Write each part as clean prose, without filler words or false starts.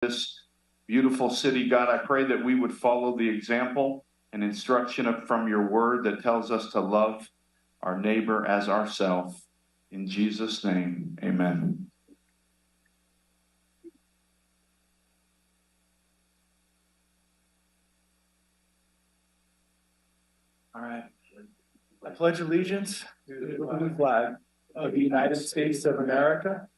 this beautiful city. God, I pray that we would follow the example and instruction from your word that tells us to love our neighbor as ourselves. In Jesus' name, amen. All right. I pledge allegiance to the flag of the United States of America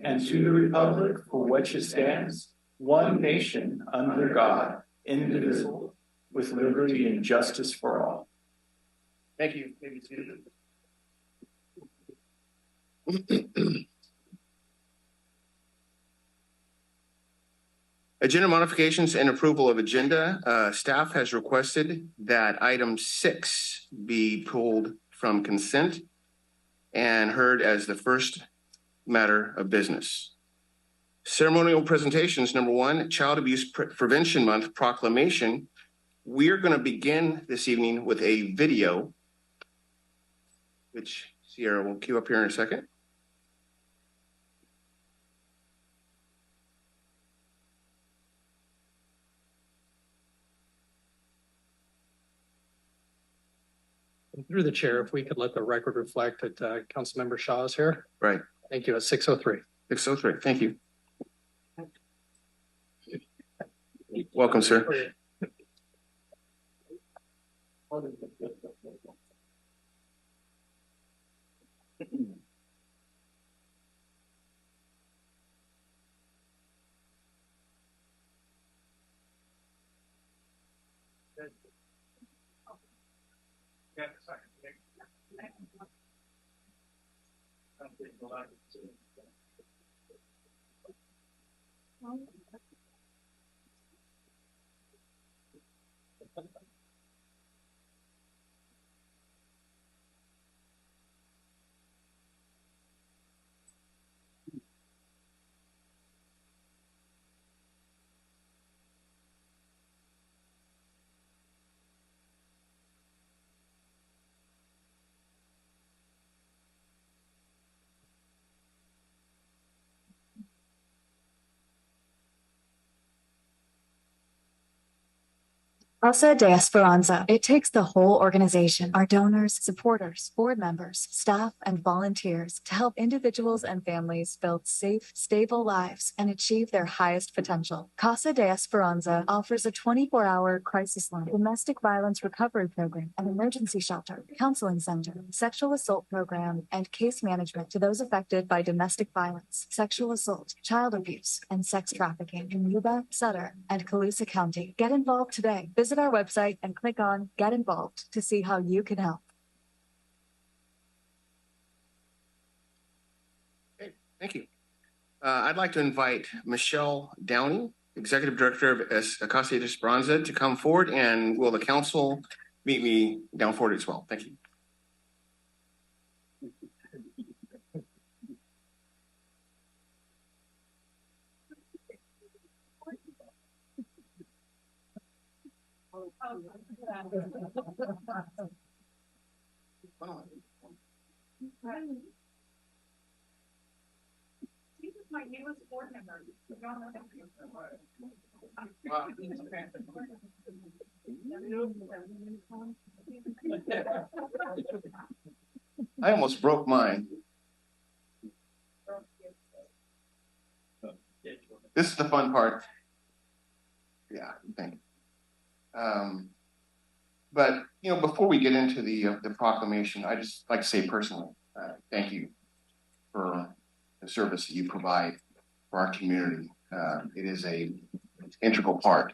and to the republic for which it stands, one nation under God, indivisible, with liberty and justice for all. Thank you. Agenda modifications and approval of agenda. Staff has requested that item 6 be pulled from consent and heard as the first matter of business. Ceremonial presentations, number 1, Child Abuse Prevention Month Proclamation. We're going to begin this evening with a video, which Sierra will cue up here in a second. Through the chair, if we could let the record reflect that Councilmember Shaw is here. Right. Thank you. At 6:03. 6:03. Thank you. Welcome, sir. Casa de Esperanza. It takes the whole organization, our donors, supporters, board members, staff, and volunteers to help individuals and families build safe, stable lives and achieve their highest potential. Casa de Esperanza offers a 24-hour crisis line, domestic violence recovery program, an emergency shelter, counseling center, sexual assault program, and case management to those affected by domestic violence, sexual assault, child abuse, and sex trafficking in Yuba-Sutter and Colusa County. Get involved today. Visit our website and click on Get Involved to see how you can help. Okay, thank you. I'd like to invite Michele Downey, Executive Director of Casa de Esperanza, to come forward, and will the council meet me down forward as well? Thank you. This is my newest board member. I almost broke mine. This is the fun part. Yeah, thank you. But before we get into the proclamation, I just like to say personally, thank you for the service that you provide for our community. It is a integral part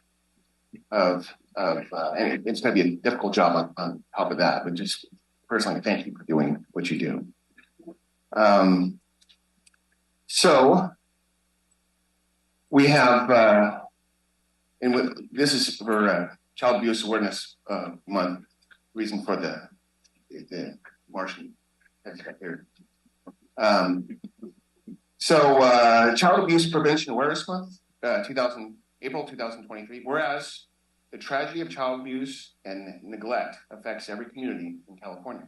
of and it's going to be a difficult job on top of that. But just personally, thank you for doing what you do. So we have, and this is for Child Abuse Awareness Month, reason for the Martian that's right here. Child Abuse Prevention Awareness Month, April 2023. Whereas the tragedy of child abuse and neglect affects every community in California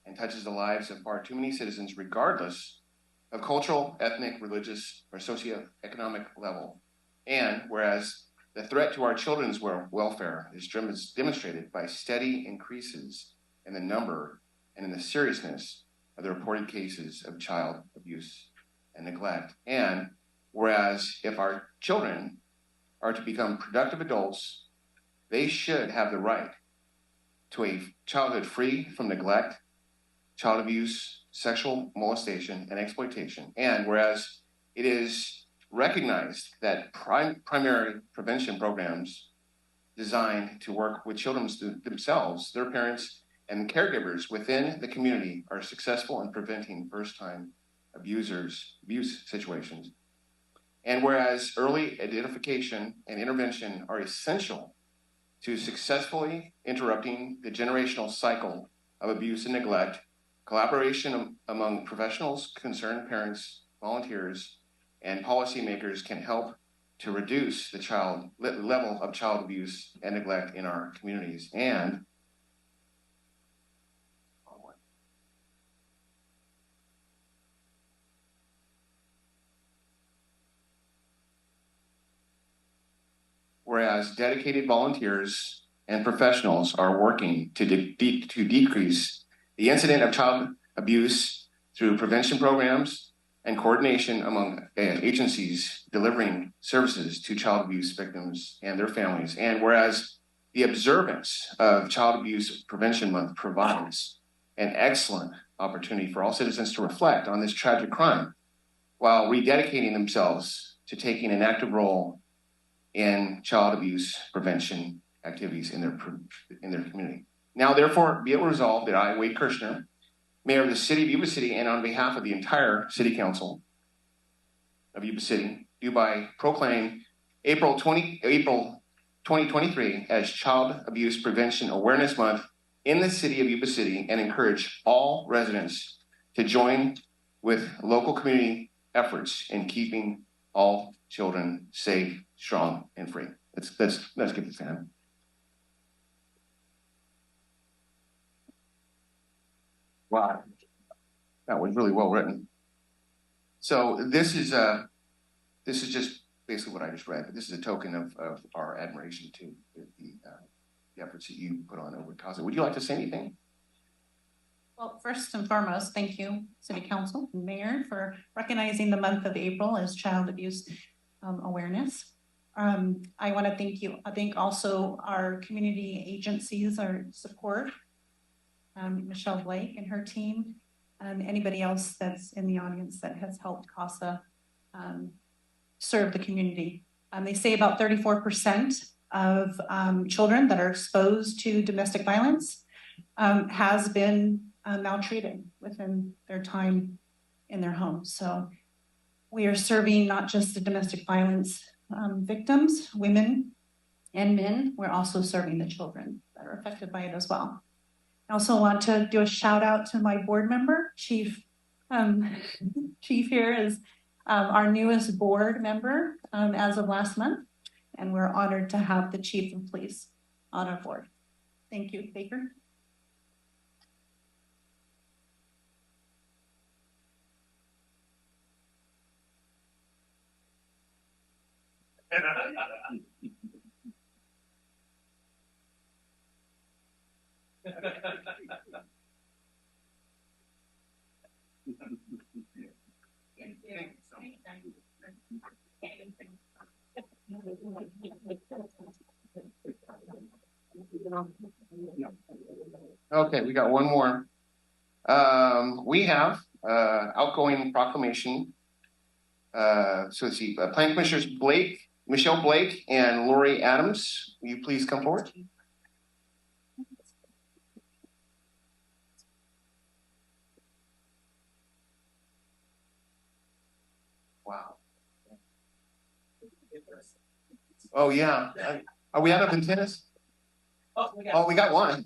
and touches the lives of far too many citizens, regardless of cultural, ethnic, religious, or socioeconomic level. And whereas the threat to our children's welfare is demonstrated by steady increases in the number and in the seriousness of the reported cases of child abuse and neglect. And whereas if our children are to become productive adults, they should have the right to a childhood free from neglect, child abuse, sexual molestation, and exploitation. And whereas it is recognized that primary prevention programs designed to work with children themselves, their parents, and caregivers within the community are successful in preventing first-time abuse situations. And whereas early identification and intervention are essential to successfully interrupting the generational cycle of abuse and neglect, collaboration among professionals, concerned parents, volunteers, and policymakers can help to reduce the level of child abuse and neglect in our communities. And whereas dedicated volunteers and professionals are working to decrease the incident of child abuse through prevention programs and coordination among agencies delivering services to child abuse victims and their families. And whereas the observance of Child Abuse Prevention Month provides an excellent opportunity for all citizens to reflect on this tragic crime while rededicating themselves to taking an active role in child abuse prevention activities in their community. Now, therefore, be it resolved that I, Wade Kirshner, Mayor of the City of Yuba City, and on behalf of the entire City Council of Yuba City, do by proclaim April 2023 as Child Abuse Prevention Awareness Month in the City of Yuba City, and encourage all residents to join with local community efforts in keeping all children safe, strong, and free. Let's give this a hand. Wow, that was really well written. So this is just basically what I just read, but this is a token of our admiration to the efforts that you put on over CASA. Would you like to say anything? Well, first and foremost, thank you, City Council and Mayor, for recognizing the month of April as Child Abuse Awareness. I want to thank also our community agencies, our support, Michele Blake and her team, anybody else that's in the audience that has helped CASA serve the community. They say about 34% of children that are exposed to domestic violence has been maltreated within their time in their home. So we are serving not just the domestic violence victims, women and men, we're also serving the children that are affected by it as well. I also want to do a shout out to my board member, Chief. Chief here is our newest board member as of last month, and we're honored to have the Chief of Police on our board. Thank you, Baker. Okay, we got one more. We have Outgoing Proclamation. So let's see, Plan Commissioners Michele Blake and Lorie Adams. Will you please come forward? Wow. Oh yeah. Are we out of antennas? Oh, we got one.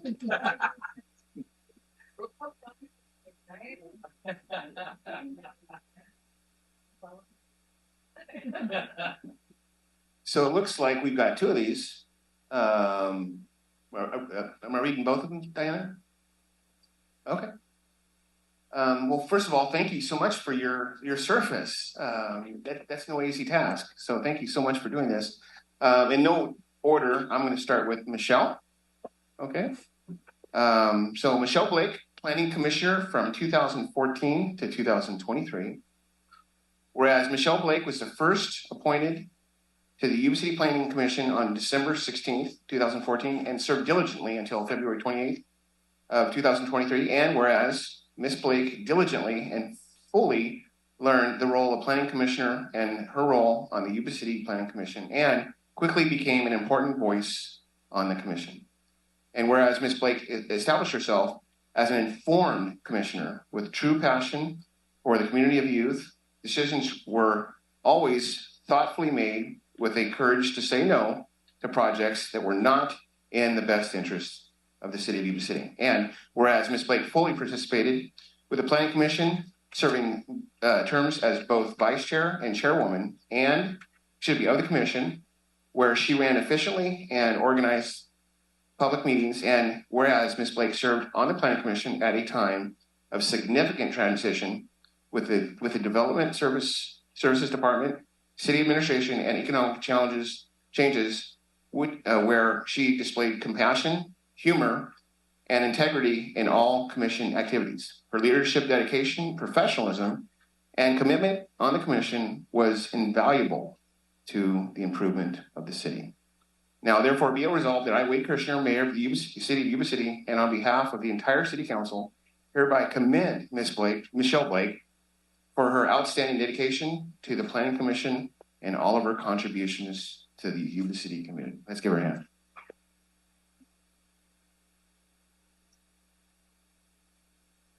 So it looks like we've got two of these. Am I reading both of them, Diana? Okay. Well, first of all, thank you so much for your service. That's no easy task. So thank you so much for doing this. In no order, I'm going to start with Michele. Okay. So Michele Blake, Planning Commissioner from 2014 to 2023. Whereas Michele Blake was the first appointed to the Yuba City Planning Commission on December 16th, 2014, and served diligently until February 28th of 2023. And whereas Ms. Blake diligently and fully learned the role of Planning Commissioner and her role on the Yuba City Planning Commission, and quickly became an important voice on the commission. And whereas Ms. Blake established herself as an informed commissioner with true passion for the community of youth, decisions were always thoughtfully made with a courage to say no to projects that were not in the best interest of the city of Yuba City. And whereas Ms. Blake fully participated with the Planning Commission, serving terms as both vice chair and chairwoman, and should be of the commission, where she ran efficiently and organized public meetings. And whereas Ms. Blake served on the Planning Commission at a time of significant transition with the Development Services Department, City Administration, and economic changes, where she displayed compassion, humor, and integrity in all commission activities. Her leadership, dedication, professionalism, and commitment on the commission was invaluable to the improvement of the city. Now, therefore, be it resolved that I, Wade Kirshner, Mayor of the City of Yuba City, and on behalf of the entire City Council, hereby commend Michele Blake, for her outstanding dedication to the Planning Commission and all of her contributions to the Yuba City community. Let's give her a hand.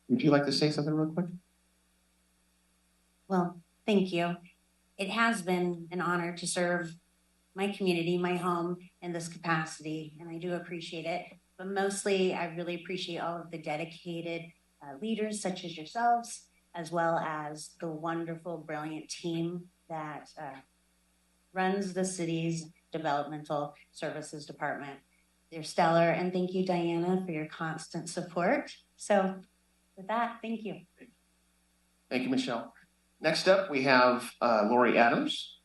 Would you like to say something real quick? Well, thank you. It has been an honor to serve my community, my home in this capacity, and I do appreciate it. But mostly, I really appreciate all of the dedicated leaders such as yourselves, as well as the wonderful, brilliant team that runs the city's developmental services department. They're stellar, and thank you, Diana, for your constant support. So with that, thank you. Thank you, Michele. Next up, we have Lorie Adams.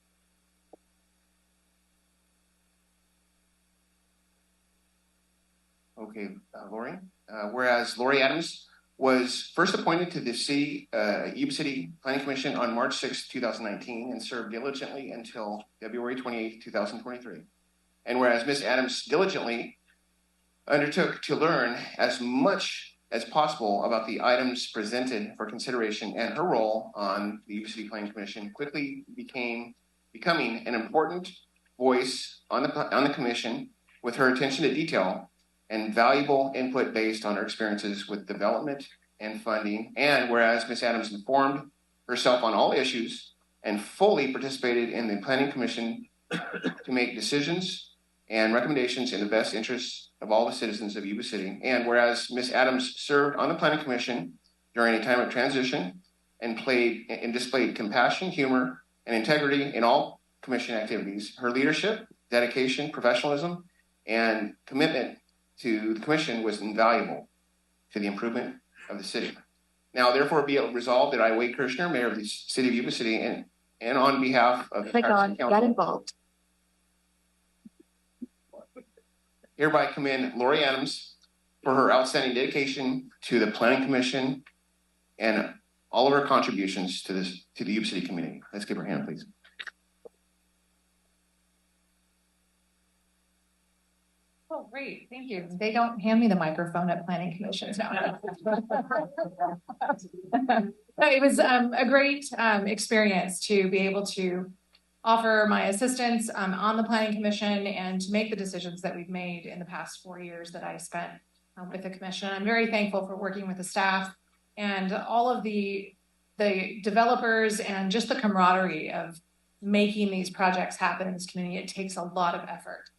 Okay, Lorie. Whereas Lorie Adams was first appointed to the Yuba City Planning Commission on March 6, 2019, and served diligently until February 28, 2023. And whereas Ms. Adams diligently undertook to learn as much as possible about the items presented for consideration, and her role on the Yuba City Planning Commission quickly becoming an important voice on the commission, with her attention to detail and valuable input based on her experiences with development and funding. And whereas Ms. Adams informed herself on all issues and fully participated in the Planning Commission to make decisions and recommendations in the best interests of all the citizens of Yuba City. And whereas Ms. Adams served on the Planning Commission during a time of transition and displayed compassion, humor, and integrity in all commission activities, her leadership, dedication, professionalism, and commitment to the commission was invaluable to the improvement of the city. Now, therefore, be it resolved that I, Wade Kirshner, Mayor of the City of Yuba City, and on behalf of the Click on Council, Get Involved. hereby commend Lorie Adams for her outstanding dedication to the Planning Commission and all of her contributions to the Yuba City community. Let's give her a hand, please. Oh, great, thank you. They don't hand me the microphone at planning commissions now. It was a great experience to be able to offer my assistance on the planning commission and to make the decisions that we've made in the past 4 years that I spent with the commission. I'm very thankful for working with the staff and all of the developers and just the camaraderie of making these projects happen in this community. It takes a lot of effort.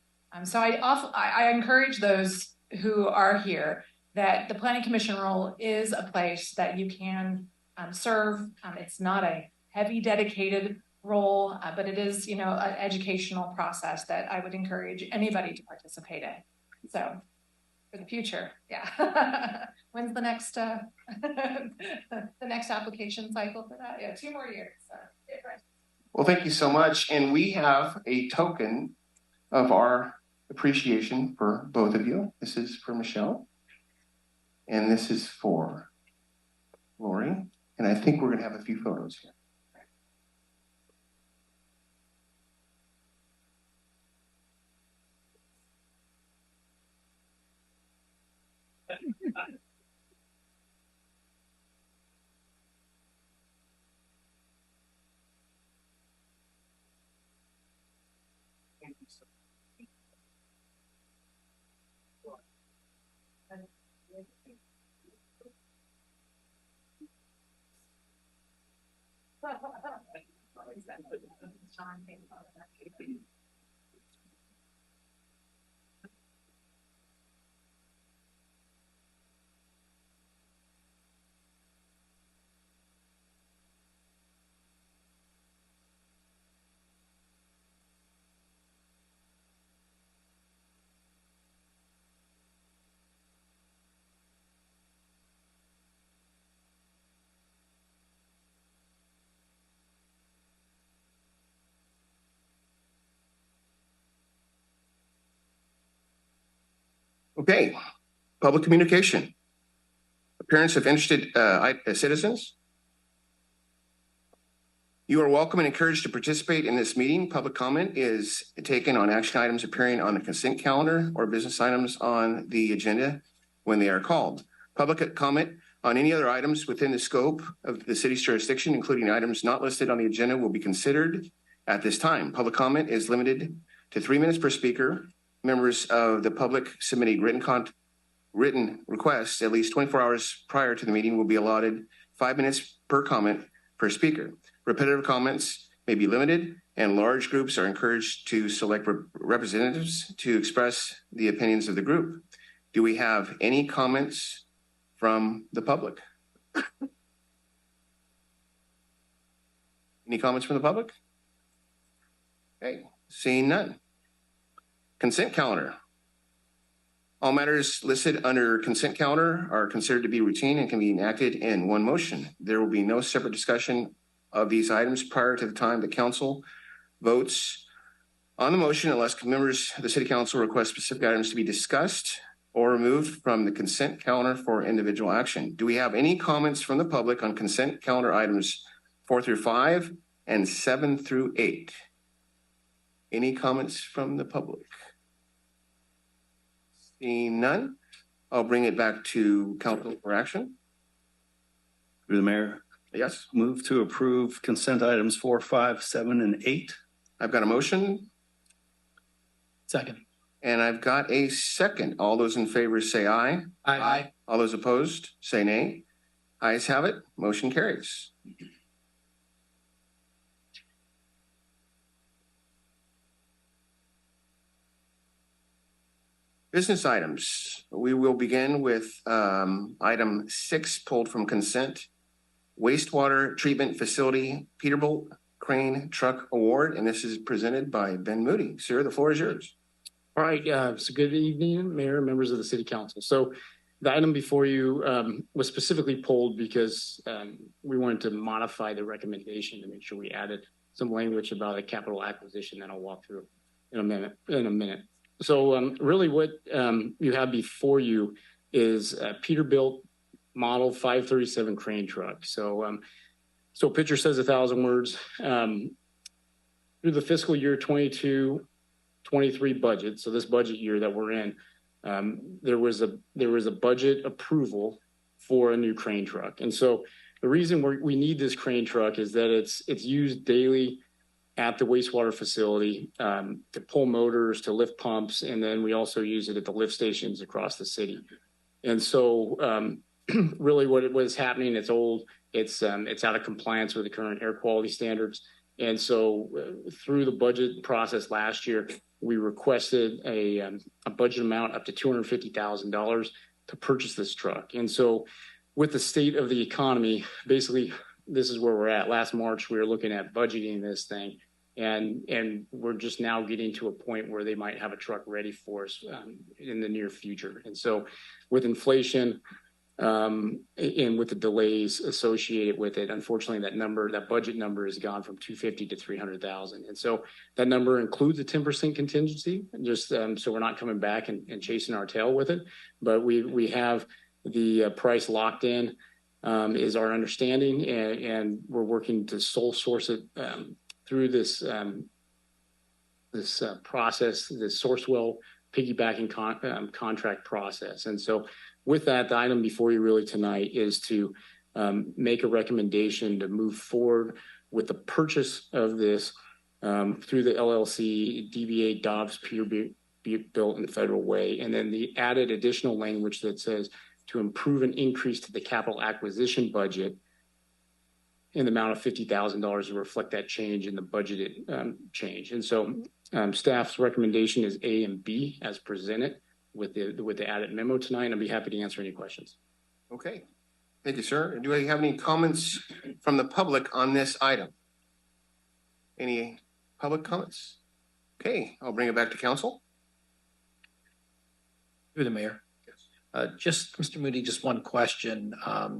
So I encourage those who are here that the Planning Commission role is a place that you can serve. It's not a heavy, dedicated role, but it is, an educational process that I would encourage anybody to participate in. So for the future. Yeah. When's the next the next application cycle for that? Yeah, 2 more years. So. Well, thank you so much. And we have a token of our appreciation for both of you. This is for Michele. And this is for Lorie. And I think we're going to have a few photos here. Okay, public communication. Appearance of interested citizens. You are welcome and encouraged to participate in this meeting. Public comment is taken on action items appearing on the consent calendar or business items on the agenda when they are called. Public comment on any other items within the scope of the city's jurisdiction, including items not listed on the agenda, will be considered at this time. Public comment is limited to 3 minutes per speaker. Members of the public submitting written requests at least 24 hours prior to the meeting will be allotted 5 minutes per comment per speaker. Repetitive comments may be limited, and large groups are encouraged to select representatives to express the opinions of the group. Do we have any comments from the public? Any comments from the public? Okay, seeing none. Consent calendar. All matters listed under consent calendar are considered to be routine and can be enacted in one motion. There will be no separate discussion of these items prior to the time the council votes on the motion unless members of the city council request specific items to be discussed or removed from the consent calendar for individual action. Do we have any comments from the public on consent calendar items 4 through 5 and 7 through 8? Any comments from the public? Seeing none, I'll bring it back to council for action. Through the mayor. Yes. Move to approve consent items 4, 5, 7, and 8. I've got a motion. Second. And I've got a second. All those in favor say aye. Aye. All those opposed say nay. Ayes have it. Motion carries. Business items. We will begin with item 6 pulled from consent. Wastewater Treatment Facility Peterbilt Crane Truck Award. And this is presented by Ben Moody. Sir, the floor is yours. All right. So good evening, Mayor, members of the City Council. So the item before you was specifically pulled because we wanted to modify the recommendation to make sure we added some language about a capital acquisition that I'll walk through in a minute. So really what you have before you is a Peterbilt model 537 crane truck. So picture says 1,000 words. Through the fiscal year 22-23 budget, so this budget year that we're in, there was a budget approval for a new crane truck. And so the reason we need this crane truck is that it's used daily at the wastewater facility to pull motors, to lift pumps, and then we also use it at the lift stations across the city. And so really what was happening, it's old, it's out of compliance with the current air quality standards. And so through the budget process last year, we requested a budget amount up to $250,000 to purchase this truck. And so with the state of the economy, basically, this is where we're at. Last March, we were looking at budgeting this thing. And we're just now getting to a point where they might have a truck ready for us in the near future. And so with inflation and with the delays associated with it, unfortunately, that budget number has gone from 250 to 300,000. And so that number includes a 10% contingency, just so we're not coming back and chasing our tail with it. But we have the price locked in, is our understanding, and we're working to sole source it through this process, this Sourcewell piggybacking contract process. And so with that, the item before you really tonight is to make a recommendation to move forward with the purchase of this through the LLC, DBA Dobbs Pier Built in the Federal Way. And then the added additional language that says to improve and increase to the capital acquisition budget in the amount of $50,000 to reflect that change in the budgeted change. And so staff's recommendation is A and B as presented with the added memo tonight. I'd be happy to answer any questions. Okay, thank you, sir. Do I have any comments from the public on this item? Any public comments? Okay, I'll bring it back to council. Through the mayor. Just Mr. Moody, just one question,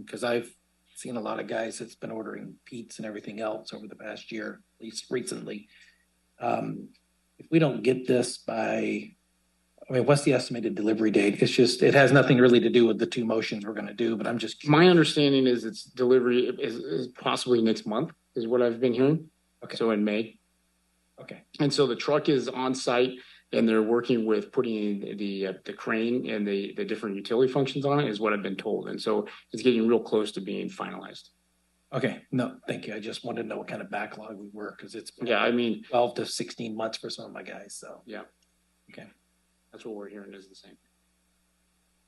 because I've seen a lot of guys that's been ordering Pete's and everything else over the past year, at least recently. If we don't get this by, what's the estimated delivery date? It's just, it has nothing really to do with the two motions we're going to do, but I'm just curious. My understanding is its delivery is possibly next month, is what I've been hearing. Okay. So in May. Okay. And so the truck is on site, and they're working with putting the crane and the different utility functions on it, is what I've been told. And so it's getting real close to being finalized. Okay, no, thank you. I just wanted to know what kind of backlog we were, because it's 12 to 16 months for some of my guys. So yeah, okay, that's what we're hearing is the same.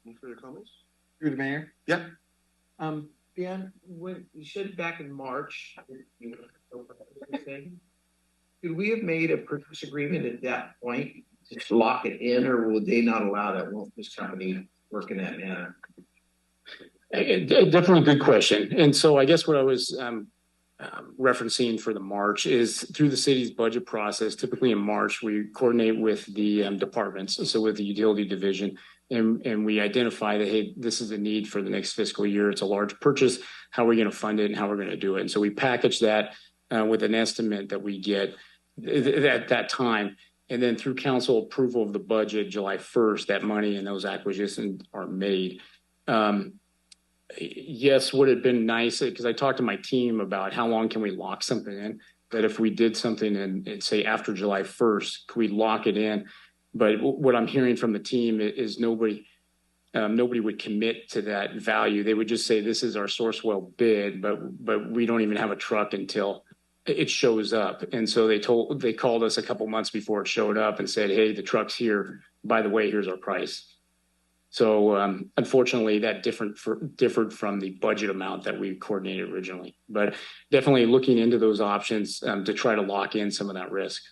Any further comments? Through the mayor. Yeah. Ben, when you said back in March, could we have made a purchase agreement at that point to lock it in, or would they not allow that? Won't this company work in that manner? Definitely a good question. And so I guess what I was referencing for the March is through the city's budget process. Typically in March, we coordinate with the departments, so with the utility division, and we identify that, hey, this is a need for the next fiscal year. It's a large purchase. How are we going to fund it and how we're going to do it? And so we package that with an estimate that we get at that time. And then through council approval of the budget, July 1st, that money and those acquisitions are made. Yes, would have been nice, because I talked to my team about how long can we lock something in, that if we did something and say after July 1st, could we lock it in? But what I'm hearing from the team is nobody would commit to that value. They would just say, this is our Sourcewell bid, but we don't even have a truck until it shows up. And so they called us a couple months before it showed up and said, hey, the truck's here. By the way, here's our price. So unfortunately, that differed from the budget amount that we coordinated originally. But definitely looking into those options to try to lock in some of that risk.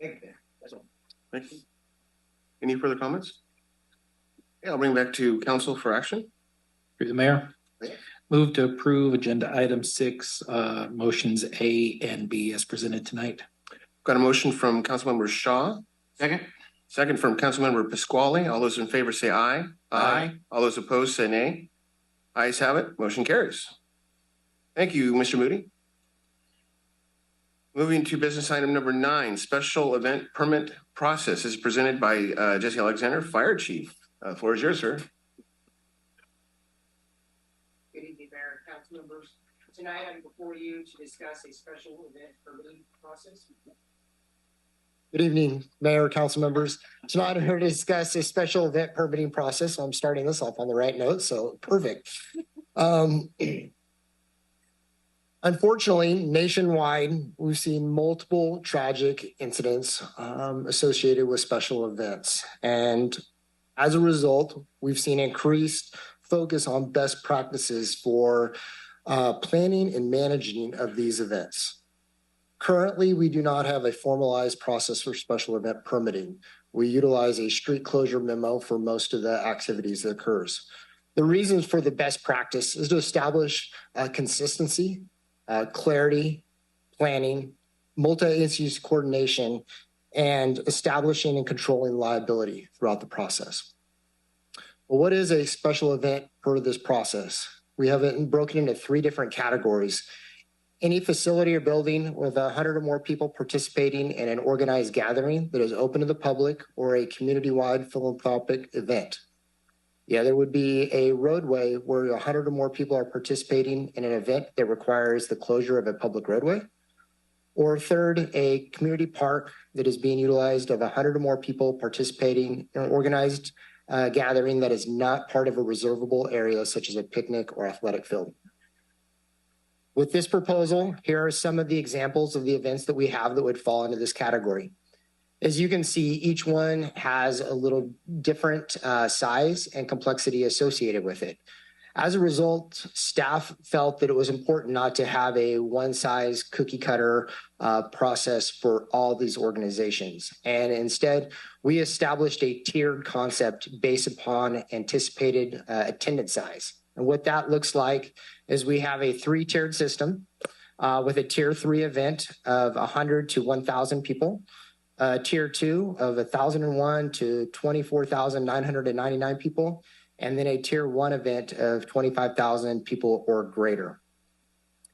Thank you. That's all. Thank you. Any further comments? Yeah, I'll bring back to council for action. Through the mayor. Yeah. Move to approve agenda item 6, motions A and B as presented tonight. Got a motion from Councilmember Shaw. Second from Councilmember Pasquale. All those in favor say aye. Aye. All those opposed say nay. Ayes have it. Motion carries. Thank you, Mr. Moody. Moving to business item number 9, special event permit process is presented by Jesse Alexander, Fire Chief. The floor is yours, sir. Good evening, Mayor and council members. Tonight I'm before you to discuss a special event permitting process. Good evening, Mayor, council members. Tonight I'm here to discuss a special event permitting process. I'm starting this off on the right note, so perfect. Unfortunately, nationwide, we've seen multiple tragic incidents associated with special events. And as a result, we've seen increased focus on best practices for planning and managing of these events. Currently, we do not have a formalized process for special event permitting. We utilize a street closure memo for most of the activities that occurs. The reasons for the best practice is to establish consistency, clarity, planning, multi-agency coordination, and establishing and controlling liability throughout the process. Well, what is a special event per this process? We have it broken into 3 different categories. Any facility or building with 100 or more people participating in an organized gathering that is open to the public or a community-wide philanthropic event. The other would be a roadway where 100 or more people are participating in an event that requires the closure of a public roadway. Or third, a community park that is being utilized of 100 or more people participating in an organized gathering that is not part of a reservable area such as a picnic or athletic field. With this proposal, here are some of the examples of the events that we have that would fall into this category. As you can see, each one has a little different size and complexity associated with it. As a result, staff felt that it was important not to have a one-size cookie-cutter process for all these organizations. And instead, we established a tiered concept based upon anticipated attendance size. And what that looks like is we have a 3-tiered system with a tier 3 event of 100 to 1,000 people, tier 2 of 1,001 to 24,999 people, and then a tier 1 event of 25,000 people or greater.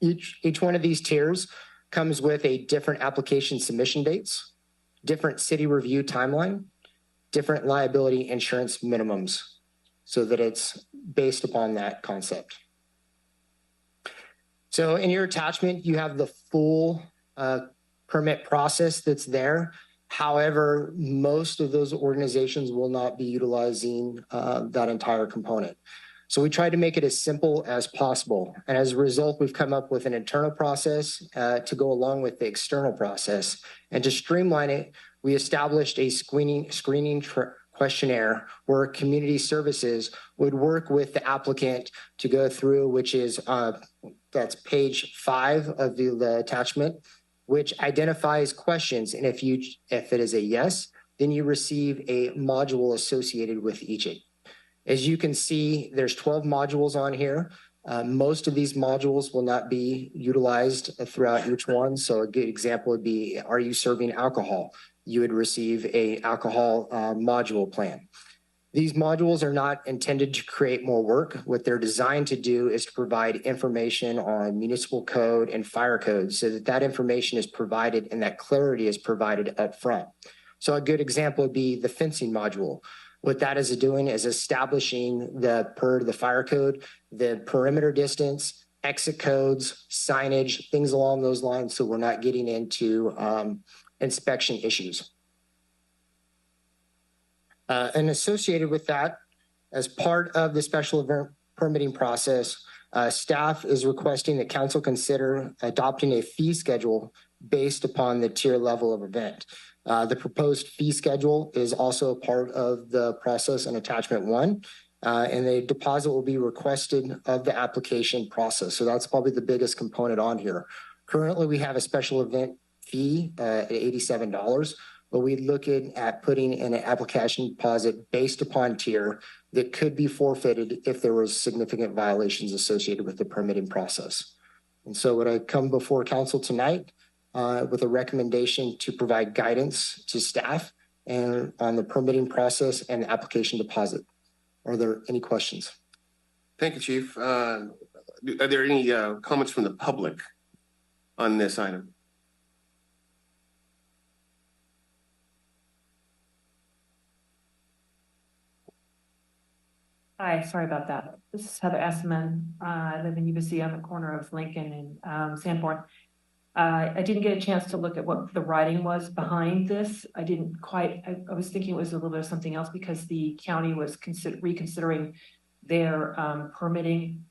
Each one of these tiers comes with a different application submission dates, different city review timeline, different liability insurance minimums, so that it's based upon that concept. So in your attachment, you have the full permit process that's there. However, most of those organizations will not be utilizing that entire component. So we tried to make it as simple as possible. And as a result, we've come up with an internal process to go along with the external process. And to streamline it, we established a screening questionnaire where community services would work with the applicant to go through, which is, that's page 5 of the attachment, which identifies questions. And if it is a yes, then you receive a module associated with each. As you can see, there's 12 modules on here. Most of these modules will not be utilized throughout each one. So a good example would be, are you serving alcohol? You would receive a alcohol module plan. These modules are not intended to create more work. What they're designed to do is to provide information on municipal code and fire code so that that information is provided and that clarity is provided up front. So a good example would be the fencing module. What that is doing is establishing per the fire code, the perimeter distance, exit codes, signage, things along those lines, so we're not getting into inspection issues. And associated with that, as part of the special event permitting process, staff is requesting that council consider adopting a fee schedule based upon the tier level of event. The proposed fee schedule is also a part of the process in attachment 1, and the deposit will be requested of the application process. So that's probably the biggest component on here. Currently, we have a special event fee at $87. But we look at putting in an application deposit based upon tier that could be forfeited if there was significant violations associated with the permitting process. And so would I come before council tonight with a recommendation to provide guidance to staff and on the permitting process and the application deposit. Are there any questions? Thank you, Chief. Are there any comments from the public on this item? Hi, sorry about that. This is Heather Esseman. I live in Yuba City on the corner of Lincoln and Sanborn. I didn't get a chance to look at what the writing was behind this. I didn't quite, I was thinking it was a little bit of something else because the county was reconsidering their permitting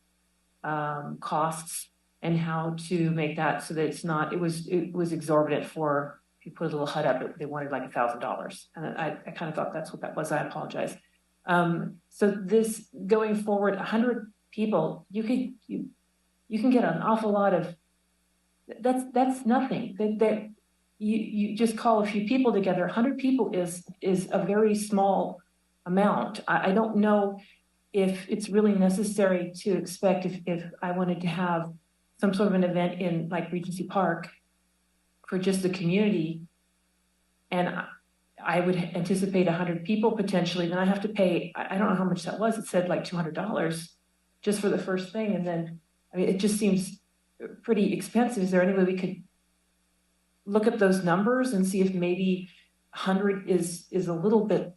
costs and how to make that so that it's not, it was exorbitant for, if you put a little HUD up, they wanted like $1,000. And I kind of thought that's what that was. I apologize. So this going forward, 100 people, you can get an awful lot of, that's nothing. That you just call a few people together. 100 people is a very small amount. I don't know if it's really necessary to expect if I wanted to have some sort of an event in like Regency Park for just the community. And I would anticipate 100 people potentially, then I have to pay, I don't know how much that was. It said like $200 just for the first thing. And then, I mean, it just seems pretty expensive. Is there any way we could look at those numbers and see if maybe 100 is a little bit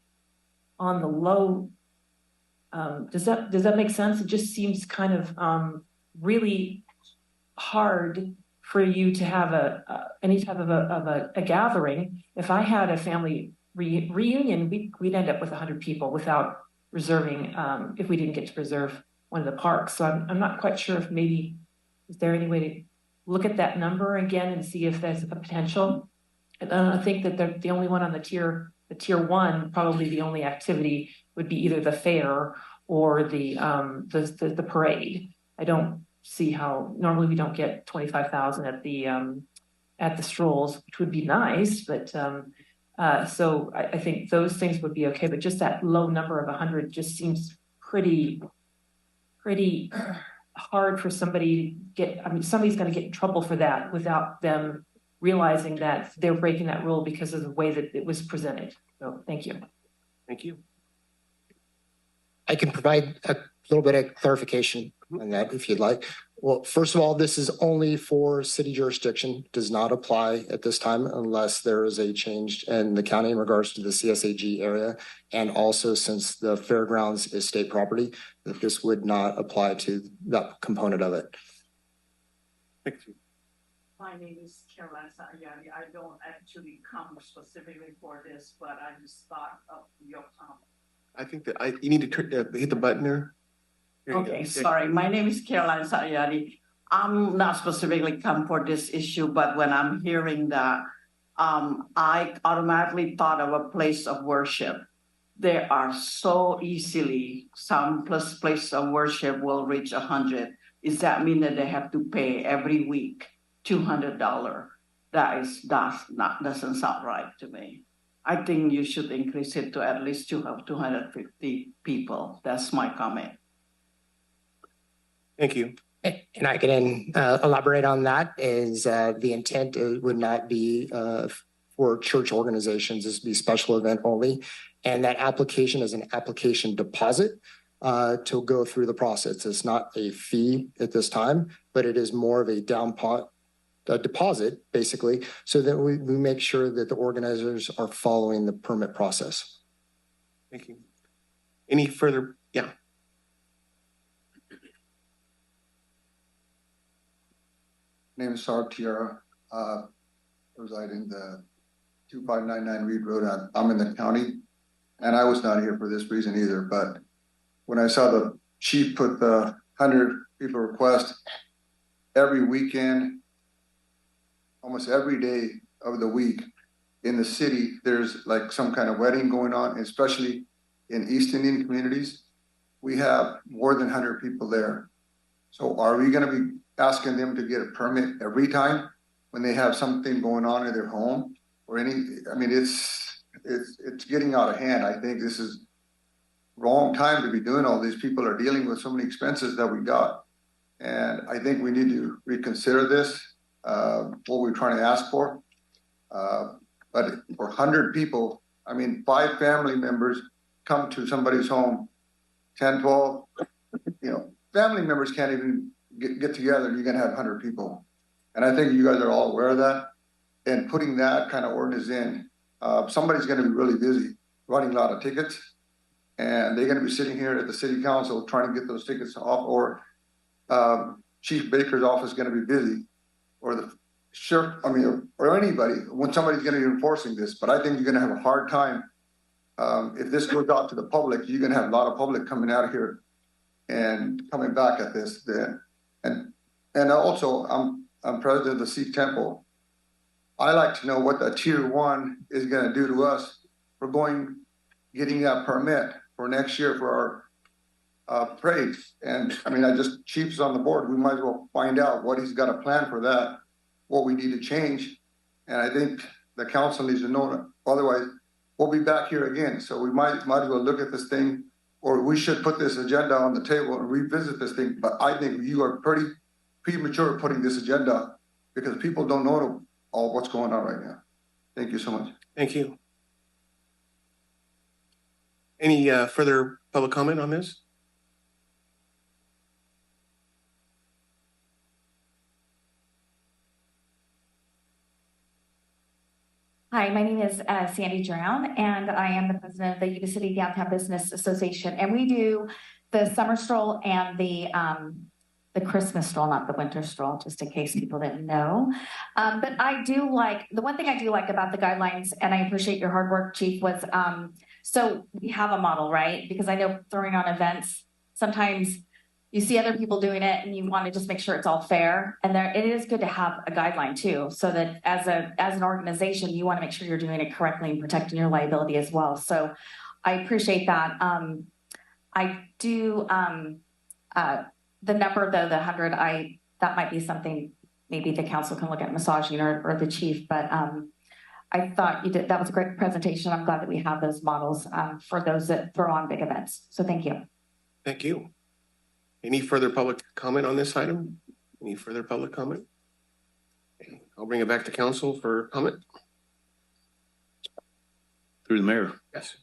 on the low? Does that make sense? It just seems kind of really hard for you to have any type of a gathering. If I had a family reunion, we'd end up with 100 people without reserving, if we didn't get to reserve one of the parks. So I'm not quite sure if maybe, is there any way to look at that number again and see if there's a potential? And I think that the only one on the tier one, probably the only activity would be either the fair or the parade. I don't see how, normally we don't get 25,000 at the strolls, which would be nice, but so I think those things would be okay, but just that low number of 100 just seems pretty hard for somebody to get. I mean, somebody's going to get in trouble for that without them realizing that they're breaking that rule because of the way that it was presented. So thank you. Thank you. I can provide a little bit of clarification on that if you'd like. Well, first of all, this is only for city jurisdiction, does not apply at this time unless there is a change in the county in regards to the CSAG area. And also, since the fairgrounds is state property, that this would not apply to that component of it. Thank you. My name is Caroline Sayani. I don't actually come specifically for this, but I just thought of your comment. I think that you need to hit the button there. Okay, sorry. My name is Caroline Sayani. I'm not specifically come for this issue, but when I'm hearing that, I automatically thought of a place of worship. There are so easily some place of worship will reach 100. Does that mean that they have to pay every week $200? Doesn't sound right to me. I think you should increase it to at least 250 people. That's my comment. Thank you. And I can elaborate on that. Is the intent would not be for church organizations. This would be special event only. And that application is an application deposit to go through the process. It's not a fee at this time, but it is more of a deposit, basically, so that we make sure that the organizers are following the permit process. Thank you. Any further? Yeah. Name is Sarb Tierra. Reside in the 2599 Reed Road. I'm in the county, and I was not here for this reason either. But when I saw the chief put the 100 people request every weekend, almost every day of the week in the city, there's like some kind of wedding going on, especially in East Indian communities. We have more than 100 people there. So are we going to be asking them to get a permit every time when they have something going on in their home or any? I mean, it's getting out of hand. I think this is wrong time to be doing all these. People are dealing with so many expenses that we got. And I think we need to reconsider this. What we're trying to ask for. But for 100 people, I mean, 5 family members come to somebody's home, 10, 12, family members can't even get together and you're going to have 100 people. And I think you guys are all aware of that. And putting that kind of ordinance in, somebody's going to be really busy writing a lot of tickets. And they're going to be sitting here at the city council trying to get those tickets off, or Chief Baker's office is going to be busy. Or the sheriff, or anybody, when somebody's going to be enforcing this. But I think you're going to have a hard time. If this goes out to the public, you're going to have a lot of public coming out here and coming back at this then. And also, I'm president of the Sikh temple. I like to know what the tier 1 is going to do to us for getting that permit for next year for our parades. And Chief's on the board. We might as well find out what he's got a plan for that, what we need to change. And I think the council needs to know that. Otherwise, we'll be back here again. So we might as well look at this thing, or we should put this agenda on the table and revisit this thing. But I think you are pretty premature putting this agenda, because people don't know all what's going on right now. Thank you so much. Thank you. Any further public comment on this? Hi, my name is Sandy Drown, and I am the president of the Yuba City Downtown Business Association. And we do the summer stroll and the Christmas stroll, not the winter stroll, just in case people didn't know. But I do like, the one thing I do like about the guidelines, and I appreciate your hard work, Chief, was, so we have a model, right? Because I know throwing on events, sometimes you see other people doing it and you want to just make sure it's all fair. And there, it is good to have a guideline too, so that as an organization, you want to make sure you're doing it correctly and protecting your liability as well. So I appreciate that. I do, the number though, the 100, that might be something maybe the council can look at massaging or the chief, but I thought that was a great presentation. I'm glad that we have those models for those that throw on big events. So thank you. Thank you. Any further public comment on this item? Any further public comment? Okay, I'll bring it back to council for comment. Through the mayor. Yes.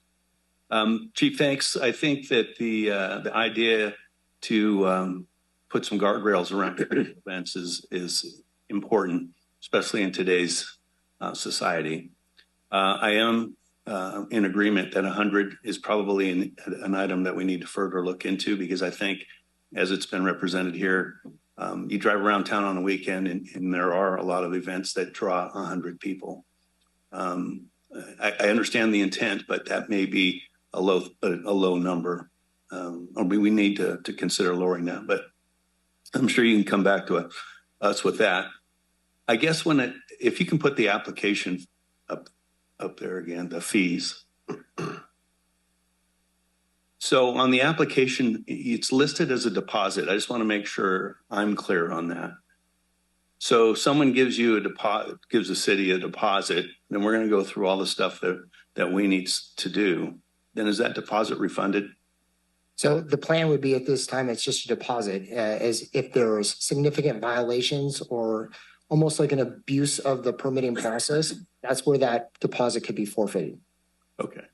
Chief, thanks. I think that the idea to put some guardrails around events is important, especially in today's society. I am in agreement that 100 is probably an item that we need to further look into, because I think, as it's been represented here, you drive around town on a weekend and there are a lot of events that draw 100 people. I understand the intent, but that may be a low number. Or we need to consider lowering that, but I'm sure you can come back to us with that. I guess if you can put the application up there again, the fees. So on the application, it's listed as a deposit. I just want to make sure I'm clear on that. So someone gives you a deposit, gives the city a deposit, then we're going to go through all the stuff that we need to do. Then is that deposit refunded? So the plan would be at this time, it's just a deposit, as if there's significant violations or almost like an abuse of the permitting process, that's where that deposit could be forfeited. Okay.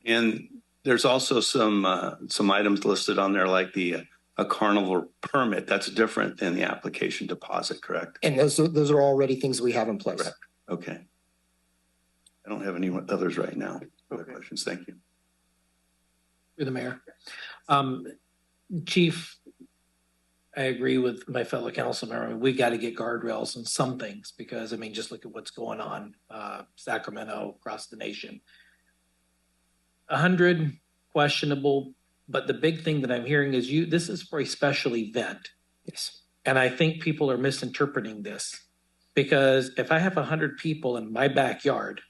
And there's also some items listed on there, like a carnival permit. That's different than the application deposit, correct? And those are already things we have in place. Correct. Okay. I don't have any others right now. Other questions? Thank you. Through the mayor. Chief, I agree with my fellow council member. We got to get guardrails on some things, because I mean, just look at what's going on, Sacramento, across the nation. 100, questionable, but the big thing that I'm hearing is this is for a special event. Yes. And I think people are misinterpreting this, because if I have 100 people in my backyard,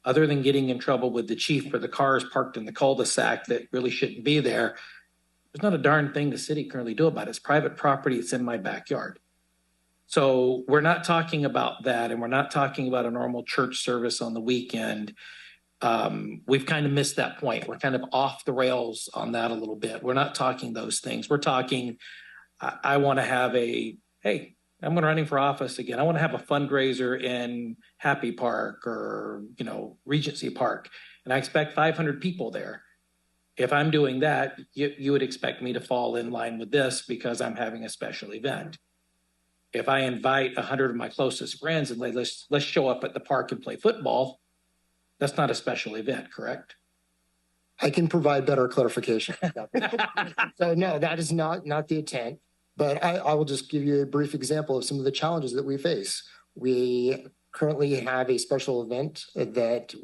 other than getting in trouble with the chief for the cars parked in the cul-de-sac that really shouldn't be there, there's not a darn thing the city currently do about it. It's private property. It's in my backyard. So we're not talking about that. And we're not talking about a normal church service on the weekend. We've kind of missed that point. We're kind of off the rails on that a little bit. We're not talking those things. We're talking, I want to have hey, I'm running for office again. I want to have a fundraiser in Happy Park or, Regency Park. And I expect 500 people there. If I'm doing that, you would expect me to fall in line with this, because I'm having a special event. If I invite 100 of my closest friends and let's show up at the park and play football, that's not a special event, correct? I can provide better clarification. So no, that is not the intent, but I will just give you a brief example of some of the challenges that we face. We currently have a special event that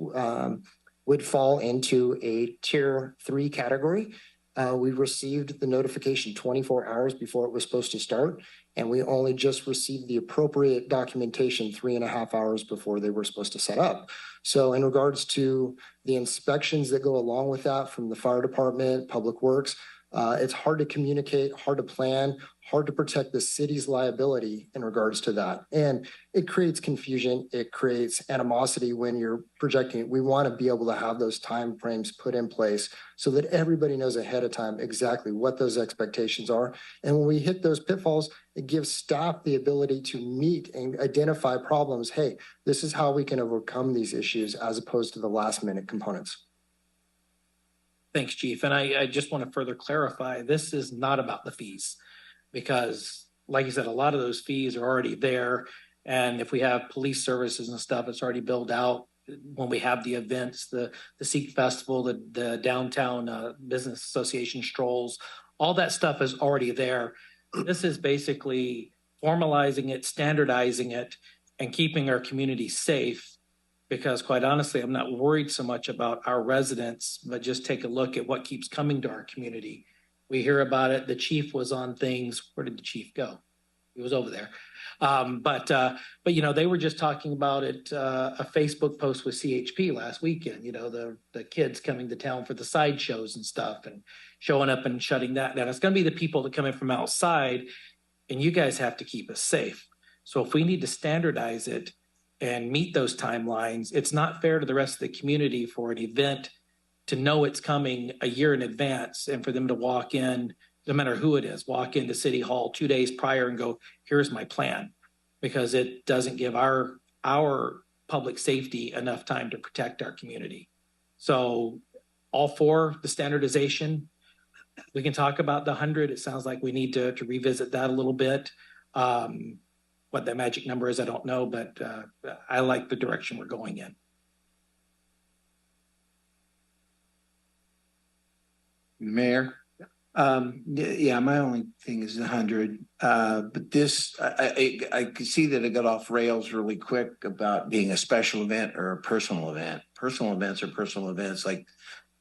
would fall into a tier 3 category. We received the notification 24 hours before it was supposed to start, and we only just received the appropriate documentation 3.5 hours before they were supposed to set up. So in regards to the inspections that go along with that from the fire department, public works, it's hard to communicate, hard to plan, hard to protect the city's liability in regards to that. And it creates confusion. It creates animosity when you're projecting it. We want to be able to have those time frames put in place so that everybody knows ahead of time exactly what those expectations are. And when we hit those pitfalls, it gives staff the ability to meet and identify problems. Hey, this is how we can overcome these issues as opposed to the last minute components. Thanks, Chief. And I just want to further clarify, this is not about the fees because like you said, a lot of those fees are already there. And if we have police services and stuff, it's already billed out when we have the events, the Sikh Festival, the downtown business association strolls, all that stuff is already there. This is basically formalizing it, standardizing it, and keeping our community safe. Because quite honestly, I'm not worried so much about our residents, but just take a look at what keeps coming to our community. We hear about it. The chief was on things. Where did the chief go? He was over there. But you know, they were just talking about it, a Facebook post with CHP last weekend, you know, the kids coming to town for the sideshows and stuff and showing up and shutting that down. It's going to be the people that come in from outside, and you guys have to keep us safe. So if we need to standardize it and meet those timelines, it's not fair to the rest of the community for an event to know it's coming a year in advance and for them to walk in, no matter who it is, walk into City Hall 2 days prior and go, here's my plan, because it doesn't give our public safety enough time to protect our community. So all for the standardization. We can talk about the 100. It sounds like we need to revisit that a little bit. What that magic number is, I don't know, but I like the direction we're going in. Mayor? Yeah, my only thing is 100. But this, I could see that it got off rails really quick about being a special event or a personal event. Personal events are personal events, like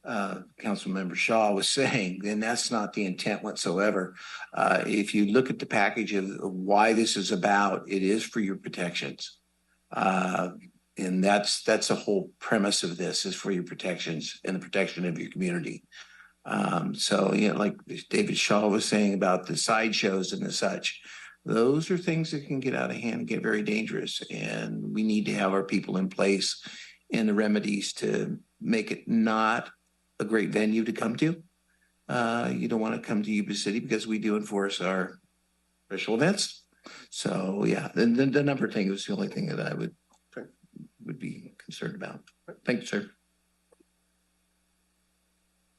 Councilmember Shaw was saying, then that's not the intent whatsoever. If you look at the package of why this is about, it is for your protections. And that's the whole premise of this, is for your protections and the protection of your community. So, you know, like David Shaw was saying about the sideshows and the such, those are things that can get out of hand and get very dangerous. And we need to have our people in place and the remedies to make it not a great venue to come to. You don't want to come to Yuba City because we do enforce our special events. So yeah, the number thing is the only thing that I would be concerned about. Thank you, sir.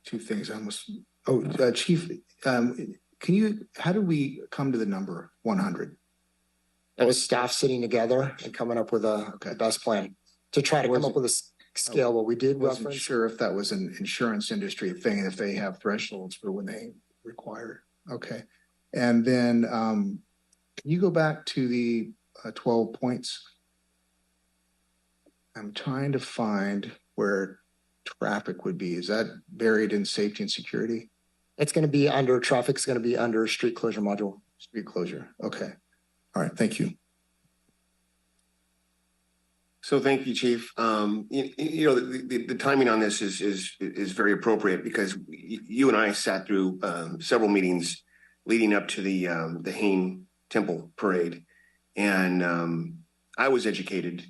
Two things almost. Chief, how did we come to the number 100? That was staff sitting together and coming up with a best plan to try to come up with a scale. What we did wasn't sure if that was an insurance industry thing, if they have thresholds for when they require. Okay. And then can you go back to the 12 points? I'm trying to find where traffic would be. Is that buried in safety and security? It's going to be under traffic. It's going to be under street closure module. Street closure. Okay. All right. Thank you. So thank you, Chief. You know, the timing on this is very appropriate because you and I sat through several meetings leading up to the Hain Temple Parade, and I was educated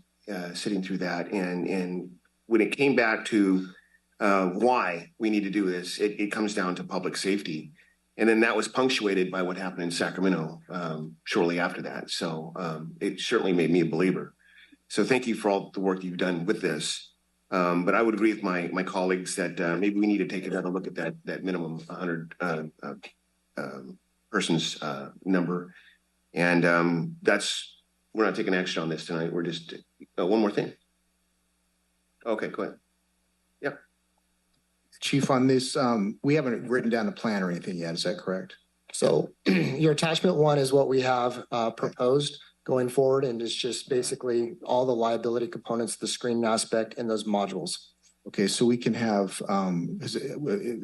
sitting through that. And when it came back to why we need to do this, it comes down to public safety. And then that was punctuated by what happened in Sacramento shortly after that. So it certainly made me a believer. So thank you for all the work you've done with this. But I would agree with my colleagues that maybe we need to take another look at that minimum 100 persons number. And we're not taking action on this tonight. We're just, one more thing. Okay, go ahead. Yeah. Chief, on this, we haven't written down a plan or anything yet. Is that correct? So your attachment 1 is what we have proposed going forward, and it's just basically all the liability components, the screening aspect, and those modules. Okay, so we can have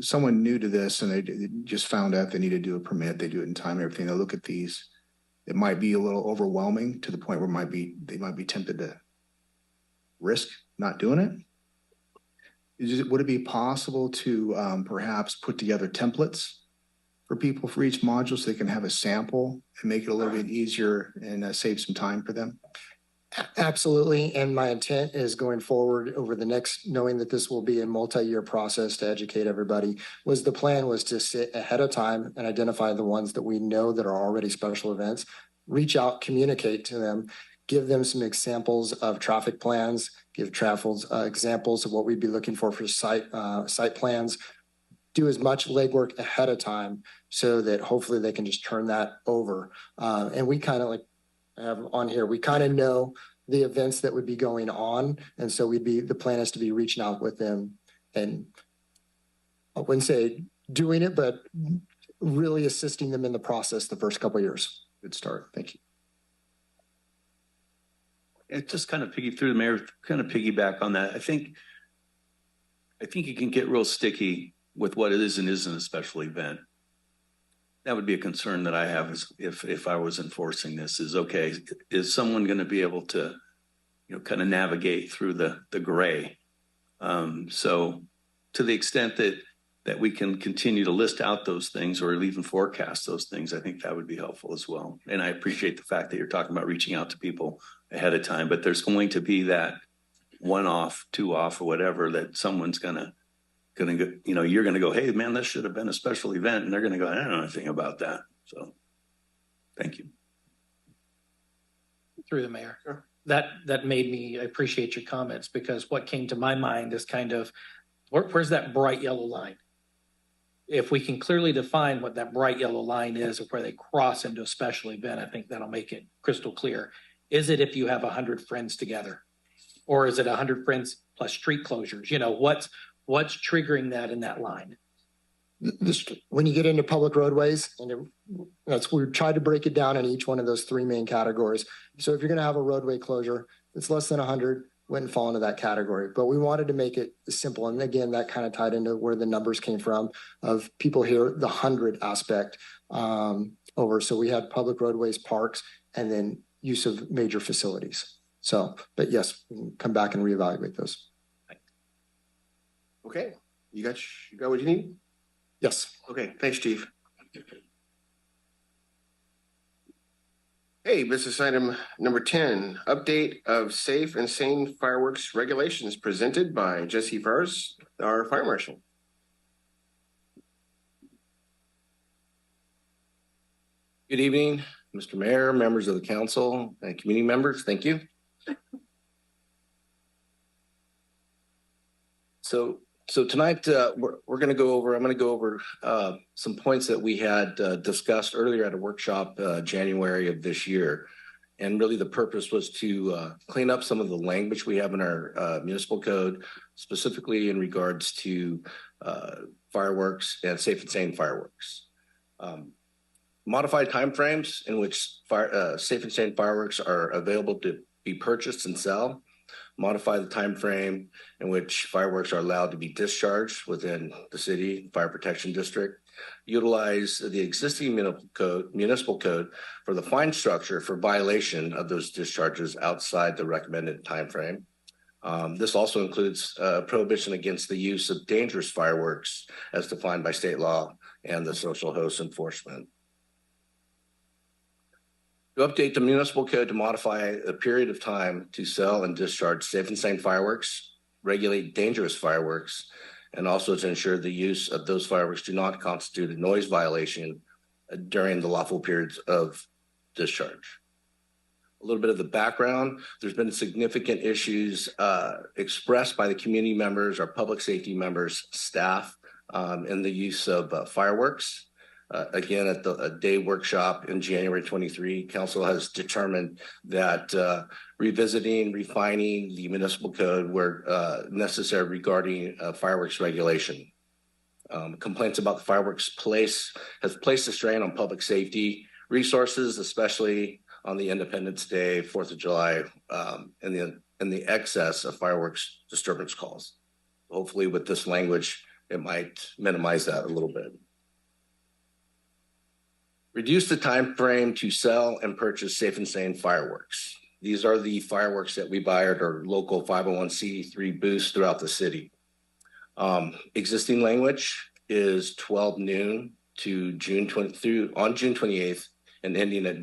someone new to this and they just found out they need to do a permit, they do it in time and everything. They look at these. It might be a little overwhelming to the point where they might be tempted to risk not doing it. Would it be possible to perhaps put together templates for people for each module so they can have a sample and make it a little bit easier and save some time for them? Absolutely. And my intent is going forward over the next, knowing that this will be a multi-year process to educate everybody, the plan was to sit ahead of time and identify the ones that we know that are already special events, reach out, communicate to them, give them some examples of traffic plans, give examples of what we'd be looking for site plans, do as much legwork ahead of time so that hopefully they can just turn that over. And we kind of like have on here, we kind of know the events that would be going on. And so the plan is to be reaching out with them and I wouldn't say doing it, but really assisting them in the process the first couple of years. Good start. Thank you. It just kind of piggyback on that. I think it can get real sticky with what it is and isn't a special event. That would be a concern that I have is if I was enforcing this is, okay, is someone going to be able to, kind of navigate through the gray? So to the extent that we can continue to list out those things or even forecast those things, I think that would be helpful as well. And I appreciate the fact that you're talking about reaching out to people ahead of time, but there's going to be that 1 off, 2 off or whatever that someone's gonna go, you're gonna go, hey man, this should have been a special event. And they're gonna go, I don't know anything about that. So thank you. Through the mayor. Sure. That made me appreciate your comments because what came to my mind is kind of, where's that bright yellow line? If we can clearly define what that bright yellow line is of where they cross into a special event, I think that'll make it crystal clear. Is it if you have 100 friends together? Or is it 100 friends plus street closures? What's triggering that in that line? When you get into public roadways, and we tried to break it down in each one of those 3 main categories. So if you're going to have a roadway closure, it's less than 100, wouldn't fall into that category. But we wanted to make it simple. And again, that kind of tied into where the numbers came from of people here, the 100 aspect over. So we had public roadways, parks, and then use of major facilities. So, but yes, we can come back and reevaluate those. Okay, you got what you need? Yes. Okay, thanks, Chief. Hey, business item number 10, update of safe and sane fireworks regulations presented by Jesse Fars, our fire marshal. Good evening, Mr. Mayor, members of the council, and community members. Thank you. So tonight we're going to go over. I'm going to go over some points that we had discussed earlier at a workshop January of this year, and really the purpose was to clean up some of the language we have in our municipal code, specifically in regards to fireworks and safe and sane fireworks. Modified timeframes in which safe and sane fireworks are available to be purchased and sell. Modify the time frame in which fireworks are allowed to be discharged within the city fire protection district. Utilize the existing municipal code for the fine structure for violation of those discharges outside the recommended time frame. This also includes prohibition against the use of dangerous fireworks as defined by state law and the social host enforcement. To update the municipal code to modify a period of time to sell and discharge safe and sane fireworks, regulate dangerous fireworks, and also to ensure the use of those fireworks do not constitute a noise violation during the lawful periods of discharge. A little bit of the background, there's been significant issues expressed by the community members, our public safety members, staff, in the use of fireworks. Again, at the day workshop in January 23, council has determined that revisiting, refining the municipal code where necessary regarding fireworks regulation. Complaints about the fireworks has placed a strain on public safety resources, especially on the Independence Day, 4th of July, and the excess of fireworks disturbance calls. Hopefully with this language, it might minimize that a little bit. Reduce the time frame to sell and purchase safe and sane fireworks. These are the fireworks that we buy at our local 501c3 booths throughout the city. Existing language is 12 noon to June 28th and ending at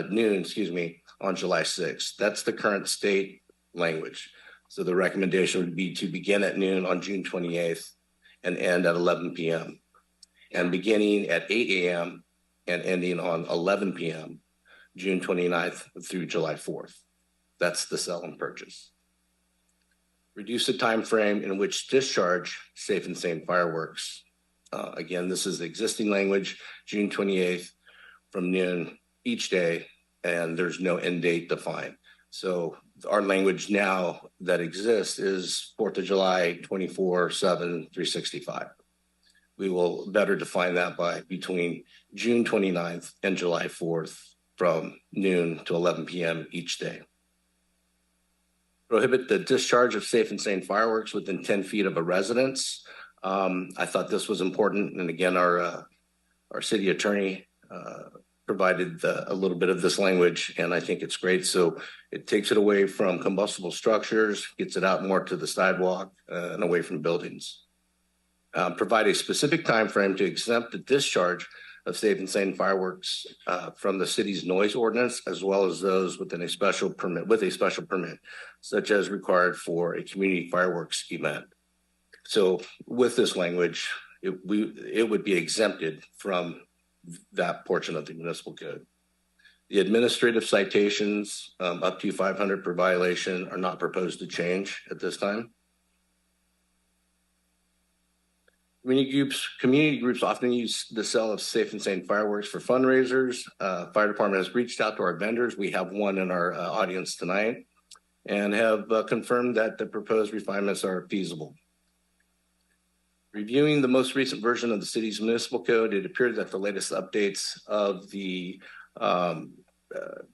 noon, on July 6th. That's the current state language. So the recommendation would be to begin at noon on June 28th and end at 11 p.m. and beginning at 8 a.m. and ending on 11 p.m. June 29th through July 4th. That's the sell and purchase. Reduce the time frame in which discharge safe and sane fireworks. Again, this is the existing language, June 28th from noon each day, and there's no end date defined. So our language now that exists is 4th of July, 24/7, 365. We will better define that by between June 29th and July 4th from noon to 11 p.m. each day. Prohibit the discharge of safe and sane fireworks within 10 feet of a residence. I thought this was important. And again, our city attorney provided a little bit of this language, and I think it's great. So it takes it away from combustible structures, gets it out more to the sidewalk and away from buildings. Provide a specific time frame to exempt the discharge of safe and sane fireworks from the city's noise ordinance, as well as those with a special permit, such as required for a community fireworks event. So with this language, it would be exempted from that portion of the municipal code. The administrative citations up to 500 per violation are not proposed to change at this time. Community groups often use the sale of safe and sane fireworks for fundraisers. Fire department has reached out to our vendors. We have one in our audience tonight and have confirmed that the proposed refinements are feasible. Reviewing the most recent version of the city's municipal code, it appeared that the latest updates of the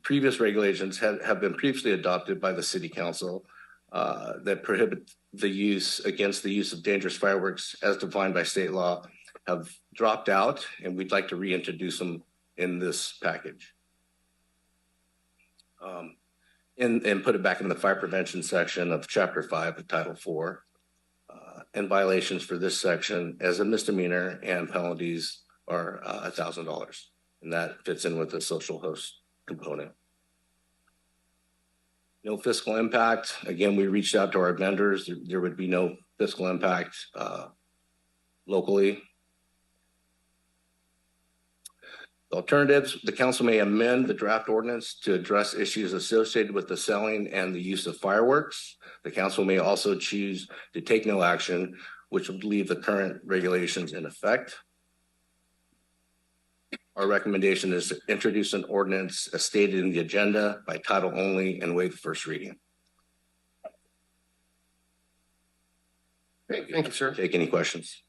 previous regulations have been previously adopted by the city council that prohibit the use of dangerous fireworks as defined by state law have dropped out, and we'd like to reintroduce them in this package. And put it back in the fire prevention section of Chapter 5 of Title 4. And violations for this section as a misdemeanor, and penalties are $1,000. And that fits in with the social host component. No fiscal impact. Again, we reached out to our vendors. There would be no fiscal impact locally. The alternatives, the council may amend the draft ordinance to address issues associated with the selling and the use of fireworks. The council may also choose to take no action, which would leave the current regulations in effect. Our recommendation is to introduce an ordinance as stated in the agenda by title only and waive the first reading. Great, thank you, sir. Take any questions.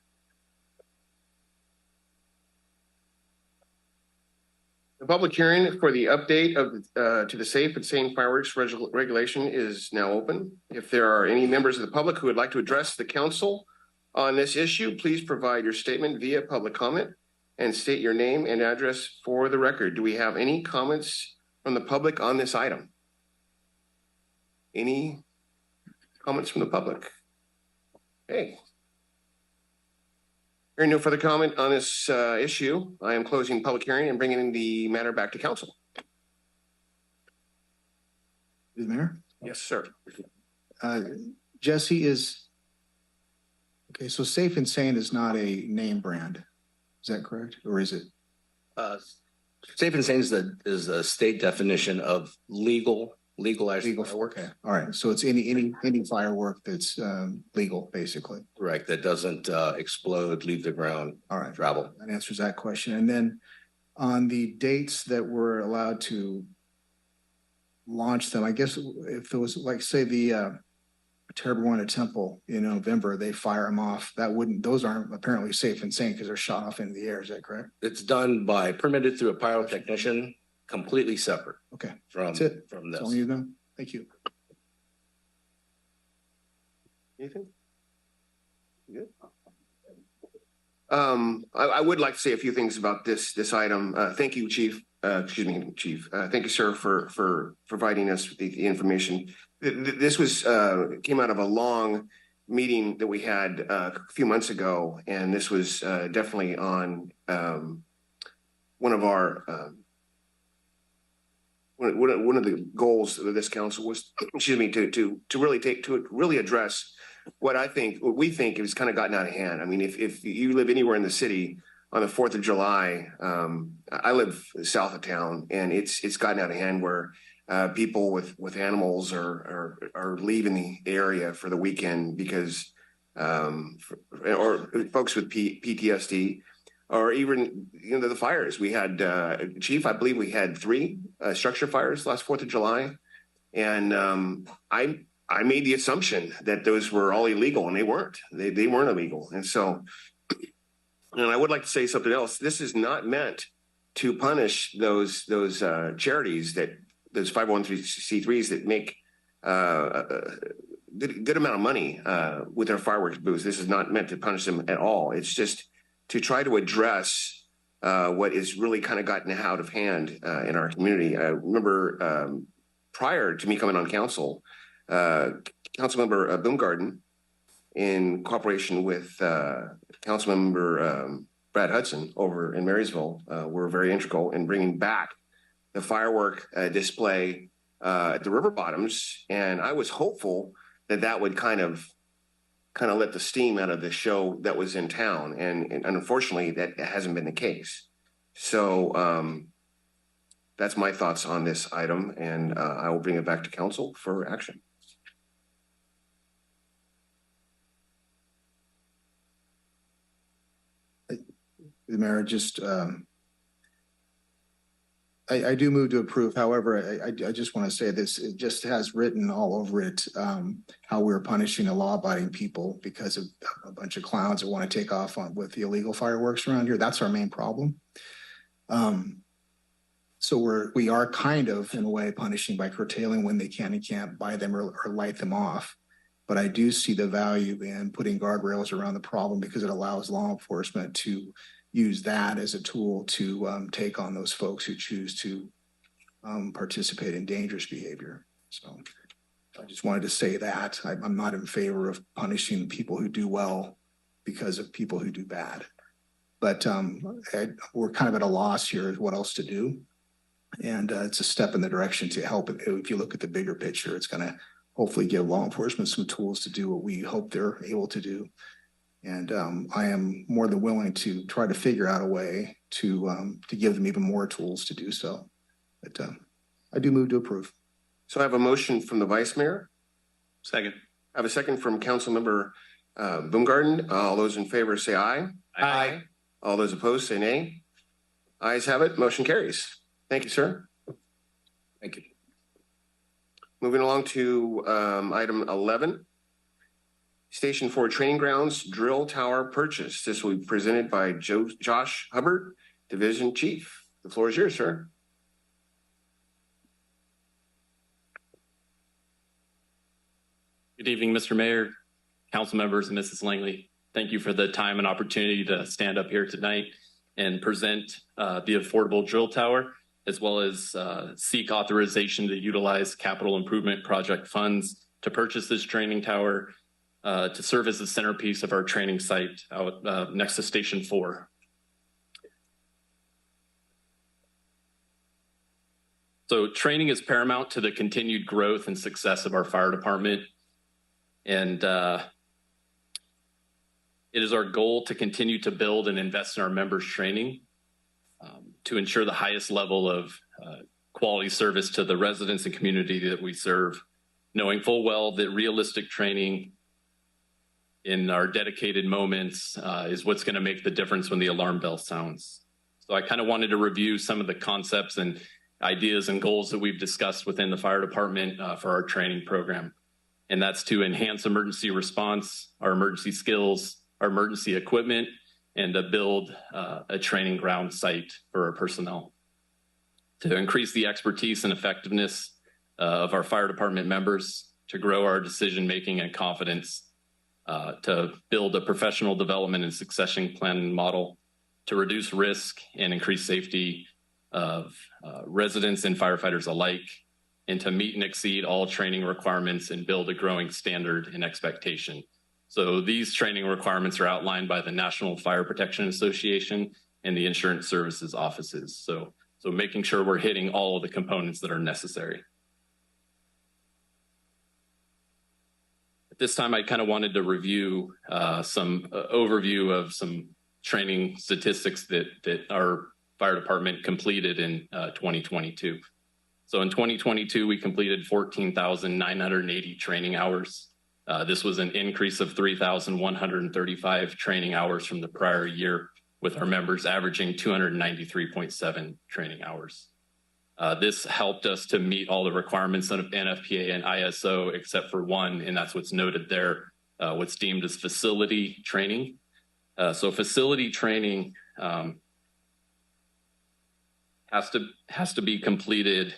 The public hearing for the update of to the safe and sane fireworks regulation is now open. If there are any members of the public who would like to address the council on this issue, please provide your statement via public comment and state your name and address for the record. Do we have any comments from the public on this item? Any comments from the public? Hey. Hearing no further comment on this issue, I am closing public hearing and bringing the matter back to council. The mayor? Yes, sir. Jesse okay, so Safe and Sane is not a name brand. Is that correct? Or is it? Safe and sane is a state definition of legalized firework. Okay. All right. So it's any firework that's legal, basically. Correct. That doesn't explode, leave the ground, all right, travel. That answers that question. And then on the dates that we're allowed to launch them, I guess if it was like, say, the Terrabuena Temple in November, they fire them off. Those aren't apparently safe and sane because they're shot off into the air. Is that correct? It's done permitted through a pyrotechnician, completely separate. Okay. From this. That's all you know. Thank you. Ethan? You good? I would like to say a few things about this item. Thank you, Chief. Chief. Thank you, sir, for providing us with the information. This came out of a long meeting that we had a few months ago, and this was definitely on one of our one of the goals of this council was, excuse me, to really address what we think has kind of gotten out of hand. I mean, if you live anywhere in the city on the 4th of July, I live south of town, and it's gotten out of hand where people with animals are leaving the area for the weekend because or folks with PTSD, or even the fires. We had Chief, I believe we had 3 structure fires last 4th of July, and I made the assumption that those were all illegal, and they weren't. They weren't illegal, and so. And I would like to say something else. This is not meant to punish those charities, those 501c3s that make a good amount of money with their fireworks booths. This is not meant to punish them at all. It's just to try to address what is really kind of gotten out of hand in our community. I remember prior to me coming on council, Councilmember Baumgarten, in cooperation with Councilmember Brad Hudson over in Marysville, were very integral in bringing back the firework display at the river bottoms. And I was hopeful that would kind of let the steam out of the show that was in town. And unfortunately, that hasn't been the case. So that's my thoughts on this item, and I will bring it back to council for action. The mayor, just I do move to approve. However, I just want to say this, it just has written all over it how we're punishing the law-abiding people because of a bunch of clowns that want to take off with the illegal fireworks around here. That's our main problem. So we are kind of, in a way, punishing by curtailing when they can and can't buy them or light them off. But I do see the value in putting guardrails around the problem because it allows law enforcement to use that as a tool to take on those folks who choose to participate in dangerous behavior. So I just wanted to say that I'm not in favor of punishing people who do well because of people who do bad. But we're kind of at a loss here as what else to do. And it's a step in the direction to help. If you look at the bigger picture, it's going to hopefully give law enforcement some tools to do what we hope they're able to do. And I am more than willing to try to figure out a way to give them even more tools to do so. But I do move to approve. So I have a motion from the vice mayor. Second. I have a second from Councilmember Baumgarten. All those in favor say aye. Aye. All those opposed say nay. Ayes have it. Motion carries. Thank you, sir. Thank you. Moving along to item 11. Station 4 Training Grounds Drill Tower Purchase. This will be presented by Josh Hubbard, Division Chief. The floor is yours, sir. Good evening, Mr. Mayor, council members, and Mrs. Langley. Thank you for the time and opportunity to stand up here tonight and present the affordable drill tower, as well as seek authorization to utilize capital improvement project funds to purchase this training tower to serve as the centerpiece of our training site out next to Station 4. So training is paramount to the continued growth and success of our fire department. And it is our goal to continue to build and invest in our members' training to ensure the highest level of quality service to the residents and community that we serve, knowing full well that realistic training in our dedicated moments is what's going to make the difference when the alarm bell sounds. So I kind of wanted to review some of the concepts and ideas and goals that we've discussed within the fire department for our training program. And that's to enhance emergency response, our emergency skills, our emergency equipment, and to build a training ground site for our personnel. To increase the expertise and effectiveness of our fire department members, to grow our decision-making and confidence, to build a professional development and succession planning model, to reduce risk and increase safety of residents and firefighters alike, and to meet and exceed all training requirements and build a growing standard and expectation. So these training requirements are outlined by the National Fire Protection Association and the insurance services offices. So making sure we're hitting all of the components that are necessary. At this time, I kind of wanted to review some overview of some training statistics that our fire department completed in 2022. So in 2022, we completed 14,980 training hours. This was an increase of 3,135 training hours from the prior year, with our members averaging 293.7 training hours. This helped us to meet all the requirements of NFPA and ISO, except for one, and that's what's noted there, what's deemed as facility training. So facility training has to be completed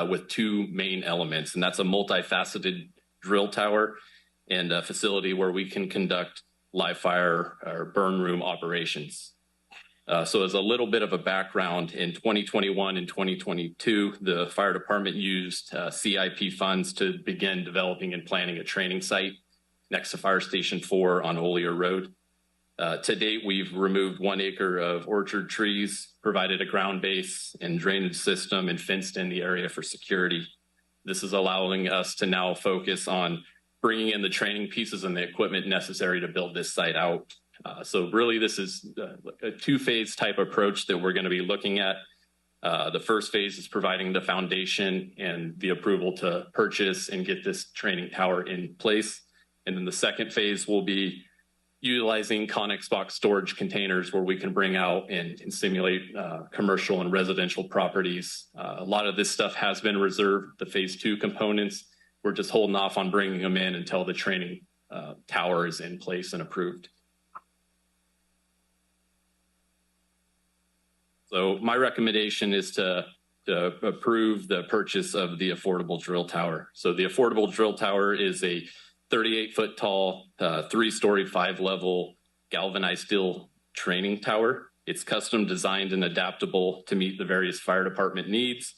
with two main elements, and that's a multifaceted drill tower and a facility where we can conduct live fire or burn room operations. So as a little bit of a background, in 2021 and 2022, the fire department used CIP funds to begin developing and planning a training site next to Fire Station 4 on Olier Road. To date, we've removed 1 acre of orchard trees, provided a ground base and drainage system, and fenced in the area for security. This is allowing us to now focus on bringing in the training pieces and the equipment necessary to build this site out. So really, this is a two-phase type approach that we're going to be looking at. The first phase is providing the foundation and the approval to purchase and get this training tower in place. And then the second phase will be utilizing Connex box storage containers where we can bring out and simulate commercial and residential properties. A lot of this stuff has been reserved, the phase 2 components. We're just holding off on bringing them in until the training tower is in place and approved. So my recommendation is to approve the purchase of the affordable drill tower. So the affordable drill tower is a 38-foot tall, 3-story, 5-level galvanized steel training tower. It's custom designed and adaptable to meet the various fire department needs,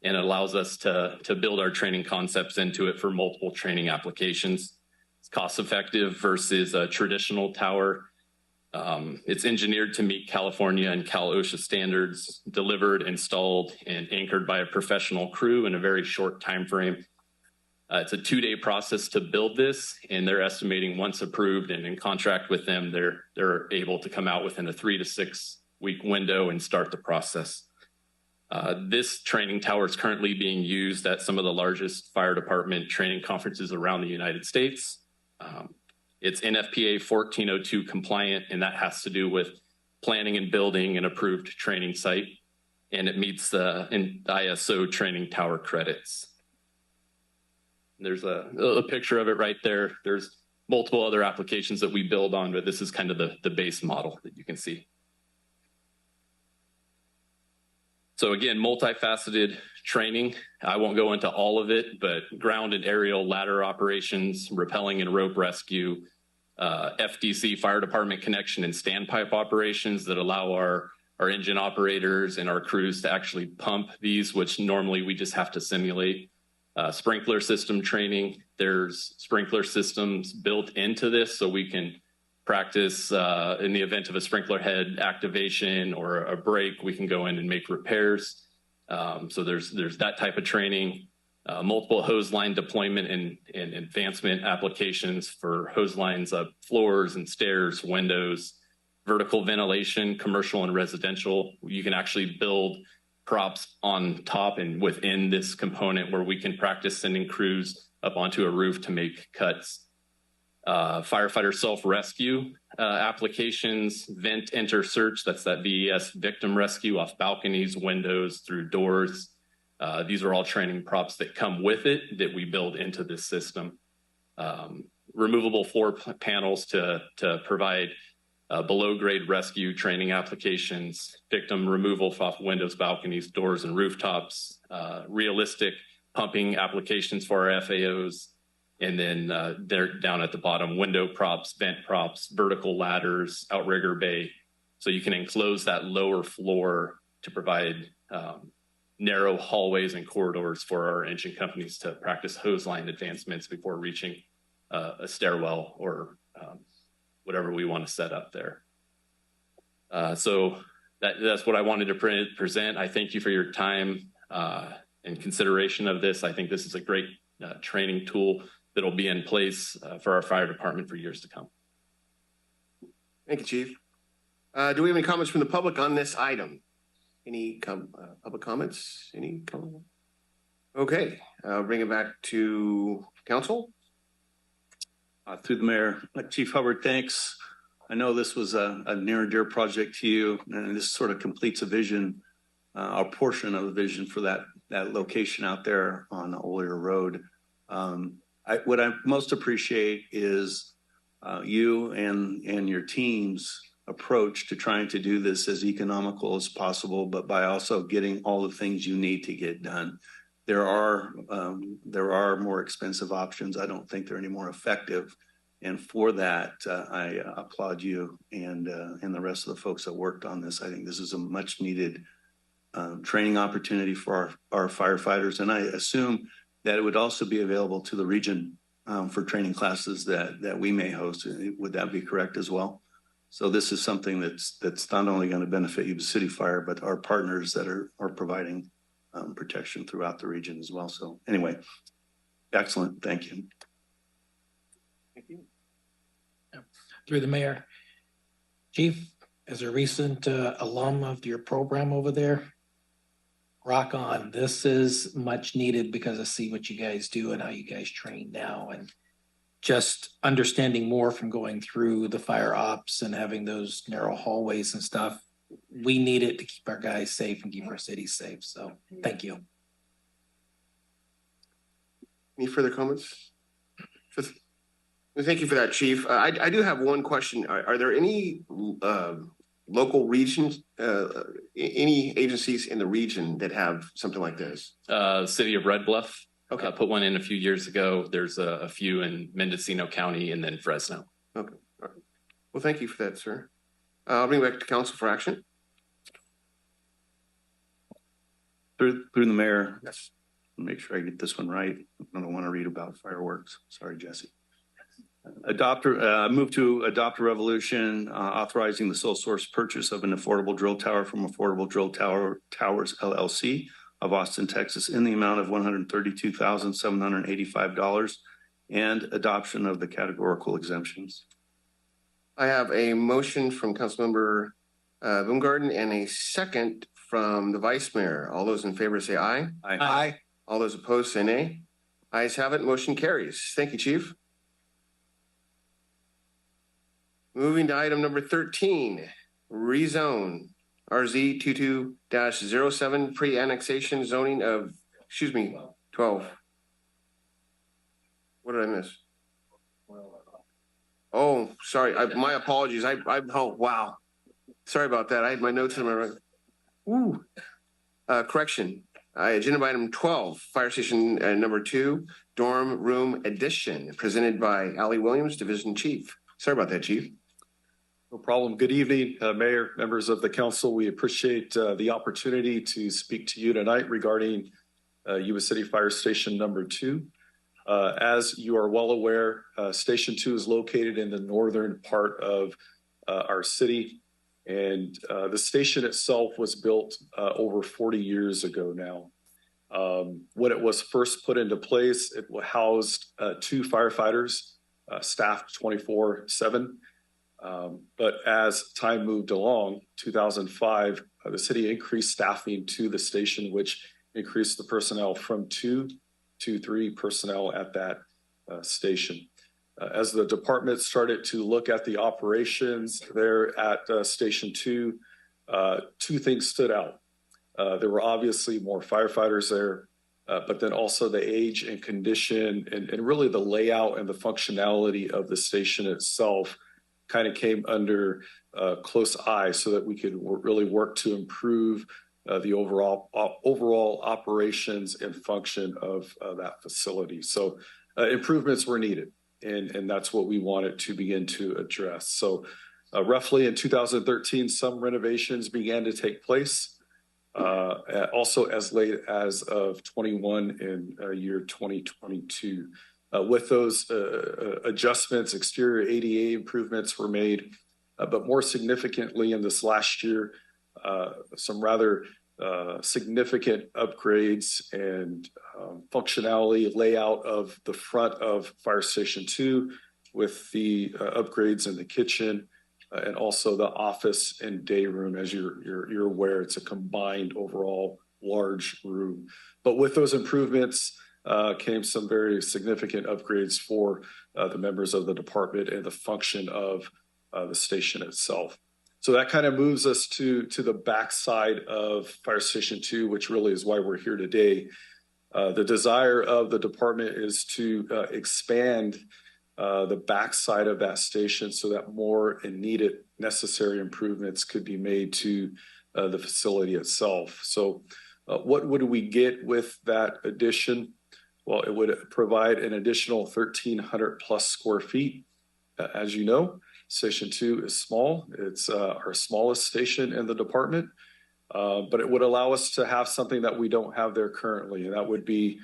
and it allows us to build our training concepts into it for multiple training applications. It's cost effective versus a traditional tower. It's engineered to meet California and Cal OSHA standards, delivered, installed, and anchored by a professional crew in a very short time frame. It's a 2-day process to build this, and they're estimating once approved and in contract with them, they're able to come out within a 3 to 6 week window and start the process. This training tower is currently being used at some of the largest fire department training conferences around the United States. It's NFPA 1402 compliant, and that has to do with planning and building an approved training site, and it meets the ISO training tower credits. There's a picture of it right there. There's multiple other applications that we build on, but this is kind of the base model that you can see. So again, multifaceted training. I won't go into all of it, but ground and aerial ladder operations, rappelling and rope rescue, FDC fire department connection and standpipe operations that allow our engine operators and our crews to actually pump these, which normally we just have to simulate. Sprinkler system training. There's sprinkler systems built into this so we can practice in the event of a sprinkler head activation or a break, we can go in and make repairs. So there's that type of training. Multiple hose line deployment and advancement applications for hose lines up floors and stairs, windows, vertical ventilation, commercial and residential. You can actually build props on top and within this component where we can practice sending crews up onto a roof to make cuts. Firefighter self-rescue applications, vent enter search, that's that VES victim rescue off balconies, windows, through doors. These are all training props that come with it that we build into this system. Removable floor panels to provide below grade rescue training applications, victim removal off windows, balconies, doors, and rooftops, realistic pumping applications for our FAOs, and then they're down at the bottom, window props, vent props, vertical ladders, outrigger bay. So you can enclose that lower floor to provide narrow hallways and corridors for our engine companies to practice hose line advancements before reaching a stairwell or whatever we want to set up there. So that's what I wanted to present. I thank you for your time and consideration of this. I think this is a great training tool that will be in place for our fire department for years to come. Thank you, Chief. Do we have any comments from the public on this item? Any public comments? Any comments? Okay, I'll bring it back to council. Through the mayor, Chief Hubbard, thanks. I know this was a near and dear project to you, and this sort of completes a vision, a portion of the vision for that location out there on Olier Road. What I most appreciate is you and your team's approach to trying to do this as economical as possible, but by also getting all the things you need to get done. There are more expensive options. I don't think they're any more effective. And for that, I applaud you and the rest of the folks that worked on this. I think this is a much needed training opportunity for our firefighters. And I assume that it would also be available to the region for training classes that we may host. Would that be correct as well? So this is something that's not only going to benefit Yuba City Fire, but our partners that are providing protection throughout the region as well. So anyway, excellent. Thank you. Thank you. Through the mayor, Chief, as a recent alum of your program over there, rock on. This is much needed because I see what you guys do and how you guys train now, and just understanding more from going through the fire ops and having those narrow hallways and stuff. We need it to keep our guys safe and keep our city safe. So thank you. Any further comments? Thank you for that, Chief. I do have one question. Are there any local regions, any agencies in the region that have something like this? City of Red Bluff. Okay. Put one in a few years ago. There's a few in Mendocino County and then Fresno. Okay. All right. Well, thank you for that, sir. I'll bring it back to council for action. Through the mayor. Yes. Make sure I get this one right. I don't want to read about fireworks. Sorry, Jesse. Move to adopt a resolution authorizing the sole source purchase of an affordable drill tower from Affordable Drill Towers LLC of Austin, Texas, in the amount of $132,785 and adoption of the categorical exemptions. I have a motion from Councilmember Baumgarten and a second from the Vice Mayor. All those in favor say aye. Aye. Aye. All those opposed say nay. Ayes have it. Motion carries. Thank you, Chief. Moving to item number 13, rezone RZ 22-07 pre-annexation zoning of, 12. What did I miss? Oh, sorry. My apologies. Oh, wow. Sorry about that. I had my notes in my right. Ooh. Correction. Agenda item 12, fire station number 2, dorm room addition, presented by Allie Williams, Division Chief. Sorry about that, Chief. No problem. Good evening, Mayor, members of the council. We appreciate the opportunity to speak to you tonight regarding Yuba City Fire Station number 2. As you are well aware, Station 2 is located in the northern part of our city, and the station itself was built over 40 years ago now. When it was first put into place, it housed 2 firefighters, staffed 24/7. But as time moved along, 2005, the city increased staffing to the station, which increased the personnel from 2 to 3 personnel at that station. As the department started to look at the operations there at Station 2, 2 things stood out. There were obviously more firefighters there, but then also the age and condition and really the layout and the functionality of the station itself kind of came under close eye so that we could really work to improve the overall operations and function of that facility. So improvements were needed, and that's what we wanted to begin to address. So roughly in 2013, some renovations began to take place. Also as late as of 21 in year 2022. With those adjustments, exterior ADA improvements were made, but more significantly in this last year, some rather significant upgrades and functionality layout of the front of Fire Station 2 with the upgrades in the kitchen and also the office and day room. As you're aware, it's a combined overall large room. But with those improvements came some very significant upgrades for the members of the department and the function of the station itself. So that kind of moves us to the backside of Fire Station 2, which really is why we're here today. The desire of the department is to expand the backside of that station so that more and needed necessary improvements could be made to the facility itself. So what would we get with that addition? Well, it would provide an additional 1,300 plus square feet. As you know, Station 2 is small. It's our smallest station in the department, but it would allow us to have something that we don't have there currently, and that would be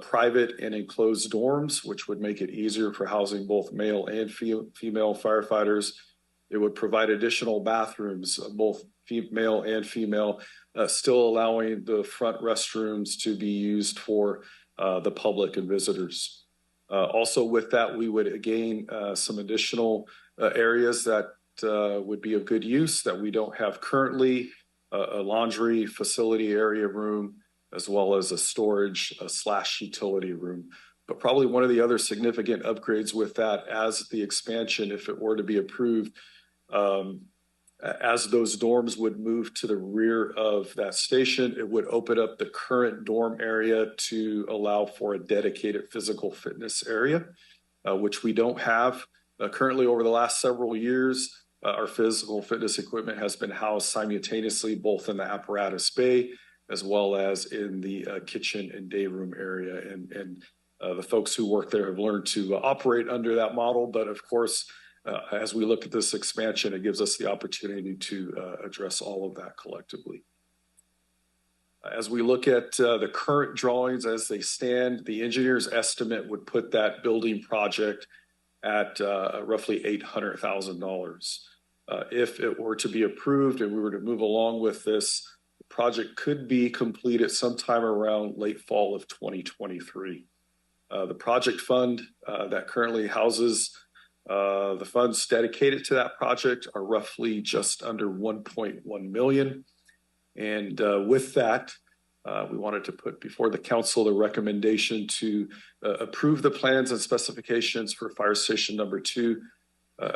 private and enclosed dorms, which would make it easier for housing both male and female firefighters. It would provide additional bathrooms, both male and female, still allowing the front restrooms to be used for the public and visitors. Also with that, we would gain some additional areas that would be of good use that we don't have currently, a laundry facility area room, as well as a storage / utility room. But probably one of the other significant upgrades with that, as the expansion, if it were to be approved, as those dorms would move to the rear of that station, it would open up the current dorm area to allow for a dedicated physical fitness area, which we don't have. Currently, over the last several years, our physical fitness equipment has been housed simultaneously both in the apparatus bay as well as in the kitchen and day room area. And the folks who work there have learned to operate under that model. But of course, as we look at this expansion, it gives us the opportunity to address all of that collectively. As we look at the current drawings as they stand, the engineer's estimate would put that building project at roughly $800,000. If it were to be approved and we were to move along with this, the project could be completed sometime around late fall of 2023. The project fund that currently houses the funds dedicated to that project are roughly just under 1.1 million. And with that, we wanted to put before the council the recommendation to approve the plans and specifications for Fire Station number 2,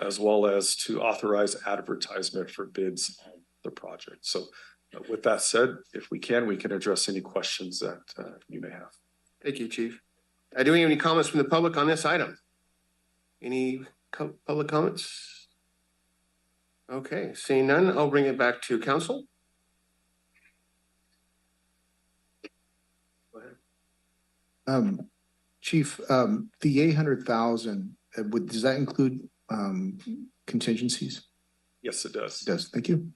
as well as to authorize advertisement for bids on the project. So with that said, if we can address any questions that you may have. Thank you, Chief. Do we have any comments from the public on this item? Any public comments? Okay, seeing none, I'll bring it back to council. Go ahead. Chief, the 800,000, does that include contingencies? Yes, it does. It does. Thank you.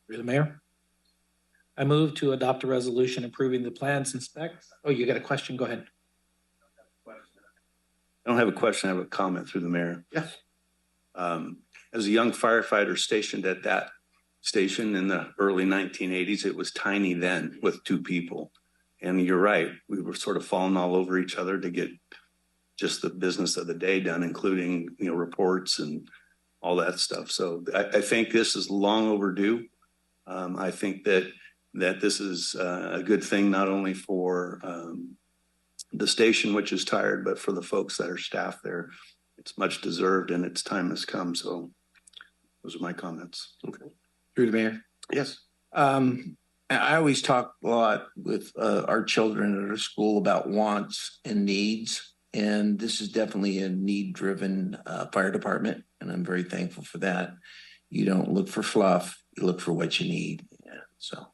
Through the mayor. I move to adopt a resolution approving the plans and specs. Oh, you got a question? Go ahead. I don't have a question, I have a comment through the mayor. Yes. As a young firefighter stationed at that station in the early 1980s, it was tiny then with 2 people. And you're right, we were sort of falling all over each other to get just the business of the day done, including, reports and all that stuff. So I think this is long overdue. I think that this is a good thing, not only for the station, which is tired, but for the folks that are staffed there. It's much deserved and its time has come. So those are my comments. Okay. Through the mayor. Yes. I always talk a lot with our children at our school about wants and needs. And this is definitely a need-driven fire department. And I'm very thankful for that. You don't look for fluff, you look for what you need. Yeah, so.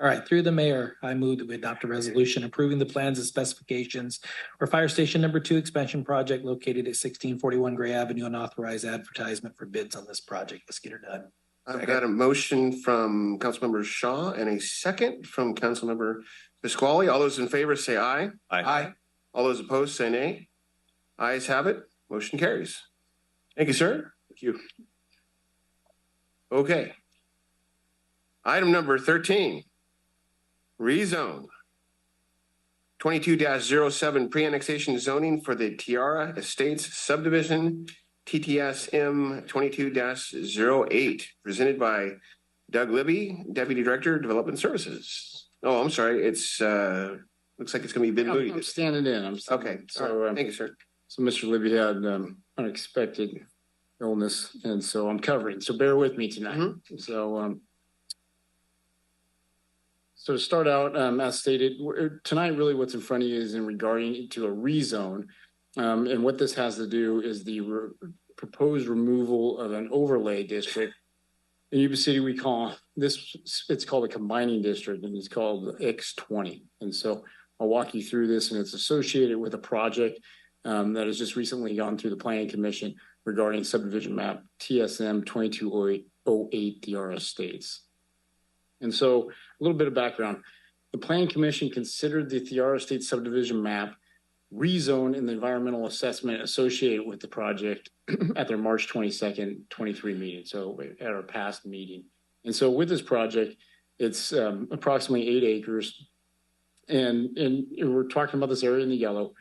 All right, through the mayor, I move that we adopt a resolution approving the plans and specifications for Fire Station Number 2 expansion project located at 1641 Gray Avenue and authorize advertisement for bids on this project. Let's get her done. I've got a motion from Councilmember Shaw and a second from Councilmember Pasquale. All those in favor say aye. Aye. All those opposed say nay. Ayes have it. Motion carries. Thank you, sir. Thank you. Okay. Item number 13. Rezone. 22-07 pre-annexation zoning for the Tiara Estates subdivision, TTSM 22-08, presented by Doug Libby, Deputy Director, Development Services. Oh, I'm sorry. It's looks like it's going to be Ben Moody. I'm standing in. Okay. So thank you, sir. So Mr. Libby had unexpected illness, and so I'm covering. So bear with me tonight. So to start out, as stated, tonight really what's in front of you is in regarding to a rezone. And what this has to do is the proposed removal of an overlay district. In Yuba City, we call this, it's called a combining district, and it's called X20. And so I'll walk you through this, and it's associated with a project that has just recently gone through the Planning Commission regarding subdivision map TSM 2208 Tiara Estates. And so a little bit of background. The Planning Commission considered the Tiara Estates subdivision map rezone in the environmental assessment associated with the project at their March 22nd, 23 meeting. So at our past meeting. And so with this project, it's approximately 8 acres. And we're talking about this area in the yellow.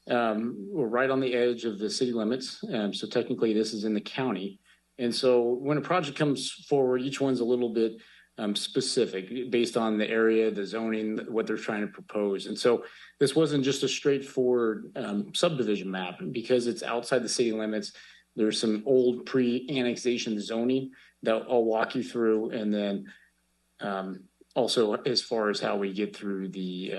We're right on the edge of the city limits. So technically this is in the county. And so when a project comes forward, each one's a little bit specific based on the area, the zoning, what they're trying to propose. And so this wasn't just a straightforward subdivision map because it's outside the city limits. There's some old pre-annexation zoning that I'll walk you through. And then also as far as how we get through the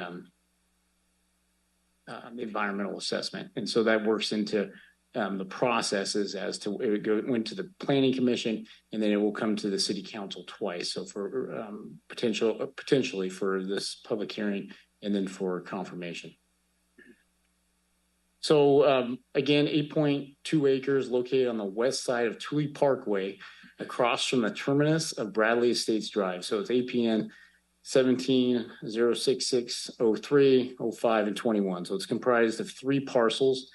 environmental assessment. And so that works into the processes as to it went to the Planning Commission, and then it will come to the City Council twice. So for potentially for this public hearing and then for confirmation. So again, 8.2 acres located on the west side of Thule Parkway, across from the terminus of Bradley Estates Drive. So it's APN 17-066-03, 05, and 21. So it's comprised of 3 parcels.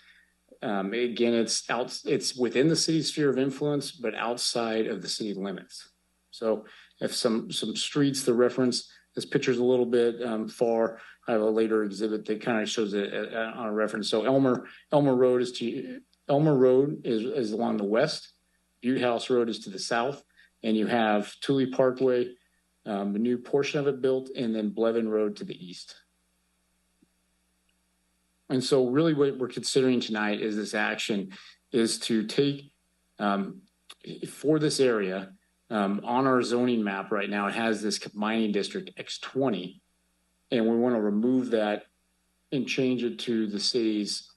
Again, it's within the city's sphere of influence, but outside of the city limits. So if some streets to reference, this picture's a little bit far. I have a later exhibit that kind of shows it on a reference. So Elmer Road is along the west. Butte House Road is to the south, and you have Thule Parkway, a new portion of it built, and then Blevin Road to the east. And so really what we're considering tonight is this action is to take for this area on our zoning map right now, it has this combining district X20, and we want to remove that and change it to the city's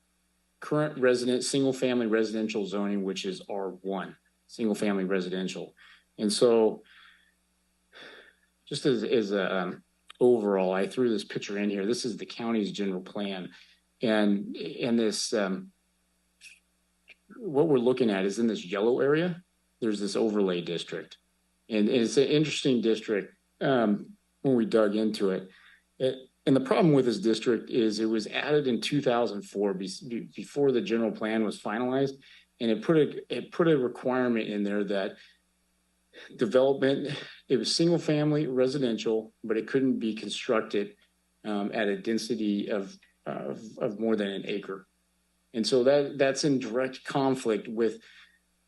current single family residential zoning, which is R1, single family residential. And so just as a overall, I threw this picture in here. This is the county's general plan. And in this, what we're looking at is in this yellow area, there's this overlay district. And it's an interesting district when we dug into it. And the problem with this district is it was added in 2004 before the general plan was finalized. And it put a requirement in there that development, it was single family residential, but it couldn't be constructed at a density of more than an acre. And so that's in direct conflict with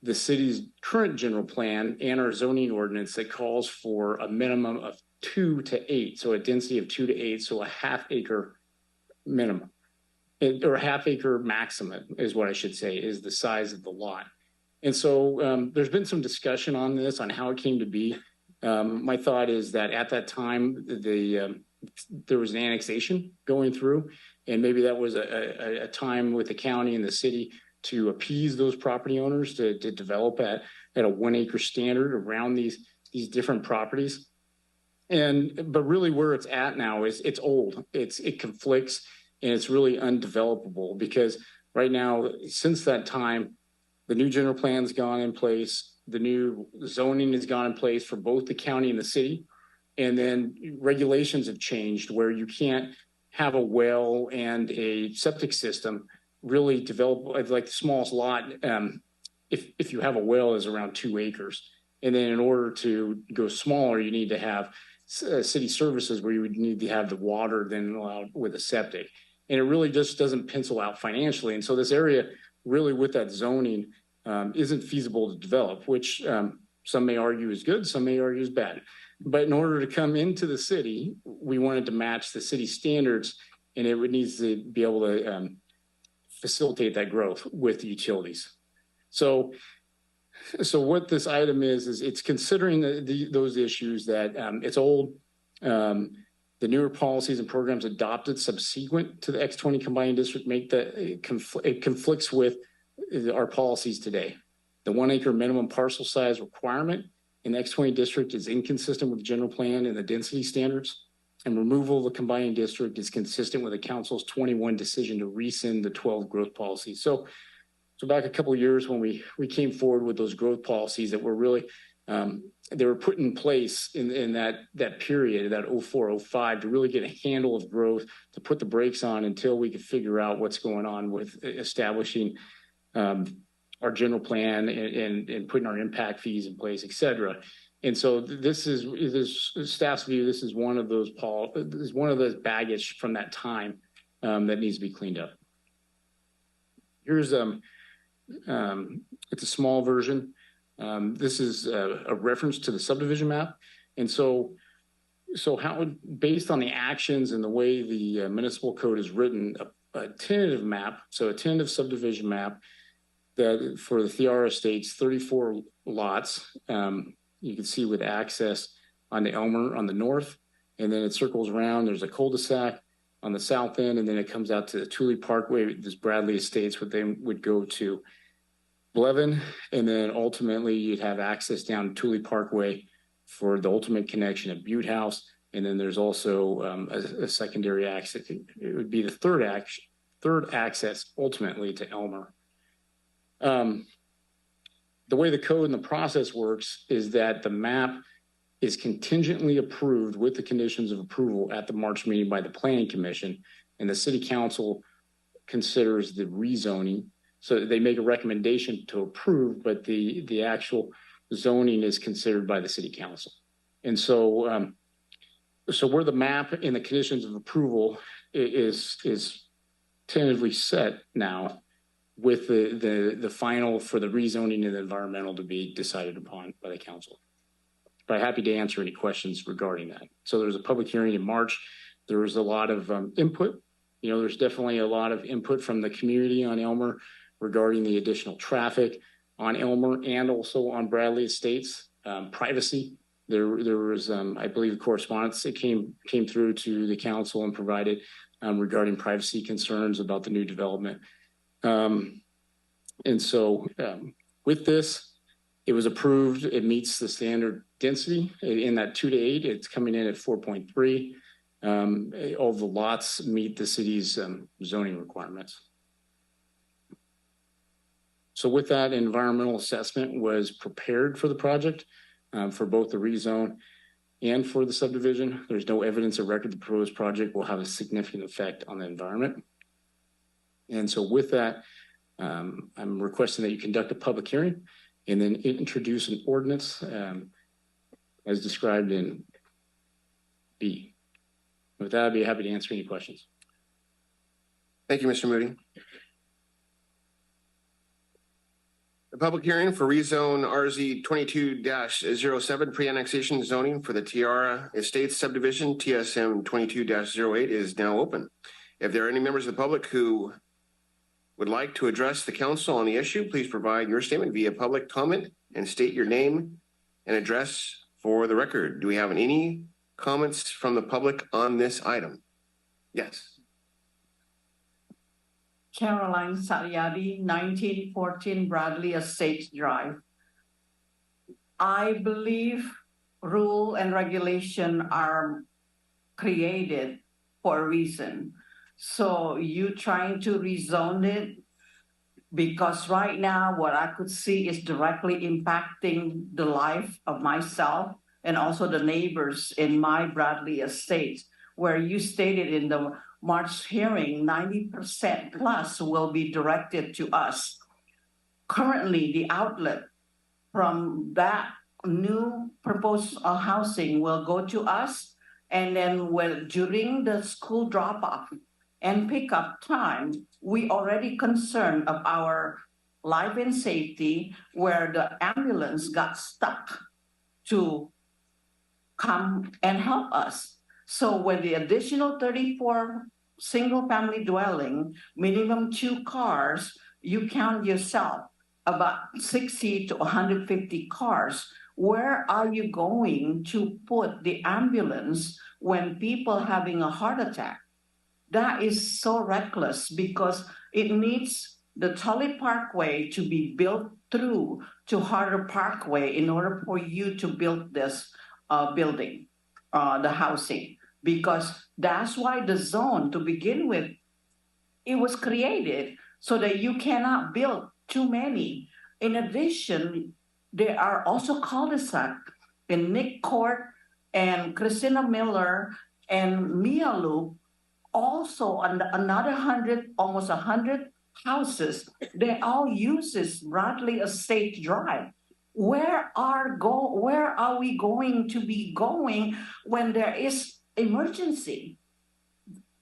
the city's current general plan and our zoning ordinance that calls for a minimum of 2 to 8. So a density of 2 to 8, so a half acre minimum or a half acre maximum is what I should say is the size of the lot. And so there's been some discussion on this, on how it came to be. My thought is that at that time, there was an annexation going through, and maybe that was a time with the county and the city to appease those property owners to develop at a 1 acre standard around these different properties. But really where it's at now is it's old. It conflicts and it's really undevelopable because right now, since that time, the new general plan's gone in place. The new zoning has gone in place for both the county and the city. And then regulations have changed where you can't have a well and a septic system really develop like the smallest lot. If you have a well is around 2 acres. And then in order to go smaller, you need to have city services where you would need to have the water then allowed with a septic. And it really just doesn't pencil out financially. And so this area really with that zoning isn't feasible to develop, which some may argue is good, some may argue is bad. But in order to come into the city, we wanted to match the city standards, and it would need to be able to facilitate that growth with the utilities. So what this item is it's considering those issues that it's old. The newer policies and programs adopted subsequent to the X20 combined district make that it conflicts with our policies today. The 1 acre minimum parcel size requirement in the X20 district is inconsistent with the general plan and the density standards, and removal of the combined district is consistent with the council's 21 decision to rescind the 12 growth policies. So back a couple of years when we came forward with those growth policies that were really they were put in place in that period, that 04-05, to really get a handle of growth, to put the brakes on until we could figure out what's going on with establishing our general plan and putting our impact fees in place, et cetera. And so this staff's view. This is one of those baggage from that time that needs to be cleaned up. Here's it's a small version. This is a reference to the subdivision map. And so how, based on the actions and the way the municipal code is written, a tentative map, so a tentative subdivision map that for the Thiara Estates, 34 lots, you can see with access on the Elmer on the north, and then it circles around. There's a cul-de-sac on the south end, and then it comes out to the Thule Parkway. This Bradley Estates, what they would go to Blevin, and then ultimately you'd have access down Thule Parkway for the ultimate connection at Butte House. And then there's also a secondary access. It would be the third access ultimately to Elmer. The way the code and the process works is that the map is contingently approved with the conditions of approval at the March meeting by the Planning Commission, and the City Council considers the rezoning. So they make a recommendation to approve, but the actual zoning is considered by the City Council. And so where the map and the conditions of approval is tentatively set now, with the final for the rezoning and the environmental to be decided upon by the council. But happy to answer any questions regarding that. So there's a public hearing in March. There was a lot of input. You know, there's definitely a lot of input from the community on Elmer regarding the additional traffic on Elmer and also on Bradley Estates. Privacy. There was, I believe, correspondence that came through to the council and provided regarding privacy concerns about the new development. And so with this, it was approved. It meets the standard density in that 2 to 8. It's coming in at 4.3. All the lots meet the city's zoning requirements. So with that, environmental assessment was prepared for the project for both the rezone and for the subdivision. There's no evidence of record the proposed project will have a significant effect on the environment. And so with that, I'm requesting that you conduct a public hearing and then introduce an ordinance as described in B. With that, I'd be happy to answer any questions. Thank you, Mr. Moody. The public hearing for rezone RZ 22-07 pre-annexation zoning for the Tiara Estates subdivision TSM 22-08 is now open. If there are any members of the public who would like to address the council on the issue, please provide your statement via public comment and state your name and address for the record. Do we have any comments from the public on this item? Yes. Caroline Sariadi, 1914 Bradley Estates Drive. I believe rule and regulation are created for a reason. So you trying to rezone it, because right now what I could see is directly impacting the life of myself and also the neighbors in my Bradley estate, where you stated in the March hearing, 90% plus will be directed to us. Currently, the outlet from that new proposed housing will go to us, and then during the school drop-off and pickup time, we already concerned of our life and safety, where the ambulance got stuck to come and help us. So with the additional 34 single-family dwelling, minimum 2 cars, you count yourself about 60 to 150 cars. Where are you going to put the ambulance when people having a heart attack? That is so reckless, because it needs the Tully Parkway to be built through to Harder Parkway in order for you to build this building, the housing, because that's why the zone to begin with, it was created so that you cannot build too many. In addition, there are also cul-de-sac in Nick Court and Christina Miller and Mia Loop, also on another 100, almost 100 houses. They all uses Bradley Estate Drive. Where are we going to be going when there is emergency?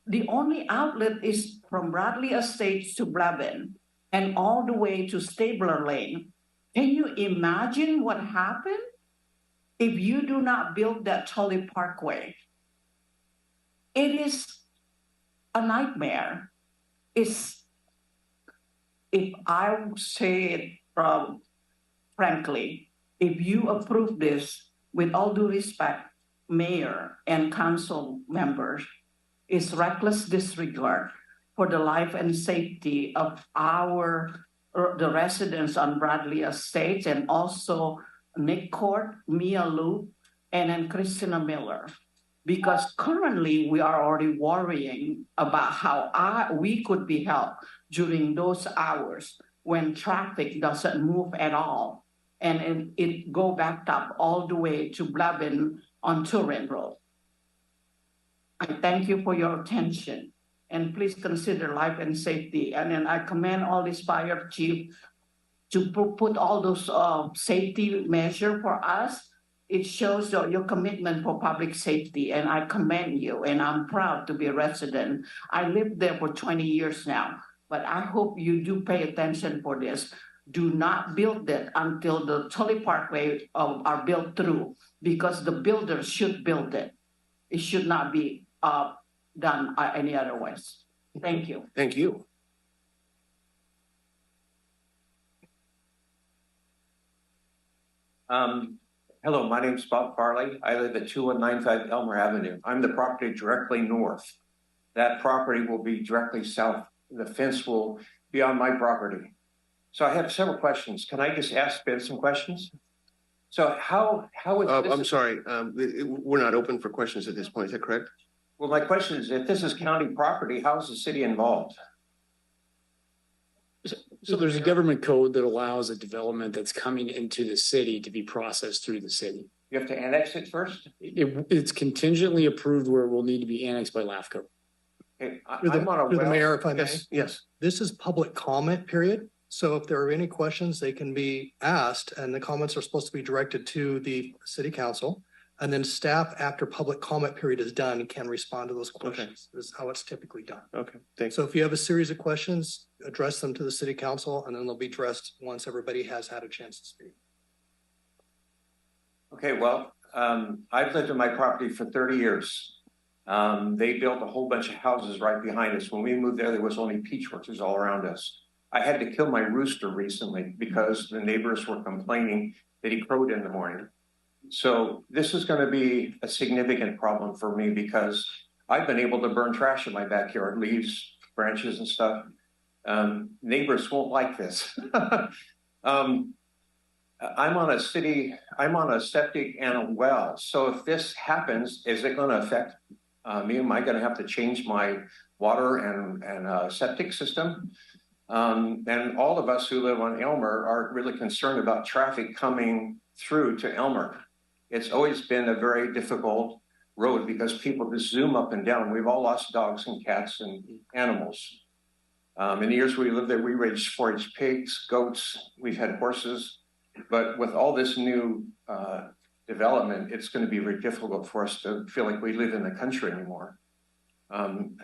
The only outlet is from Bradley Estates to Blevin and all the way to Stabler Lane. Can you imagine what happened if you do not build that Tully Parkway? It is a nightmare. If I say it frankly, if you approve this, with all due respect, mayor and council members, it's reckless disregard for the life and safety of the residents on Bradley Estates, and also Nick Court, Mia Loop, and then Christina Miller. Because currently we are already worrying about how we could be helped during those hours when traffic doesn't move at all, and it go backed up all the way to Blevin on Turin Road. I thank you for your attention, and please consider life and safety. And then I commend all this fire chief to put all those safety measure for us. It shows your commitment for public safety, and I commend you, and I'm proud to be a resident. I lived there for 20 years now, but I hope you do pay attention for this. Do not build it until the Tully Parkway are built through, because the builders should build it. It should not be done any other ways. Thank you. Thank you. Hello, my name is Bob Farley. I live at 2195 Elmer Avenue. I'm the property directly north. That property will be directly south. The fence will be on my property. So I have several questions. Can I just ask Ben some questions? So how is this? I'm sorry, we're not open for questions at this point, is that correct? Well, my question is, if this is county property, how is the city involved? So there's a government code that allows a development that's coming into the city to be processed through the city. You have to annex it first? It's contingently approved where it will need to be annexed by LAFCO. Okay, Through the mayor, if I may. Yes. This is public comment period. So if there are any questions, they can be asked, and the comments are supposed to be directed to the city council. And then staff, after public comment period is done, can respond to those questions. This is how it's typically done. Okay, thanks. So if you have a series of questions, address them to the city council, and then they'll be addressed once everybody has had a chance to speak. Okay, well, I've lived on my property for 30 years. They built a whole bunch of houses right behind us. When we moved there was only peach orchards all around us. I had to kill my rooster recently because the neighbors were complaining that he crowed in the morning. So this is going to be a significant problem for me because I've been able to burn trash in my backyard, leaves, branches and stuff. Neighbors won't like this. I'm on a septic and a well. So if this happens, is it going to affect me? Am I going to have to change my water and septic system? And all of us who live on Elmer are really concerned about traffic coming through to Elmer. It's always been a very difficult road because people just zoom up and down. We've all lost dogs and cats and animals. In the years we lived there, we raised 4-H pigs, goats, we've had horses. But with all this new development, it's going to be very difficult for us to feel like we live in the country anymore.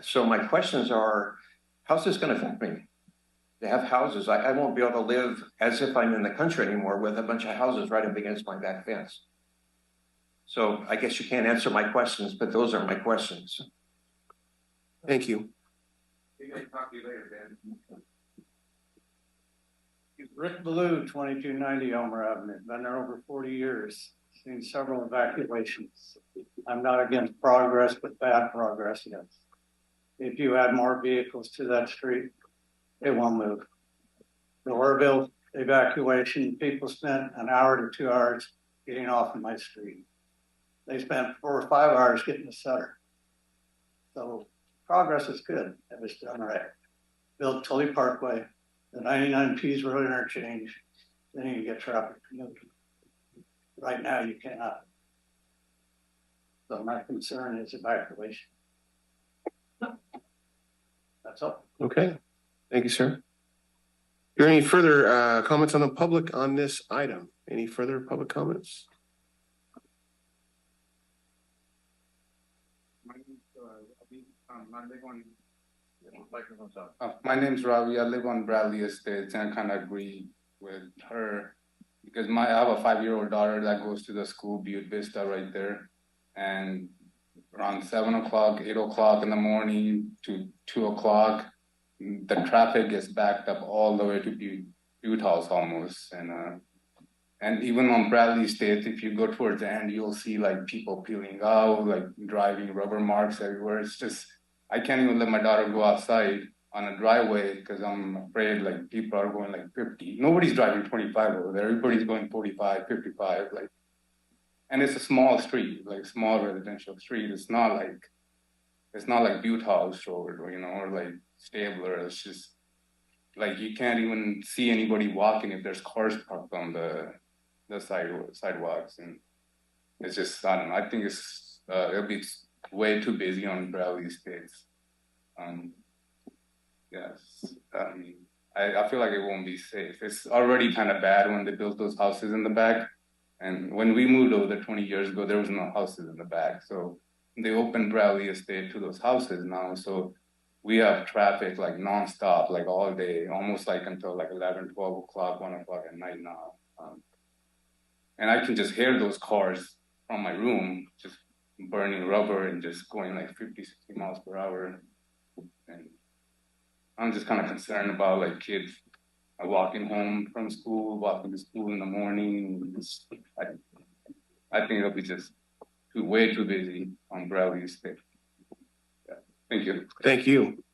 So my questions are, how's this going to affect me? To have houses, I won't be able to live as if I'm in the country anymore with a bunch of houses right up against my back fence. So I guess you can't answer my questions, but those are my questions. Thank you. Talk to you later, Ben. Rick Ballou, 2290 Elmer Avenue. Been there over 40 years. Seen several evacuations. I'm not against progress, but bad progress, yes. If you add more vehicles to that street, it won't move. The Orville evacuation, people spent an hour to 2 hours getting off of my street. They spent 4 or 5 hours getting to Sutter. So progress is good if it's done right. Build Tully Parkway, the 99 Ps road interchange, then you get traffic moving. Right now you cannot. So my concern is evacuation. That's all. Okay. Thank you, sir. Are there any further comments on the public on this item? Any further public comments? My name's Ravi. I live on Bradley Estates, and I kind of agree with her because I have a 5-year-old daughter that goes to the school, Butte Vista, right there. And around 7 o'clock, 8 o'clock in the morning to 2 o'clock, the traffic is backed up all the way to Butte House almost. And even on Bradley Estates, if you go towards the end, you'll see like people peeling out, like driving rubber marks everywhere. It's just, I can't even let my daughter go outside on a driveway because I'm afraid like people are going like 50. Nobody's driving 25 over there. Everybody's going 45, 55. Like, and it's a small street, like small residential street. It's not like Butte House Road, or like Stabler. It's just like you can't even see anybody walking if there's cars parked on the sidewalks, and it's just, I don't know. I think it'll be way too busy on Bradley Estates. Yes, I feel like it won't be safe. It's already kind of bad when they built those houses in the back. And when we moved over there 20 years ago, there was no houses in the back. So they opened Bradley Estate to those houses now. So we have traffic like nonstop, like all day, almost like until like 11, 12 o'clock, 1 o'clock at night now. And I can just hear those cars from my room, just burning rubber and just going like 50, 60 miles per hour. And I'm just kind of concerned about like kids walking home from school, walking to school in the morning. I think it'll be just way too busy on Bradley Estate. Yeah. Thank you. Thank you.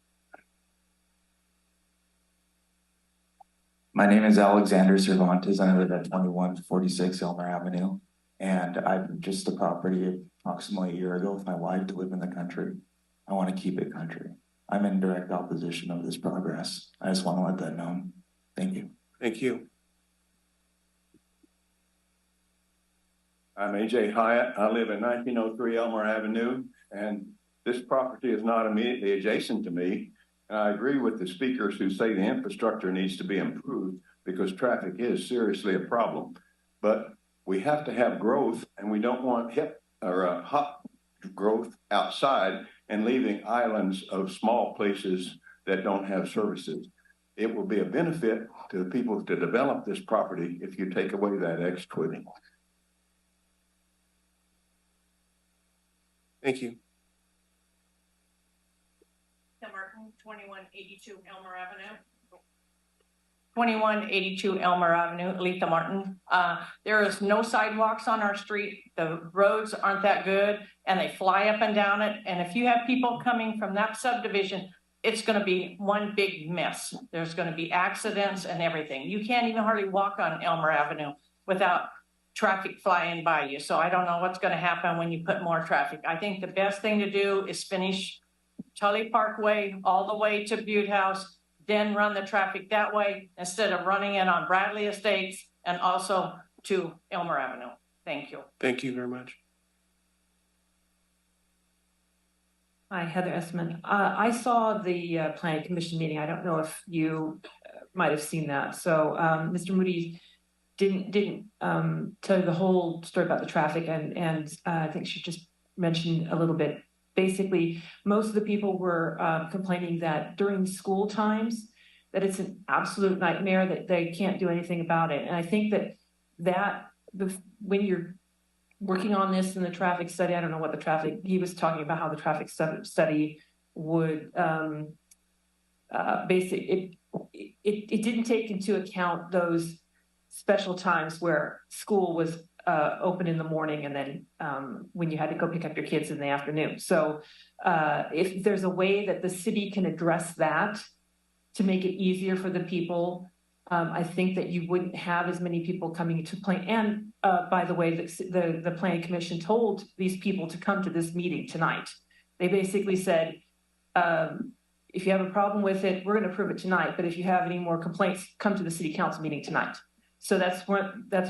My name is Alexander Cervantes, and I live at 2146 Elmer Avenue. And I purchased the property approximately a year ago with my wife to live in the country. I want to keep it country. I'm in direct opposition of this progress. I just want to let that known. Thank you. Thank you. I'm AJ Hyatt. I live at 1903 Elmer Avenue, and this property is not immediately adjacent to me. And I agree with the speakers who say the infrastructure needs to be improved because traffic is seriously a problem. But we have to have growth, and we don't want hot growth outside and leaving islands of small places that don't have services. It will be a benefit to the people to develop this property if you take away that X-twitting. Thank you. Martin, 2182 Elmer Avenue. 2182 Elmer Avenue, Letha Martin. There is no sidewalks on our street. The roads aren't that good and they fly up and down it. And if you have people coming from that subdivision, it's going to be one big mess. There's going to be accidents and everything. You can't even hardly walk on Elmer Avenue. without traffic flying by you. So I don't know what's gonna happen when you put more traffic. I think the best thing to do is finish Tully Parkway all the way to Butte House, then run the traffic that way instead of running it on Bradley Estates and also to Elmer Avenue. Thank you. Thank you very much. Hi, Heather Esman. I saw the Planning Commission meeting. I don't know if you might have seen that. So Mr. Moody didn't tell you the whole story about the traffic, and I think she just mentioned a little bit. Basically, most of the people were complaining that during school times that it's an absolute nightmare, that they can't do anything about it. And I think that when you're working on this in the traffic study, I don't know what the traffic, he was talking about how the traffic study would it didn't take into account those special times where school was open in the morning and then when you had to go pick up your kids in the afternoon. So if there's a way that the city can address that to make it easier for the people, I think that you wouldn't have as many people coming to plan. And by the way, the Planning Commission told these people to come to this meeting tonight. They basically said, if you have a problem with it, we're going to approve it tonight. But if you have any more complaints, come to the city council meeting tonight. So that's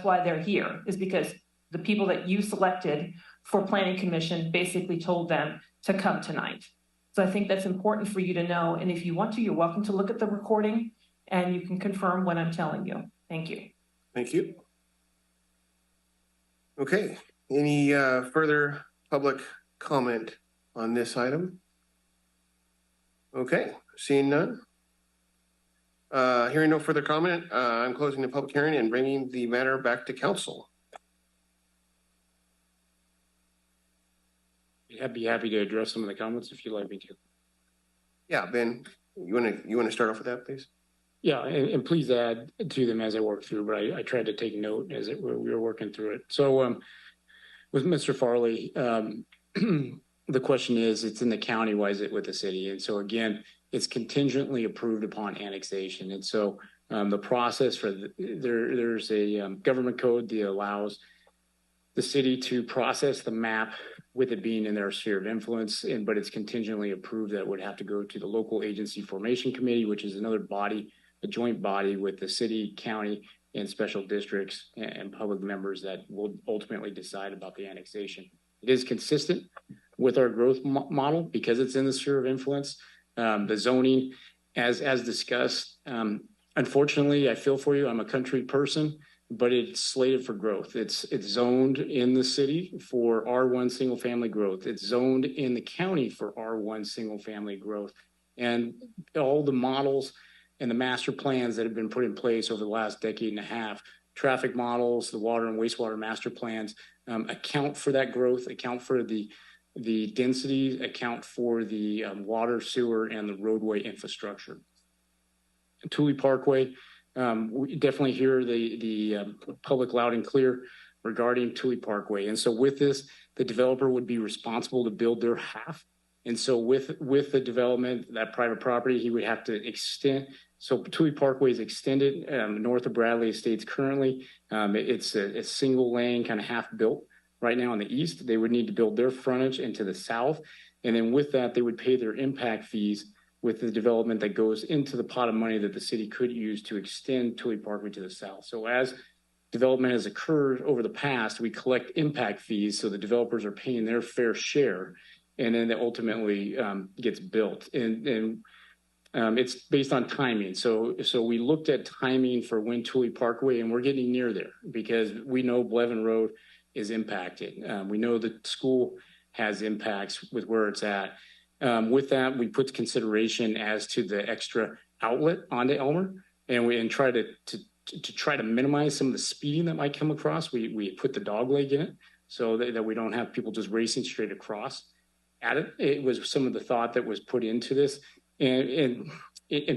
why they're here, is because the people that you selected for Planning Commission basically told them to come tonight. So I think that's important for you to know. And if you want to, you're welcome to look at the recording and you can confirm what I'm telling you. Thank you. Thank you. Okay, any further public comment on this item? Okay, seeing none. Hearing no further comment, I'm closing the public hearing and bringing the matter back to council. I'd be happy to address some of the comments if you'd like me to. Yeah, Ben, you want to start off with that, please? Yeah, and please add to them as I work through, but I tried to take note as we were working through it. So with Mr. Farley, the question is, it's in the county, why is it with the city? And so again, it's contingently approved upon annexation. And so the process for there's a government code that allows the city to process the map with it being in their sphere of influence, but it's contingently approved that it would have to go to the local agency formation committee, which is another body, a joint body with the city, county, and special districts and public members that will ultimately decide about the annexation. It is consistent with our growth model because it's in the sphere of influence. The zoning, as discussed, unfortunately, I feel for you. I'm a country person, but it's slated for growth. It's zoned in the city for R1 single family growth. It's zoned in the county for R1 single family growth. And all the models and the master plans that have been put in place over the last decade and a half, traffic models, the water and wastewater master plans, account for that growth, account for the density, account for the water, sewer, and the roadway infrastructure. Thule Parkway, we definitely hear the public loud and clear regarding Thule Parkway. And so with this, the developer would be responsible to build their half. And so with the development, that private property, he would have to extend. So Thule Parkway is extended north of Bradley Estates currently. It's a single lane, kind of half built right now on the east. They would need to build their frontage into the south. And then with that, they would pay their impact fees with the development that goes into the pot of money that the city could use to extend Thule Parkway to the south. So as development has occurred over the past, we collect impact fees so the developers are paying their fair share, and then it ultimately gets built. And it's based on timing. So we looked at timing for when Thule Parkway, and we're getting near there because we know Blevin Road is impacted. We know the school has impacts with where it's at. With that, we put consideration as to the extra outlet onto Elmer, and try to try to minimize some of the speeding that might come across. We put the dog leg in it so that we don't have people just racing straight across at it. It was some of the thought that was put into this, and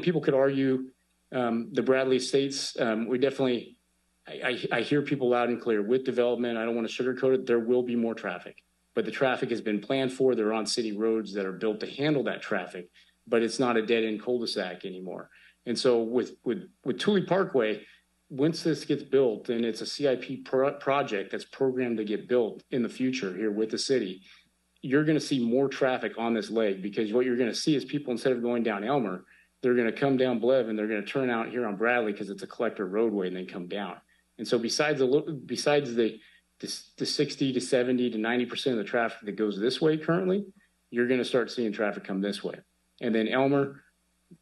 people could argue the Bradley Estates. We definitely, I hear people loud and clear with development. I don't want to sugarcoat it. There will be more traffic. But the traffic has been planned for. They're on city roads that are built to handle that traffic, but it's not a dead end cul-de-sac anymore. And so with Thule Parkway, once this gets built and it's a CIP project that's programmed to get built in the future here with the city, you're going to see more traffic on this leg, because what you're going to see is people, instead of going down Elmer, they're going to come down Blev and they're going to turn out here on Bradley because it's a collector roadway and they come down. And so besides the 60 to 70 to 90% of the traffic that goes this way currently, you're going to start seeing traffic come this way. And then Elmer,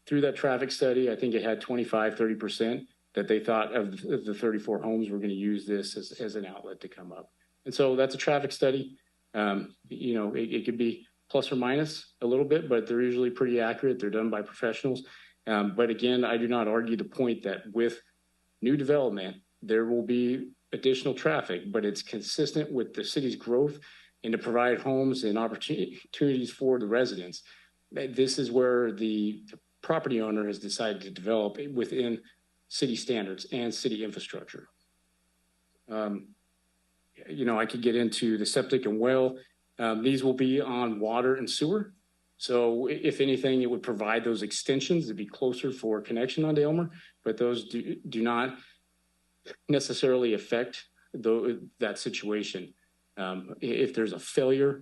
through that traffic study, I think it had 25-30% that they thought of the 34 homes were going to use this as an outlet to come up. And so that's a traffic study. It could be plus or minus a little bit, but they're usually pretty accurate. They're done by professionals. But again, I do not argue the point that with new development, there will be additional traffic, but it's consistent with the city's growth and to provide homes and opportunities for the residents. This is where the property owner has decided to develop within city standards and city infrastructure. I could get into the septic and well. These will be on water and sewer. So if anything, it would provide those extensions to be closer for connection onto Elmer, but those do not necessarily affect that situation. If there's a failure,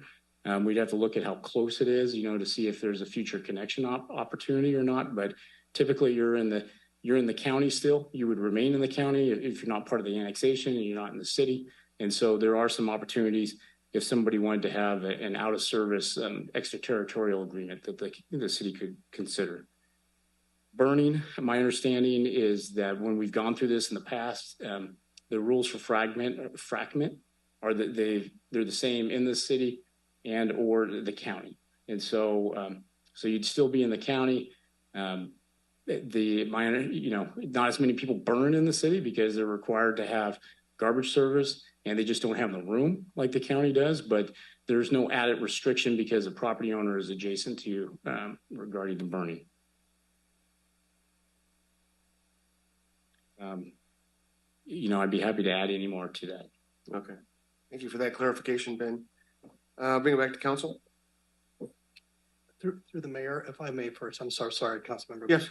we'd have to look at how close it is, to see if there's a future connection opportunity or not. But typically you're in the county still. You would remain in the county if you're not part of the annexation and you're not in the city. And so there are some opportunities if somebody wanted to have an out of service extraterritorial agreement that the city could consider. Burning, my understanding is that when we've gone through this in the past, the rules for fragment are that they're the same in the city and or the county. And so you'd still be in the county. Not as many people burn in the city because they're required to have garbage service and they just don't have the room like the county does, but there's no added restriction because the property owner is adjacent to you regarding the burning. I'd be happy to add any more to that. Okay. Thank you for that clarification, Ben. Bring it back to council. Through the mayor, if I may first, I'm sorry, Councilmember. Yes.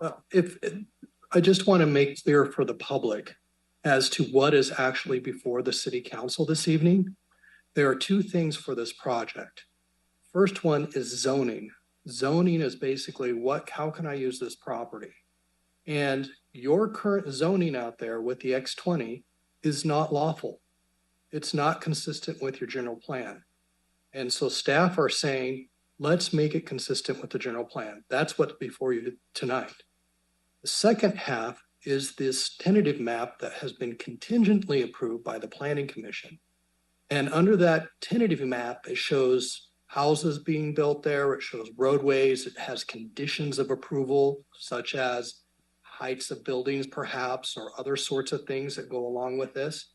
Well, I just want to make clear for the public as to what is actually before the city council this evening. There are two things for this project. First one is zoning. Zoning is basically how can I use this property? And your current zoning out there with the X20 is not lawful. It's not consistent with your general plan. And so staff are saying, let's make it consistent with the general plan. That's what's before you tonight. The second half is this tentative map that has been contingently approved by the Planning Commission. And under that tentative map, it shows houses being built there. It shows roadways. It has conditions of approval, such as heights of buildings, perhaps, or other sorts of things that go along with this.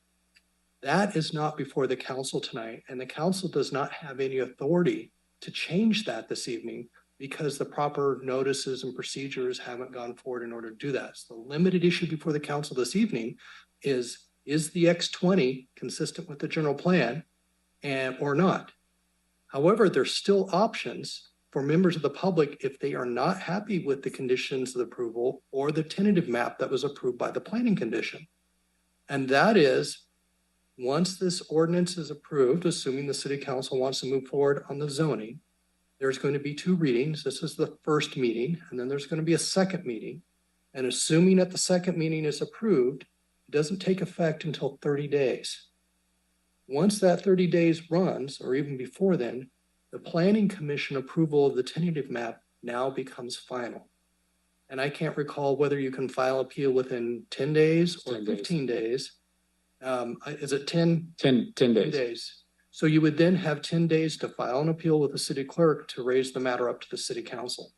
That is not before the council tonight, and the council does not have any authority to change that this evening because the proper notices and procedures haven't gone forward in order to do that. So the limited issue before the council this evening is the X20 consistent with the general plan or not? However, there's still options for members of the public if they are not happy with the conditions of approval or the tentative map that was approved by the Planning Commission. And that is, once this ordinance is approved, assuming the city council wants to move forward on the zoning, there's going to be two readings. This is the first meeting, and then there's going to be a second meeting. And assuming that the second meeting is approved, it doesn't take effect until 30 days. Once that 30 days runs, or even before then, the Planning Commission approval of the tentative map now becomes final. And I can't recall whether you can file appeal within 10 days or 15 days. Is it 10? 10 days. So you would then have 10 days to file an appeal with the city clerk to raise the matter up to the city council.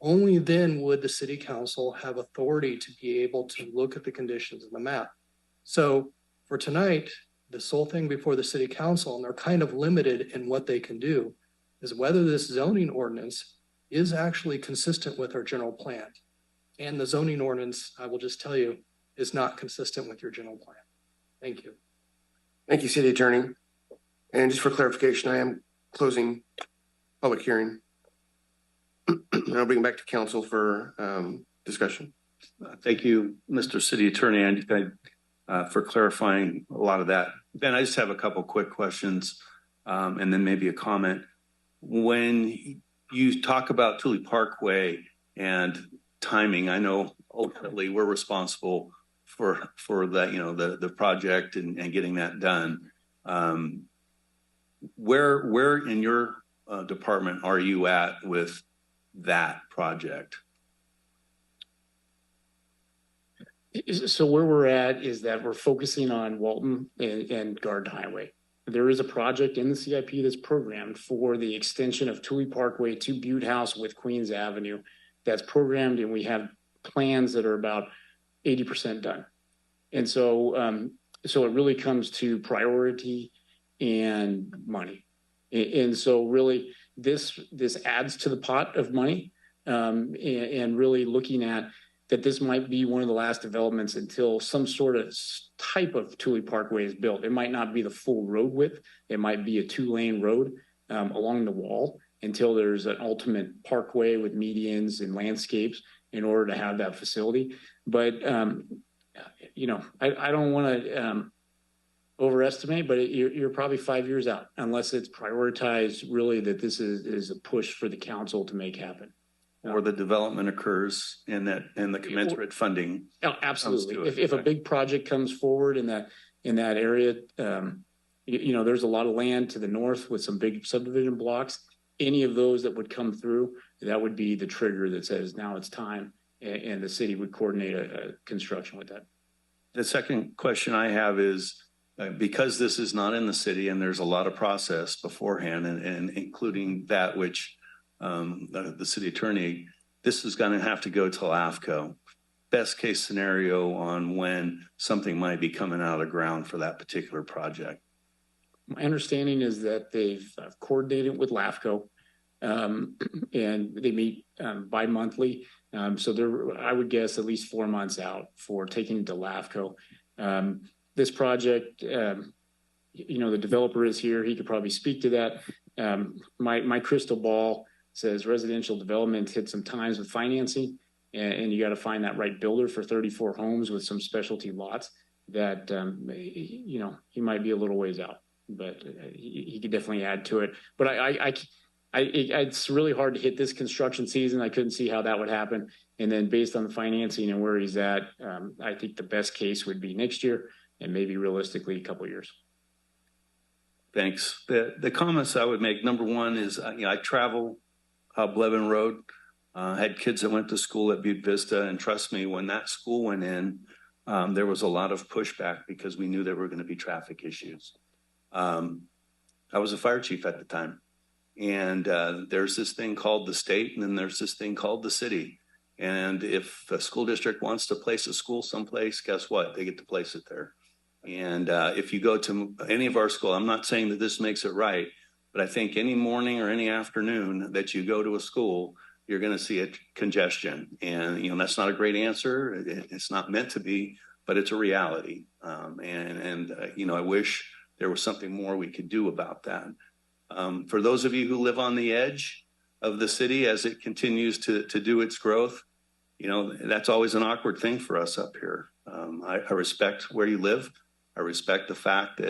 Only then would the city council have authority to be able to look at the conditions of the map. So for tonight, the sole thing before the city council, and they're kind of limited in what they can do, is whether this zoning ordinance is actually consistent with our general plan. And the zoning ordinance, I will just tell you, is not consistent with your general plan. Thank you. Thank you, City Attorney. And just for clarification, I am closing public hearing. I'll bring it back to council for discussion. Thank you, Mr. City Attorney, and for clarifying a lot of that. Ben, I just have a couple quick questions, and then maybe a comment. When you talk about Thule Parkway and timing, I know ultimately we're responsible for that, the project and getting that done. Where in your department are you at with that project? So where we're at is that we're focusing on Walton and Garden Highway. There is a project in the CIP that's programmed for the extension of Thule Parkway to Butte House with Queens Avenue. That's programmed, and we have plans that are about 80% done. And so, so it really comes to priority and money. And so really this adds to the pot of money, and really looking at that this might be one of the last developments until some sort of type of Thule Parkway is built. It might not be the full road width. It might be a 2-lane road along the wall until there's an ultimate parkway with medians and landscapes in order to have that facility. But, I don't want to overestimate, but you're probably 5 years out unless it's prioritized really that this is a push for the council to make happen. Or the development occurs and the commensurate funding. Oh, absolutely. If a big project comes forward in that area, there's a lot of land to the north with some big subdivision blocks. Any of those that would come through, that would be the trigger that says now it's time, and the city would coordinate a construction with that. The second question I have is, because this is not in the city and there's a lot of process beforehand, and including that which the city attorney, this is going to have to go to LAFCO. Best case scenario on when something might be coming out of the ground for that particular project. My understanding is that they've coordinated with LAFCO, and they meet bi-monthly. So I would guess at least 4 months out for taking it to LAFCO. This project, the developer is here. He could probably speak to that. My crystal ball says residential development hit some times with financing, and you got to find that right builder for 34 homes with some specialty lots that, he might be a little ways out, but he could definitely add to it. But it's really hard to hit this construction season. I couldn't see how that would happen. And then based on the financing and where he's at, I think the best case would be next year and maybe realistically a couple of years. Thanks. The comments I would make, number one is, I travel Blevin Road, had kids that went to school at Butte Vista, and trust me, when that school went in, there was a lot of pushback because we knew there were going to be traffic issues. I was a fire chief at the time, and there's this thing called the state, and then there's this thing called the city. And if a school district wants to place a school someplace, guess what? They get to place it there. And if you go to any of our school, I'm not saying that this makes it right, but I think any morning or any afternoon that you go to a school, you're going to see a congestion. And, that's not a great answer. It's not meant to be, but it's a reality. I wish there was something more we could do about that. For those of you who live on the edge of the city as it continues to do its growth, that's always an awkward thing for us up here. I respect where you live. I respect the fact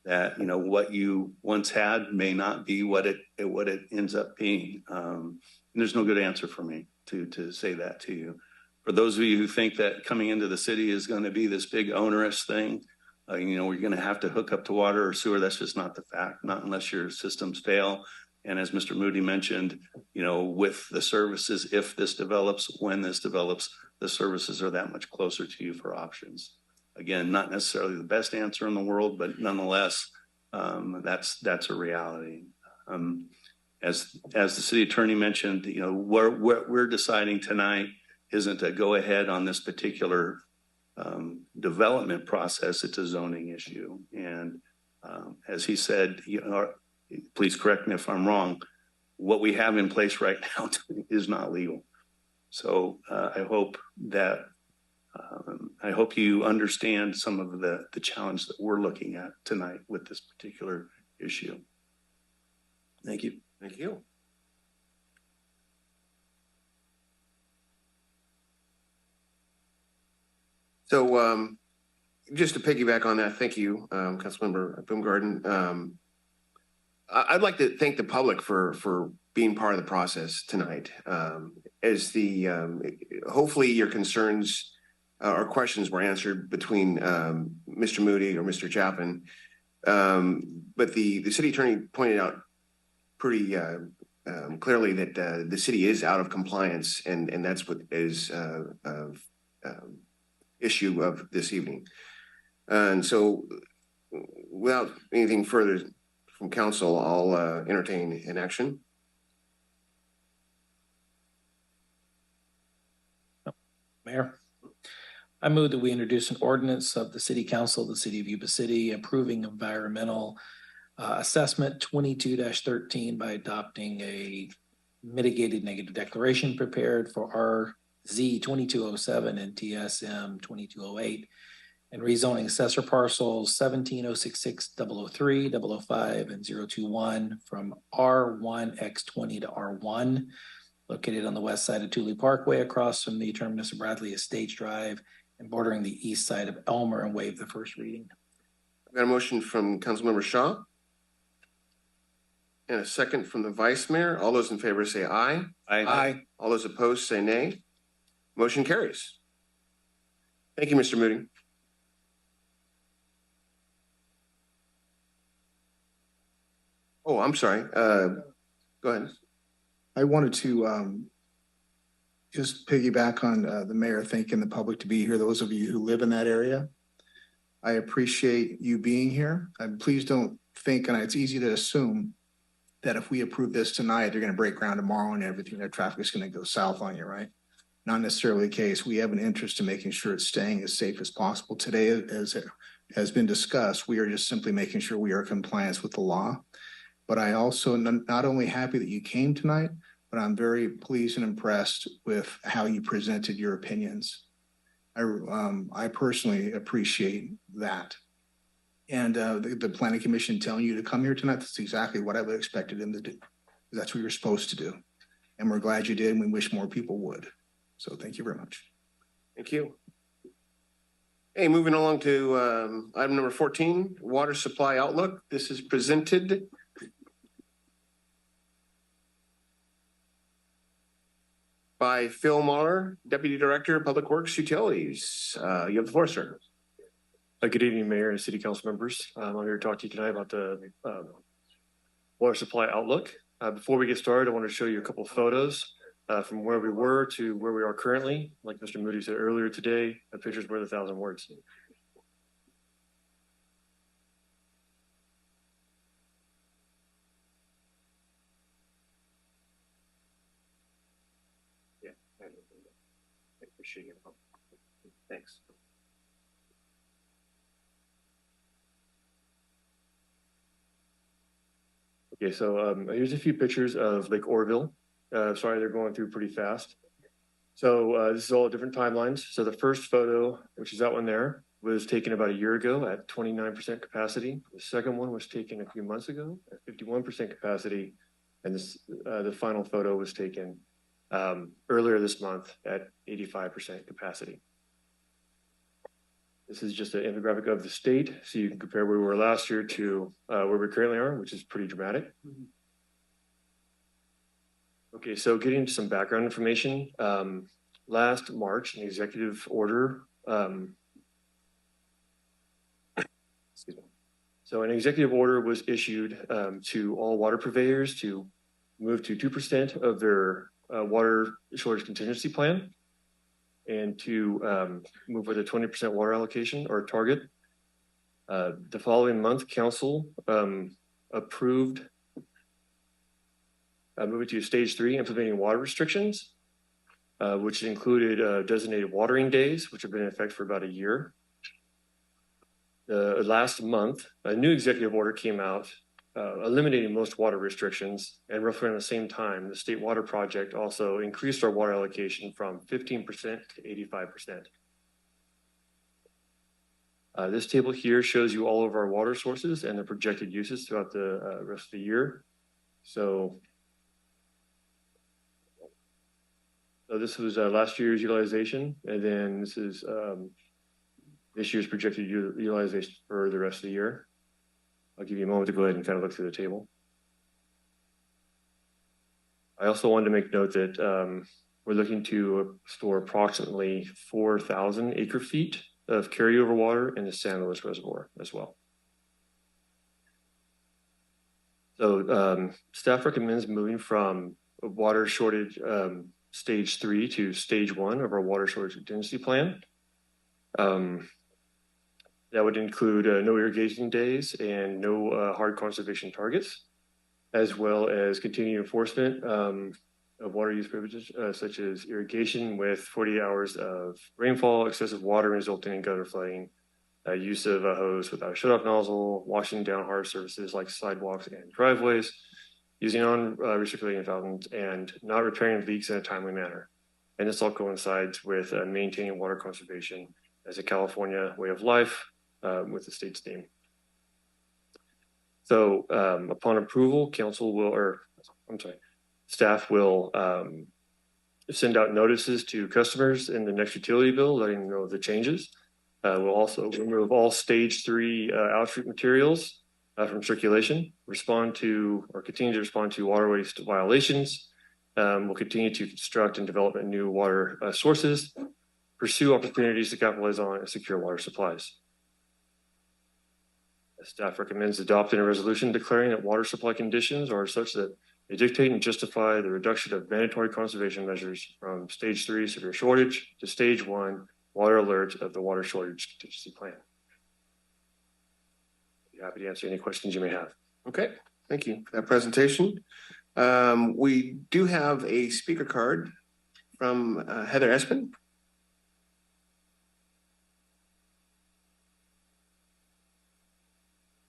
that what you once had may not be what it ends up being. And there's no good answer for me to say that to you. For those of you who think that coming into the city is going to be this big onerous thing, we're going to have to hook up to water or sewer. That's just not the fact, not unless your systems fail. And as Mr. Moody mentioned, with the services, if this develops, when this develops, the services are that much closer to you for options. Again, not necessarily the best answer in the world, but nonetheless, that's a reality. As the city attorney mentioned, what we're deciding tonight isn't to go ahead on this particular development process. It's a zoning issue. And as he said, please correct me if I'm wrong, what we have in place right now is not legal. So I hope you understand some of the challenge that we're looking at tonight with this particular issue. Thank you. Thank you. So just to piggyback on that, thank you, Councilmember Baumgarten. I'd like to thank the public for being part of the process tonight. As the hopefully your concerns or questions were answered between Mr. Moody or Mr. Chapin. But the city attorney pointed out pretty clearly that the city is out of compliance, and that's what is issue of this evening. And so, without anything further from council, I'll entertain an action. Mayor, I move that we introduce an ordinance of the City Council of the City of Yuba City approving environmental assessment 22-13 by adopting a mitigated negative declaration prepared for RZ 2207 and TSM 2208 and rezoning assessor parcels 17066 003 005 and 021 from R1X20 to R1, located on the west side of Thule Parkway across from the terminus of Bradley Estates Drive and bordering the east side of Elmer, and waive the first reading. I've got a motion from Councilmember Shaw and a second from the Vice Mayor. All those in favor say aye. Aye. Aye. All those opposed say nay. Motion carries. Thank you, Mr. Moody. Oh, I'm sorry. Go ahead. I wanted to just piggyback on the mayor thanking the public to be here. Those of you who live in that area, I appreciate you being here. And please don't think, and it's easy to assume that if we approve this tonight, they're going to break ground tomorrow and everything, that traffic is going to go south on you, right? Not necessarily the case. We have an interest in making sure it's staying as safe as possible. Today, as it has been discussed, we are just simply making sure we are in compliance with the law. But I also not only happy that you came tonight, but I'm very pleased and impressed with how you presented your opinions. I personally appreciate that. And the Planning Commission telling you to come here tonight, that's exactly what I would have expected them to do. That's what you're supposed to do. And we're glad you did, and we wish more people would. So thank you very much. Thank you. Hey, moving along to item number 14, water supply outlook. This is presented by Phil Mahler, Deputy Director of Public Works Utilities. You have the floor, sir. Good evening, Mayor and City Council members. I'm here to talk to you tonight about the water supply outlook. Before we get started, I want to show you a couple of photos from where we were to where we are currently. Like Mr. Moody said earlier today, a picture's worth 1,000 words. Yeah, I appreciate it. Thanks. Okay, so here's a few pictures of Lake Orville. Sorry, they're going through pretty fast. So this is all different timelines. So the first photo, which is that one there, was taken about a year ago at 29% capacity. The second one was taken a few months ago at 51% capacity. And this, the final photo was taken earlier this month at 85% capacity. This is just an infographic of the state, so you can compare where we were last year to where we currently are, which is pretty dramatic. Okay, so getting into some background information. Last March, an executive order, excuse me. So an executive order was issued to all water purveyors to move to 2% of their water shortage contingency plan, and to move with a 20% water allocation or target. The following month, council approved moving to stage 3, implementing water restrictions, which included designated watering days, which have been in effect for about a year. Last month, a new executive order came out eliminating most water restrictions, and roughly around the same time, the State Water Project also increased our water allocation from 15% to 85%. This table here shows you all of our water sources and the projected uses throughout the rest of the year. So this was last year's utilization, and then this is this year's projected utilization for the rest of the year. I'll give you a moment to go ahead and kind of look through the table. I also wanted to make note that we're looking to store approximately 4,000 acre feet of carryover water in the San Luis Reservoir as well. So staff recommends moving from a water shortage stage 3 to stage 1 of our water shortage contingency plan. That would include no irrigation days and no hard conservation targets, as well as continued enforcement of water use privileges, such as irrigation with 48 hours of rainfall, excessive water resulting in gutter flooding, use of a hose without a shutoff nozzle, washing down hard surfaces like sidewalks and driveways, using recirculating fountains, and not repairing leaks in a timely manner. And this all coincides with maintaining water conservation as a California way of life with the state's theme. So upon approval, staff will send out notices to customers in the next utility bill, letting them know the changes. We'll also remove all stage 3 outstream materials from circulation, continue to respond to water waste violations. We'll continue to construct and develop new water sources, pursue opportunities to capitalize on and secure water supplies. Staff recommends adopting a resolution declaring that water supply conditions are such that they dictate and justify the reduction of mandatory conservation measures from stage 3 severe shortage to stage 1 water alert of the water shortage contingency plan. I'd be happy to answer any questions you may have. Okay, thank you for that presentation. We do have a speaker card from Heather Espin.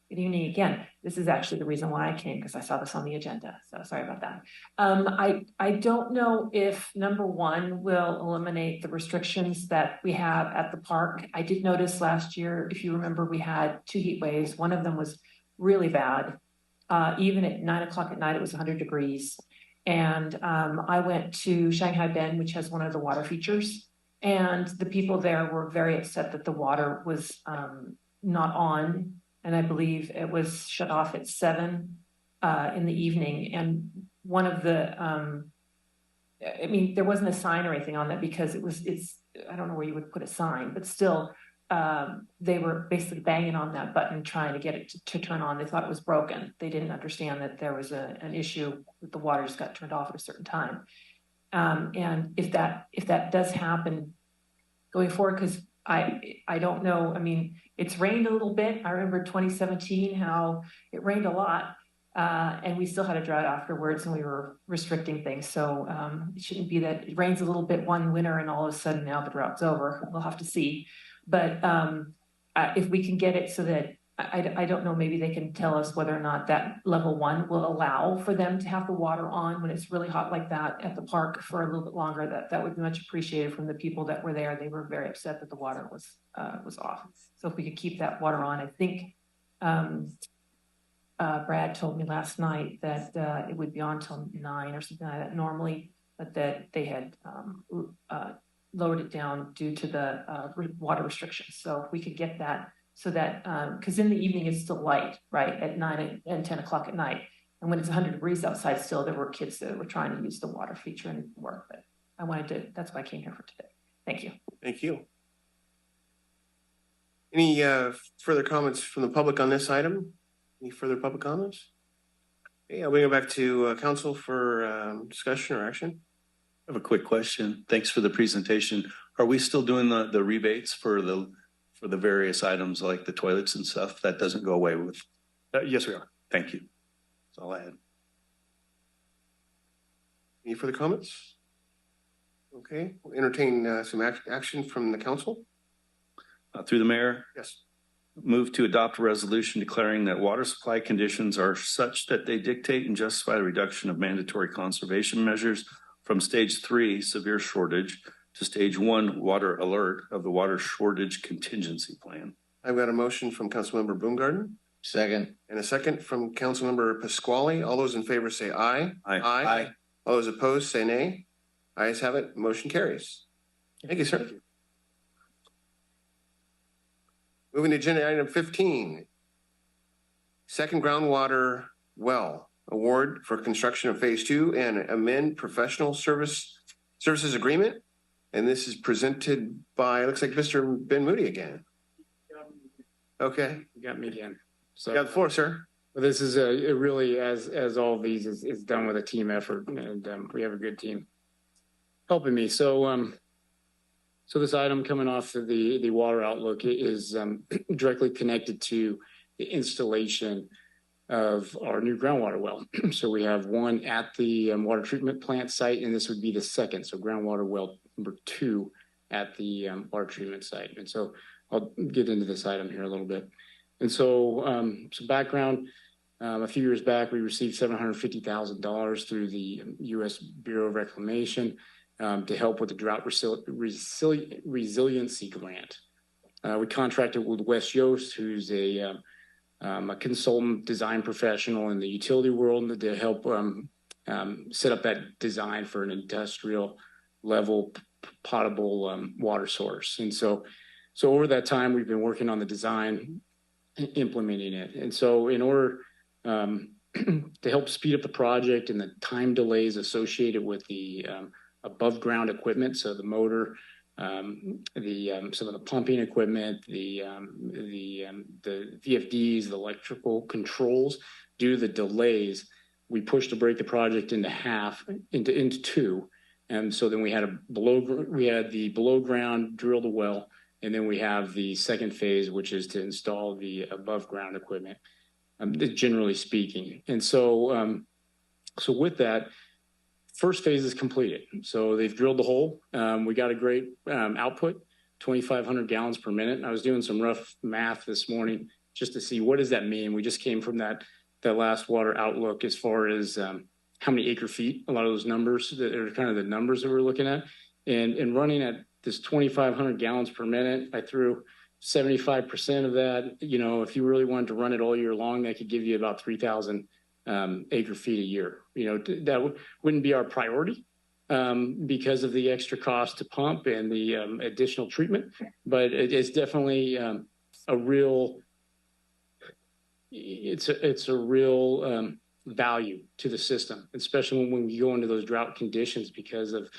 Good evening again. This is actually the reason why I came, because I saw this on the agenda. So sorry about that. I don't know if number 1 will eliminate the restrictions that we have at the park. I did notice last year, if you remember, we had 2 heat waves. One of them was really bad. Even at 9 o'clock at night, it was 100 degrees. And I went to Shanghai Bend, which has one of the water features. And the people there were very upset that the water was not on. And I believe it was shut off at 7 in the evening. And one of the, I mean, there wasn't a sign or anything on that because I don't know where you would put a sign, but still they were basically banging on that button trying to get it to turn on. They thought it was broken. They didn't understand that there was an issue that the water just got turned off at a certain time. And if that does happen going forward, because I don't know, I mean, it's rained a little bit. I remember 2017, how it rained a lot and we still had a drought afterwards and we were restricting things. So it shouldn't be that it rains a little bit one winter and all of a sudden now the drought's over. We'll have to see. But if we can get it so that, I don't know, maybe they can tell us whether or not that level 1 will allow for them to have the water on when it's really hot like that at the park for a little bit longer. That would be much appreciated from the people that were there. They were very upset that the water was off. So if we could keep that water on, I think Brad told me last night that it would be on till 9 or something like that normally, but that they had lowered it down due to the water restrictions. So if we could get that, so that, because in the evening it's still light, right, at 9 and 10 o'clock at night. And when it's 100 degrees outside still, there were kids that were trying to use the water feature and it didn't work. But that's why I came here for today. Thank you. Thank you. Any further comments from the public on this item? Any further public comments? Okay, I'll bring it back to council for discussion or action. I have a quick question. Thanks for the presentation. Are we still doing the rebates for the various items like the toilets and stuff? That doesn't go away with? Yes, we are. Thank you. That's all I had. Any further comments? Okay, we'll entertain some action from the council. Through the mayor. Yes. Move to adopt a resolution declaring that water supply conditions are such that they dictate and justify the reduction of mandatory conservation measures from stage 3 severe shortage to stage 1 water alert of the water shortage contingency plan. I've got a motion from Councilmember Boomgarden. Second. And a second from Councilmember Pasquale. All those in favor say aye. Aye. Aye. All those opposed say nay. Ayes have it. Motion carries. Thank you, sir. Moving to agenda item 15. Second groundwater well award for construction of phase 2 and amend professional services agreement. And this is presented by, looks like Mr. Ben Moody again. Okay. You got me again. So You got the floor, sir. Well, this is it really, as all of these is done with a team effort, and we have a good team helping me. So so this item coming off of the water outlook is directly connected to the installation of our new groundwater well. So we have one at the water treatment plant site, and this would be the second. So groundwater well number 2 at the water treatment site. And so I'll get into this item here a little bit. And so some background, a few years back, we received $750,000 through the U.S. Bureau of Reclamation to help with the drought resiliency grant. We contracted with Wes Yost, who's a consultant design professional in the utility world, to help set up that design for an industrial level potable water source. And so over that time, we've been working on the design, implementing it. And so in order to help speed up the project and the time delays associated with the above ground equipment, so the motor, some of the pumping equipment, the VFDs, the electrical controls, due to the delays, we pushed to break the project into 2. And so then we had the below ground drill the well, and then we have the second phase, which is to install the above ground equipment, generally speaking. And so, so with that, first phase is completed. So they've drilled the hole. We got a great output, 2,500 gallons per minute. I was doing some rough math this morning just to see what does that mean. We just came from that last water outlook as far as how many acre feet, a lot of those numbers that are kind of the numbers that we're looking at. And running at this 2,500 gallons per minute, I threw 75% of that. You know, if you really wanted to run it all year long, that could give you about 3,000 acre feet a year. You know, that wouldn't be our priority because of the extra cost to pump and the additional treatment, but it's definitely a real value to the system, especially when we go into those drought conditions because of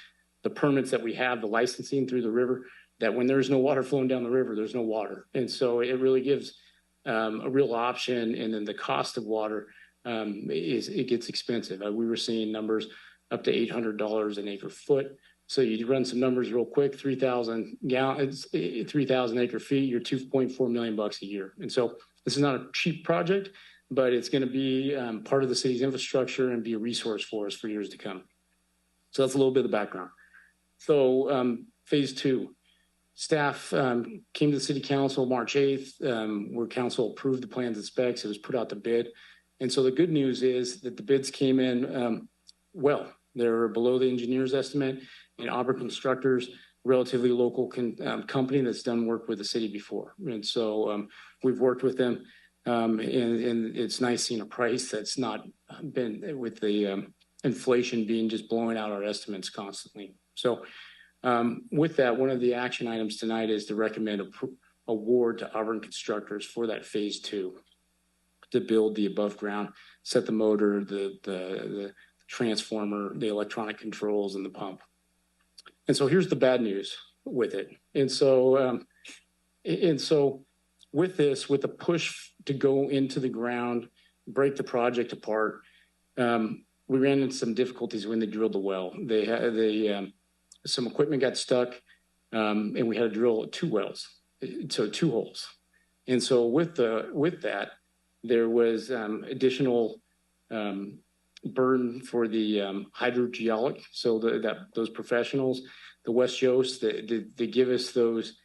the permits that we have, the licensing through the river, that when there's no water flowing down the river, there's no water. And so it really gives a real option. And then the cost of water it gets expensive. We were seeing numbers up to $800 an acre foot. So you run some numbers real quick, 3,000 gallons, 3,000 acre feet, you're $2.4 million a year. And so this is not a cheap project, but it's going to be part of the city's infrastructure and be a resource for us for years to come. So that's a little bit of the background. So phase 2, staff came to the city council March 8th, where council approved the plans and specs. It was put out to bid. And so the good news is that the bids came in well. They were below the engineer's estimate, and Auburn Constructors, relatively local company that's done work with the city before. And so we've worked with them, and it's nice seeing a price that's not been with the inflation being just blowing out our estimates constantly. So with that, one of the action items tonight is to recommend award to Auburn Constructors for that phase 2 to build the above ground, set the motor, the transformer, the electronic controls, and the pump. And so here's the bad news with it. And so with this, with the push to go into the ground, break the project apart, we ran into some difficulties when they drilled the well. Some equipment got stuck, and we had to drill 2 wells, so 2 holes. And so with that, there was additional burden for the hydrogeologic. So those professionals, the West Yost, they give us those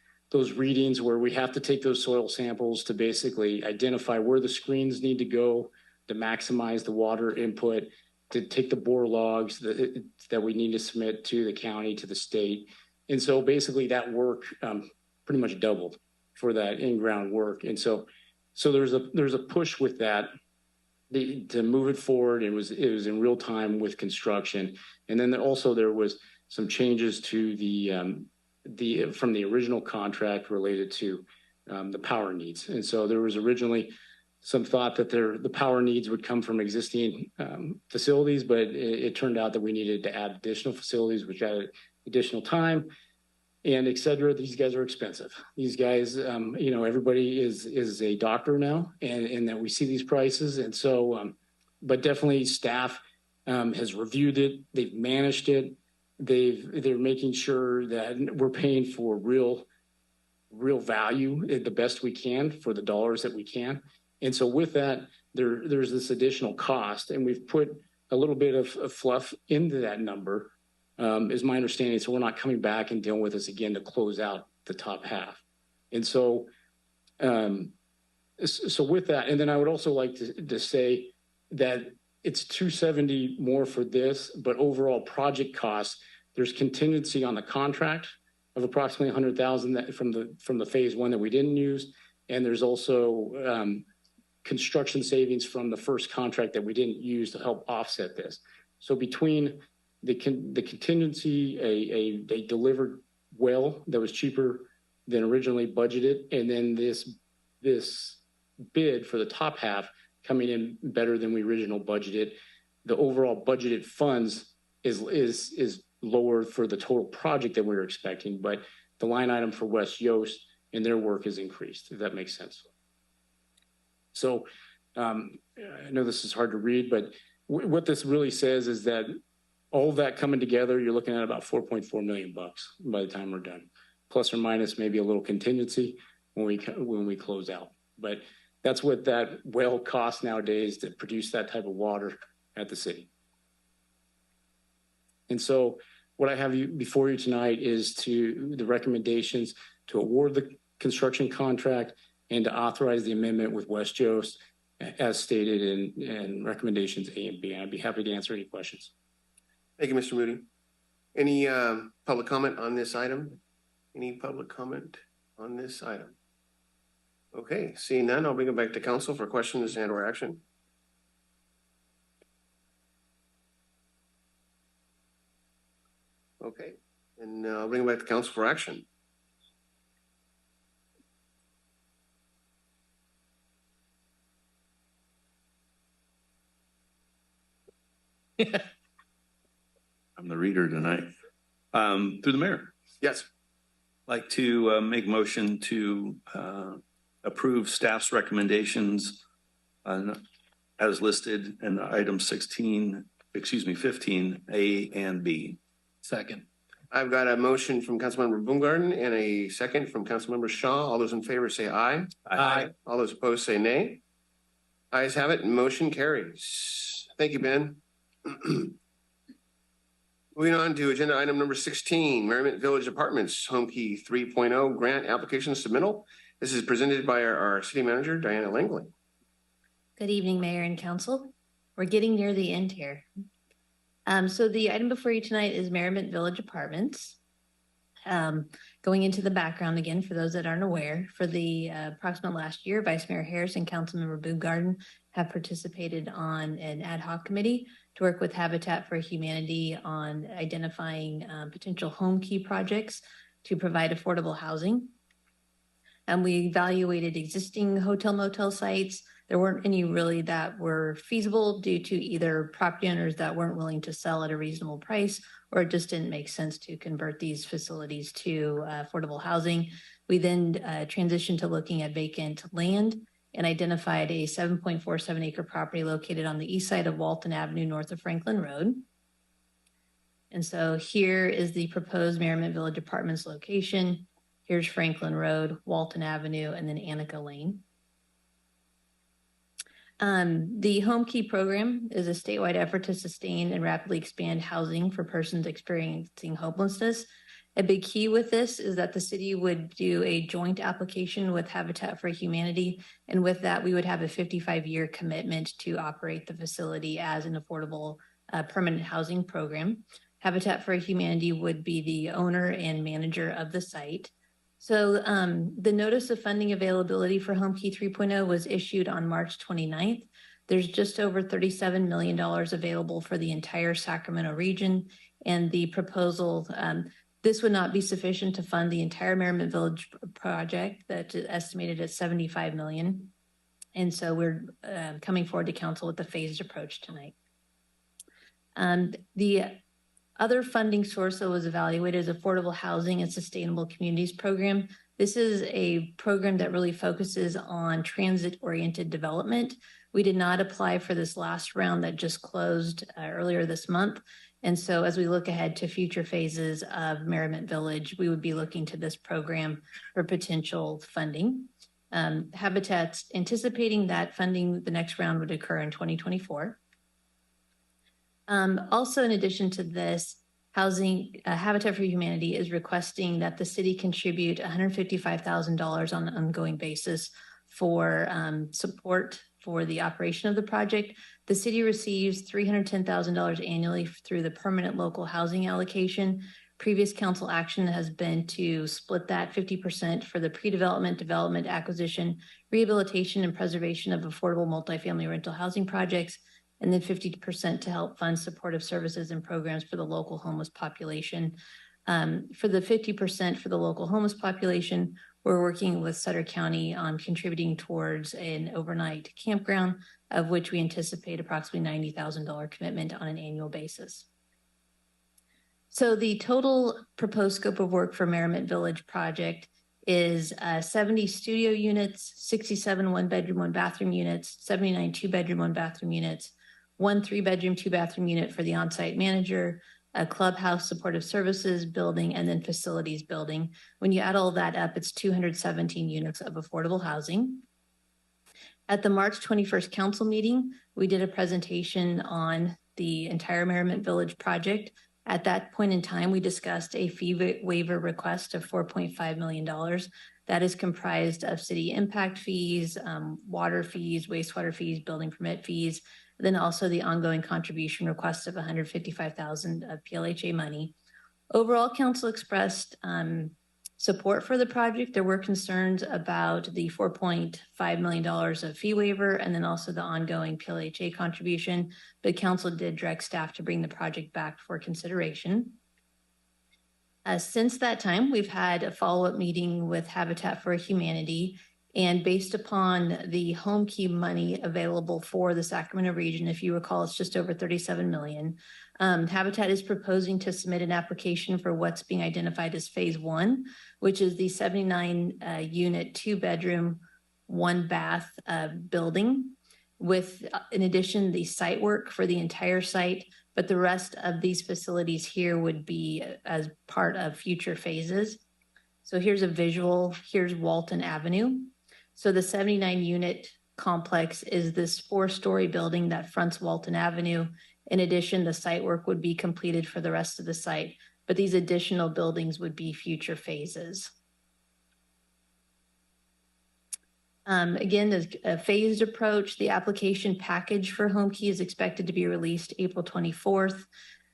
readings where we have to take those soil samples to basically identify where the screens need to go to maximize the water input, to take the bore logs that we need to submit to the county, to the state. And so basically that work pretty much doubled for that in-ground work. And so there's a push with that to move it forward. It was in real time with construction. And then also there was some changes to from the original contract related to the power needs. And so there was originally some thought that the power needs would come from existing facilities, but it turned out that we needed to add additional facilities, which added additional time and et cetera. These guys are expensive. These guys, everybody is a doctor now, and that we see these prices. And so, but definitely staff has reviewed it. They've managed it. They're making sure that we're paying for real value the best we can for the dollars that we can. And so with that, there's this additional cost, and we've put a little bit of fluff into that number, is my understanding. So we're not coming back and dealing with this again to close out the top half. And so, so with that, and then I would also like to say that it's $270 more for this, but overall project costs, there's contingency on the contract of approximately $100,000 from the phase one that we didn't use, and there's also construction savings from the first contract that we didn't use to help offset this. So between the contingency, a delivered well that was cheaper than originally budgeted, and then this bid for the top half coming in better than we originally budgeted, the overall budgeted funds is lower for the total project that we were expecting, but the line item for West Yost and their work is increased, if that makes sense. So I know this is hard to read, but what this really says is that all of that coming together, you're looking at about $4.4 million by the time we're done, plus or minus maybe a little contingency when we close out. But that's what that well costs nowadays to produce that type of water at the city. And so what I have before you tonight is the recommendations to award the construction contract and to authorize the amendment with West Yost as stated in recommendations A and B. And I'd be happy to answer any questions. Thank you, Mr. Moody. Any public comment on this item? Any public comment on this item? Okay, seeing none, I'll bring it back to council for questions and or action. Okay, and I'll bring it back to council for action. I'm the reader tonight. Through the mayor. Yes. Like to make motion to approve staff's recommendations as listed in item 15, A and B. Second. I've got a motion from Councilmember Boomgarden and a second from Councilmember Shaw. All those in favor say aye. Aye. All those opposed say nay. Ayes have it and motion carries. Thank you, Ben. Moving on to agenda item number 16, Merriment Village Apartments Home Key 3.0 grant application submittal. This is presented by our city manager, Diana Langley. Good evening, Mayor and Council. We're getting near the end here. So the item before you tonight is Merriment Village Apartments. Going into the background again, for those that aren't aware, for the approximate last year, Vice Mayor Harris and Councilmember Boomgarden have participated on an ad hoc committee to work with Habitat for Humanity on identifying potential home key projects to provide affordable housing. And we evaluated existing hotel motel sites. There weren't any really that were feasible due to either property owners that weren't willing to sell at a reasonable price, or it just didn't make sense to convert these facilities to affordable housing. We then transitioned to looking at vacant land and identified a 7.47 acre property located on the east side of Walton Avenue, north of Franklin Road. And so here is the proposed Merriment Village Apartments location. Here's Franklin Road, Walton Avenue, and then Annika Lane. The Home Key program is a statewide effort to sustain and rapidly expand housing for persons experiencing homelessness. A big key with this is that the city would do a joint application with Habitat for Humanity, and with that, we would have a 55-year commitment to operate the facility as an affordable permanent housing program. Habitat for Humanity would be the owner and manager of the site. So the notice of funding availability for Home Key 3.0 was issued on March 29th. There's just over $37 million available for the entire Sacramento region, and the proposal This would not be sufficient to fund the entire Merrimack Village project that is estimated at 75 million. And so we're coming forward to council with the phased approach tonight. The other funding source that was evaluated is Affordable Housing and Sustainable Communities Program. This is a program that really focuses on transit-oriented development. We did not apply for this last round that just closed earlier this month. And so as we look ahead to future phases of Merrimack Village, we would be looking to this program for potential funding. Habitat's anticipating that funding, the next round would occur in 2024. Also, in addition to this, Habitat for Humanity is requesting that the city contribute $155,000 on an ongoing basis for support for the operation of the project. The city receives $310,000 annually through the permanent local housing allocation. Previous council action has been to split that 50% for the pre-development, development, acquisition, rehabilitation, and preservation of affordable multifamily rental housing projects, and then 50% to help fund supportive services and programs for the local homeless population. For the 50% for the local homeless population, we're working with Sutter County on contributing towards an overnight campground, of which we anticipate approximately $90,000 commitment on an annual basis. So the total proposed scope of work for Merrimack Village project is 70 studio units, 67 one-bedroom, one-bathroom units, 79 two-bedroom, one-bathroom units, 1 3-bedroom, 2-bathroom unit for the on-site manager, a clubhouse supportive services building, and then facilities building. When you add all that up, it's 217 units of affordable housing. At the March 21st council meeting, we did a presentation on the entire Merrimack Village project. At that point in time, we discussed a fee waiver request of $4.5 million. That is comprised of city impact fees, water fees, wastewater fees, building permit fees, then also the ongoing contribution request of $155,000 of PLHA money. Overall, council expressed support for the project. There were concerns about the $4.5 million of fee waiver and then also the ongoing PLHA contribution, but council did direct staff to bring the project back for consideration. Since that time, we've had a follow-up meeting with Habitat for Humanity, and based upon the home key money available for the Sacramento region, if you recall, it's just over 37 million. Habitat is proposing to submit an application for what's being identified as phase 1, which is the 79 unit, 2-bedroom, 1-bath building with, in addition, the site work for the entire site, but the rest of these facilities here would be as part of future phases. So here's a visual, here's Walton Avenue. So the 79 unit complex is this 4-story building that fronts Walton Avenue. In addition, the site work would be completed for the rest of the site, but these additional buildings would be future phases. Again, the phased approach, the application package for home key is expected to be released April 24th.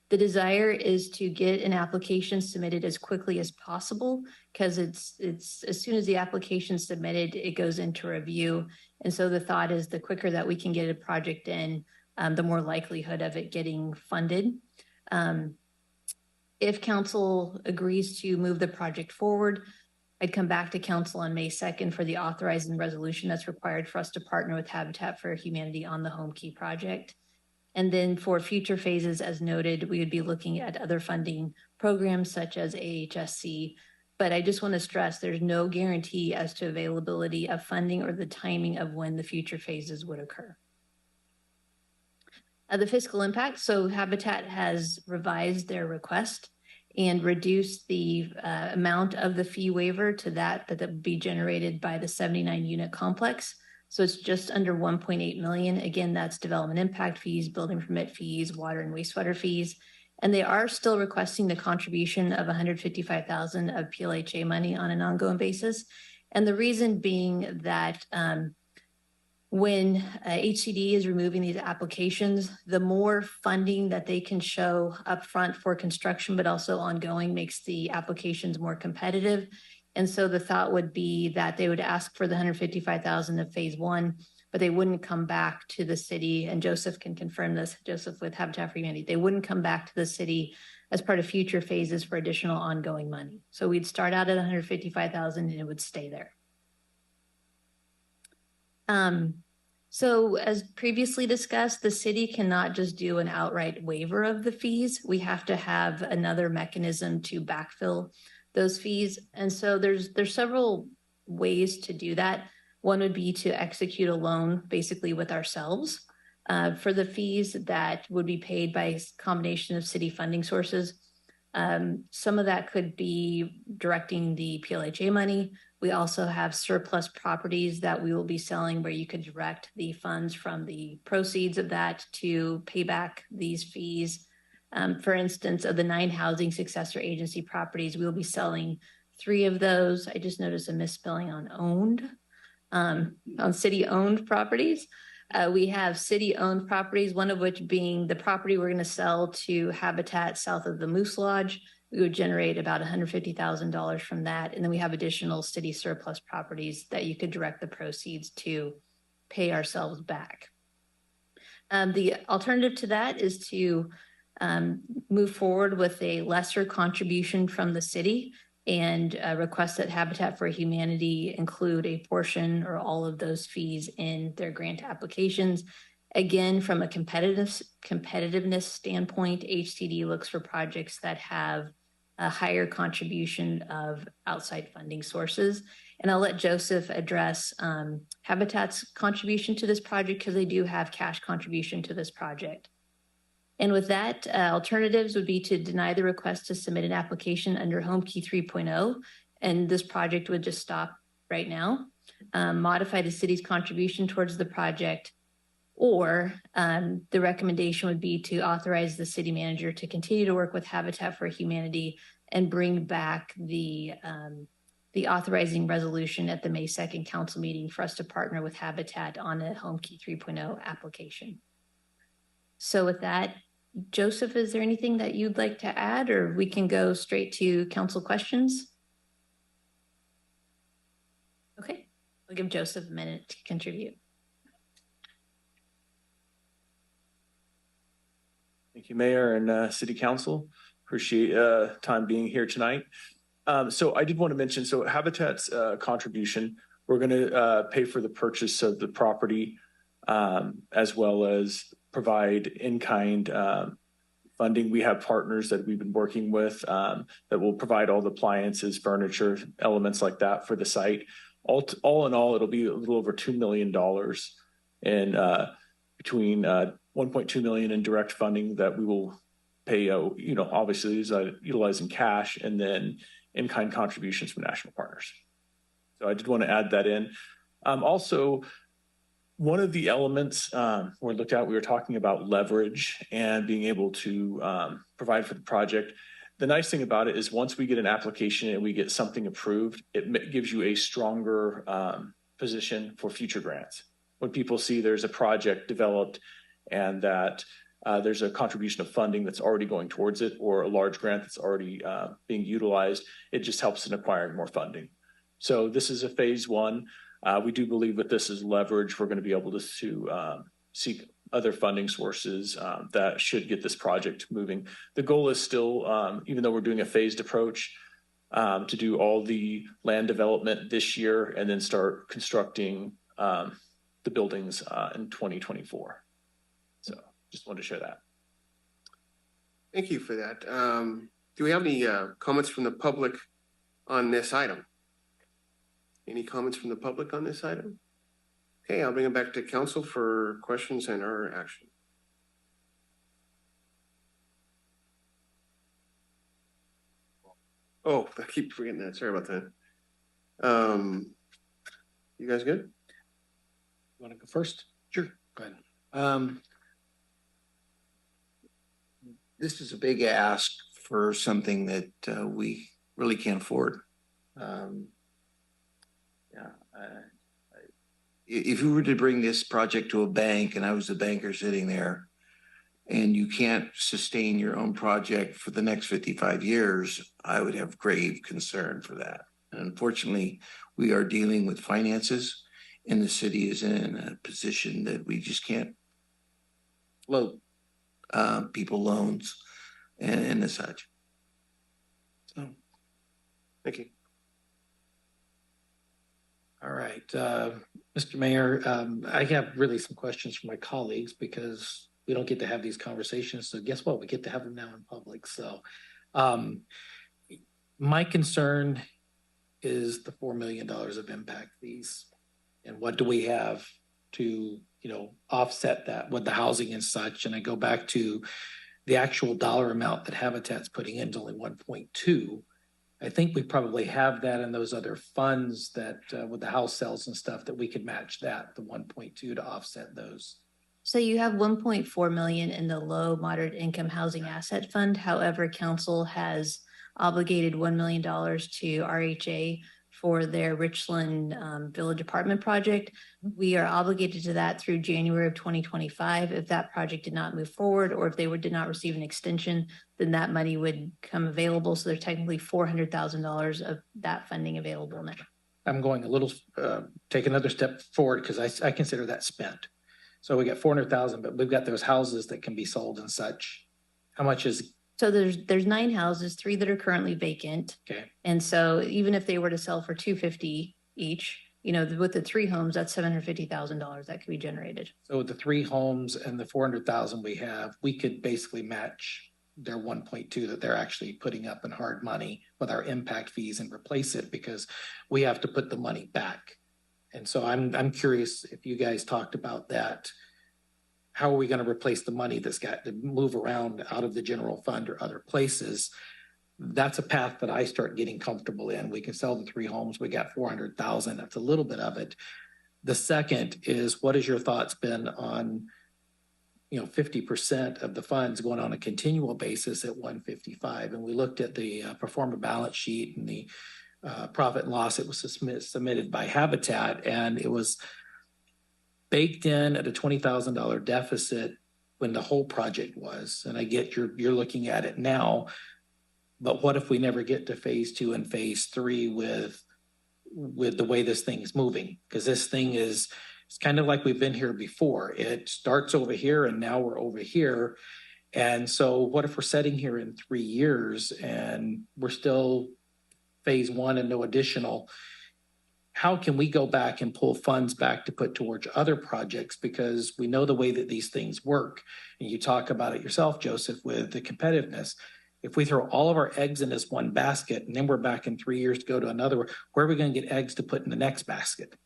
The desire is to get an application submitted as quickly as possible because it's as soon as the application is submitted, it goes into review. And so the thought is the quicker that we can get a project in, the more likelihood of it getting funded. If council agrees to move the project forward, I'd come back to council on May 2nd for the authorizing resolution that's required for us to partner with Habitat for Humanity on the home key project. And then for future phases, as noted, we would be looking at other funding programs such as AHSC. But I just want to stress there's no guarantee as to availability of funding or the timing of when the future phases would occur. The fiscal impact. So Habitat has revised their request and reduced the amount of the fee waiver to that would be generated by the 79 unit complex. So it's just under 1.8 million. Again, that's development impact fees, building permit fees, water and wastewater fees. And they are still requesting the contribution of $155,000 of PLHA money on an ongoing basis. And the reason being that when HCD is removing these applications, the more funding that they can show upfront for construction, but also ongoing, makes the applications more competitive. And so the thought would be that they would ask for the $155,000 of phase 1, but they wouldn't come back to the city. And Joseph can confirm this, Joseph with Habitat for Humanity. They wouldn't come back to the city as part of future phases for additional ongoing money. So we'd start out at 155,000 and it would stay there. So as previously discussed, the city cannot just do an outright waiver of the fees. We have to have another mechanism to backfill those fees. And so there's several ways to do that. One would be to execute a loan basically with ourselves for the fees that would be paid by a combination of city funding sources. Some of that could be directing the PLHA money. We also have surplus properties that we will be selling where you could direct the funds from the proceeds of that to pay back these fees. For instance, of the 9 housing successor agency properties, we will be selling 3 of those. I just noticed a misspelling on owned, on city-owned properties. We have city-owned properties, one of which being the property we're going to sell to Habitat south of the Moose Lodge. We would generate about $150,000 from that. And then we have additional city surplus properties that you could direct the proceeds to pay ourselves back. The alternative to that is to move forward with a lesser contribution from the city and request that Habitat for Humanity include a portion or all of those fees in their grant applications. Again, from a competitiveness standpoint, HCD looks for projects that have a higher contribution of outside funding sources. And I'll let Joseph address Habitat's contribution to this project because they do have cash contribution to this project. And with that, alternatives would be to deny the request to submit an application under Home Key 3.0, and this project would just stop right now, modify the city's contribution towards the project, or the recommendation would be to authorize the city manager to continue to work with Habitat for Humanity and bring back the authorizing resolution at the May 2nd council meeting for us to partner with Habitat on a Home Key 3.0 application. So with that, Joseph, is there anything that you'd like to add, or we can go straight to council questions? Okay, I'll give Joseph a minute to contribute. Thank you, Mayor and City Council. Appreciate time being here tonight. So I did want to mention, so Habitat's contribution, we're going to pay for the purchase of the property as well as provide in-kind funding. We have partners that we've been working with that will provide all the appliances, furniture, elements like that for the site. All in all, it'll be a little over $2 million in between 1.2 million in direct funding that we will pay, obviously utilizing cash, and then in-kind contributions from national partners. So I did want to add that in. Also, one of the elements we looked at, we were talking about leverage and being able to provide for the project. The nice thing about it is once we get an application and we get something approved, it gives you a stronger position for future grants. When people see there's a project developed and that there's a contribution of funding that's already going towards it, or a large grant that's already being utilized, it just helps in acquiring more funding. So this is a phase 1. We do believe that this is leverage. We're going to be able to seek other funding sources that should get this project moving. The goal is still, even though we're doing a phased approach, to do all the land development this year and then start constructing the buildings in 2024. So just wanted to share that. Thank you for that. Do we have any comments from the public on this item? Any comments from the public on this item? Okay, I'll bring it back to council for questions and our action. Oh, I keep forgetting that. Sorry about that. You guys good? You want to go first? Sure. Go ahead. This is a big ask for something that we really can't afford. If you were to bring this project to a bank and I was the banker sitting there and you can't sustain your own project for the next 55 years, I would have grave concern for that. And unfortunately, we are dealing with finances and the city is in a position that we just can't float people loans and such. right, Mr. Mayor, I have really some questions for my colleagues because we don't get to have these conversations. So guess what? We get to have them now in public. So my concern is the $4 million of impact fees. And what do we have to, offset that with the housing and such? And I go back to the actual dollar amount that Habitat's putting in is only 1.2. I think we probably have that in those other funds that with the house sales and stuff that we could match that, the 1.2 to offset those. So you have 1.4 million in the low moderate income housing asset fund. However, council has obligated $1 million to RHA for their Richland Village apartment project. We are obligated to that through January of 2025. If that project did not move forward, or if they did not receive an extension, then that money would come available. So there's technically $400,000 of that funding available now. I'm going a little, take another step forward because I consider that spent. So we got 400,000, but we've got those houses that can be sold and such. How much is? So there's 9 houses, 3 that are currently vacant. Okay. And so even if they were to sell for $250 each, with the 3 homes, that's $750,000 that could be generated. So with the 3 homes and the 400,000 we have, we could basically match their 1.2 that they're actually putting up in hard money with our impact fees and replace it because we have to put the money back. And so I'm curious if you guys talked about that. How are we going to replace the money that's got to move around out of the general fund or other places? That's a path that I start getting comfortable in. We can sell the 3 homes. We got 400,000. That's a little bit of it. The second is, what has your thoughts been on, 50% of the funds going on a continual basis at 155? And we looked at the performer balance sheet and the profit and loss. It was submitted by Habitat, and it was baked in at a $20,000 deficit when the whole project was. And I get you're looking at it now, but what if we never get to phase 2 and phase 3 with the way this thing is moving? Because this thing it's kind of like we've been here before. It starts over here and now we're over here. And so what if we're sitting here in 3 years and we're still phase 1 and no additional? How can we go back and pull funds back to put towards other projects? Because we know the way that these things work. And you talk about it yourself, Joseph, with the competitiveness. If we throw all of our eggs in this one basket and then we're back in 3 years to go to another, where are we going to get eggs to put in the next basket?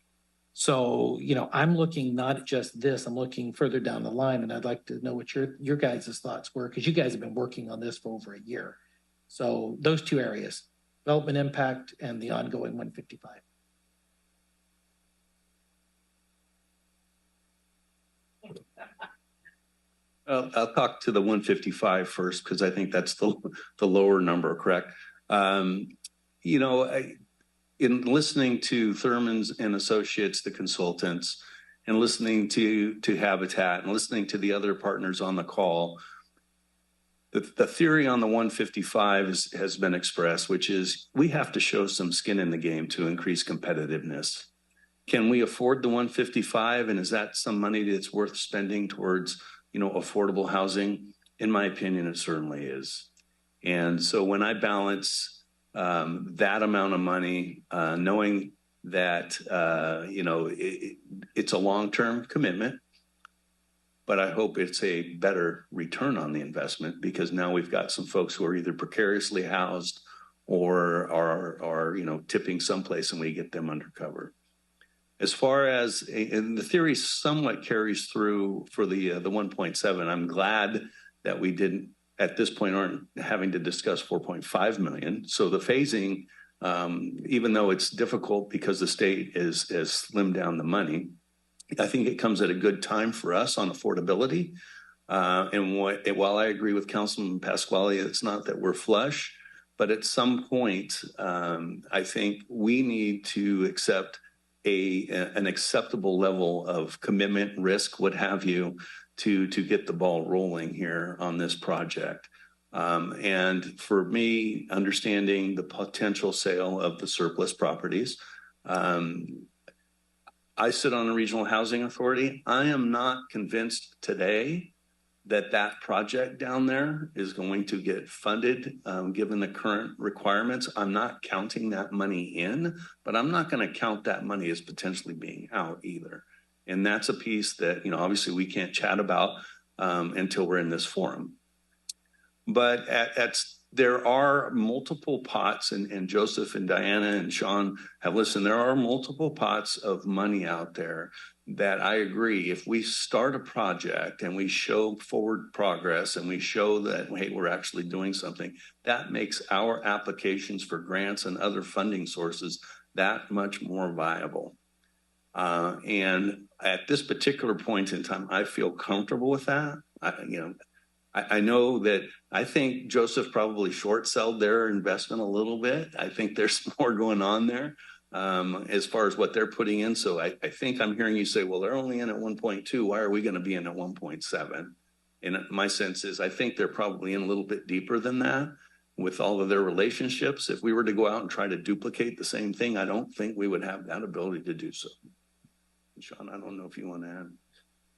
So, I'm looking not at just this, I'm looking further down the line, and I'd like to know what your guys' thoughts were, because you guys have been working on this for over a year. So those 2 areas, development impact and the ongoing 155. I'll talk to the 155 first, because I think that's the lower number, correct? In listening to Thurman's and Associates, the consultants, and listening to Habitat and listening to the other partners on the call, the theory on the 155 has been expressed, which is we have to show some skin in the game to increase competitiveness. Can we afford the 155? And is that some money that's worth spending towards, affordable housing? In my opinion, it certainly is. And so when I balance that amount of money, knowing that, it's a long-term commitment, but I hope it's a better return on the investment, because now we've got some folks who are either precariously housed or are tipping someplace, and we get them under cover. As far as, and the theory somewhat carries through for the 1.7, I'm glad that we didn't, at this point, aren't having to discuss 4.5 million. So the phasing, even though it's difficult because the state has slimmed down the money, I think it comes at a good time for us on affordability. And while I agree with Councilman Pasquale, it's not that we're flush, but at some point, I think we need to accept an acceptable level of commitment, risk, what have you, to get the ball rolling here on this project. And for me, understanding the potential sale of the surplus properties, I sit on a regional housing authority. I am not convinced today that that project down there is going to get funded, given the current requirements. I'm not counting that money in, but I'm not going to count that money as potentially being out either. And that's a piece that, you know, obviously we can't chat about until we're in this forum. But there are multiple pots, and Joseph and Diana and Sean have listened. There are multiple pots of money out there that I agree. If we start a project and we show forward progress and we show that, hey, we're actually doing something, that makes our applications for grants and other funding sources that much more viable. And at this particular point in time, I feel comfortable with that. I know that I think Joseph probably short-sold their investment a little bit. I think there's more going on there as far as what they're putting in. So I think I'm hearing you say, well, they're only in at 1.2. Why are we going to be in at 1.7? And my sense is I think they're probably in a little bit deeper than that with all of their relationships. If we were to go out and try to duplicate the same thing, I don't think we would have that ability to do so. Sean, I don't know if you want to add.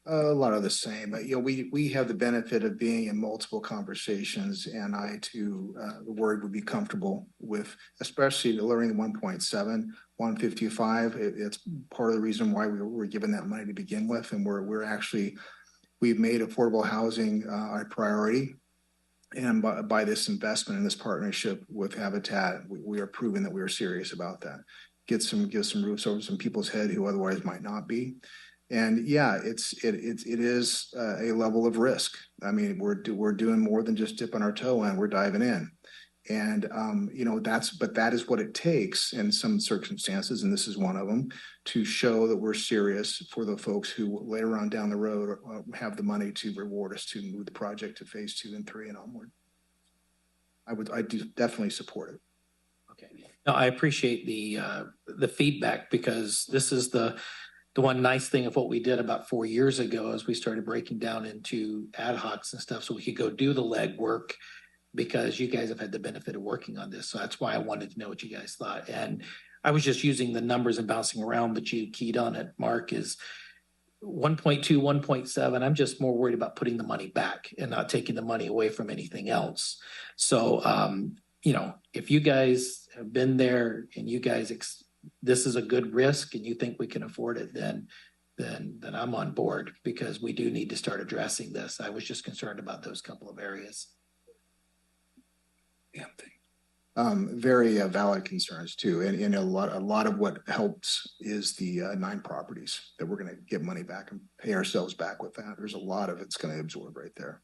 A lot of the same. You know, we have the benefit of being in multiple conversations, and I too, the word would be comfortable with, especially lowering 1.7, 155. It's part of the reason why we were given that money to begin with, and we've made affordable housing a priority. And by this investment in this partnership with Habitat, we are proving that we are serious about that. Give some roofs over some people's head who otherwise might not be. And yeah, it is a level of risk. I mean, we're doing more than just dipping our toe in. We're diving in, and you know, that is what it takes in some circumstances, and this is one of them, to show that we're serious for the folks who later on down the road have the money to reward us to move the project to phase 2 and 3 and onward. I do definitely support it. Okay. No, I appreciate the feedback, because this is the one nice thing of what we did about 4 years ago is we started breaking down into ad hocs and stuff so we could go do the legwork, because you guys have had the benefit of working on this. So that's why I wanted to know what you guys thought. And I was just using the numbers and bouncing around, but you keyed on it, Mark, is 1.2, 1.7. I'm just more worried about putting the money back and not taking the money away from anything else. So, you know, if you guys have been there and you guys this is a good risk and you think we can afford it, then I'm on board, because we do need to start addressing this. I was just concerned about those couple of areas. Very valid concerns too. And a lot of what helps is the 9 properties that we're going to get money back and pay ourselves back with that. There's a lot of it's going to absorb right there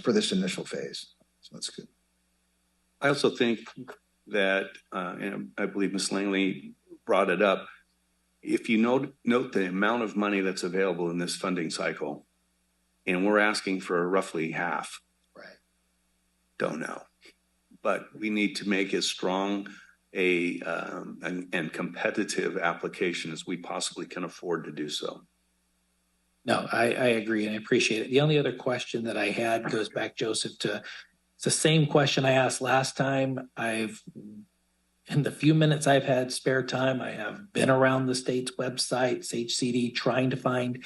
for this initial phase. So that's good. I also think that, and I believe Ms. Langley brought it up, if you note the amount of money that's available in this funding cycle, and we're asking for roughly half. Right. Don't know. But we need to make as strong and competitive application as we possibly can afford to do so. No, I agree, and I appreciate it. The only other question that I had goes back, Joseph, to it's the same question I asked last time. In the few minutes I've had spare time, I have been around the state's websites, HCD, trying to find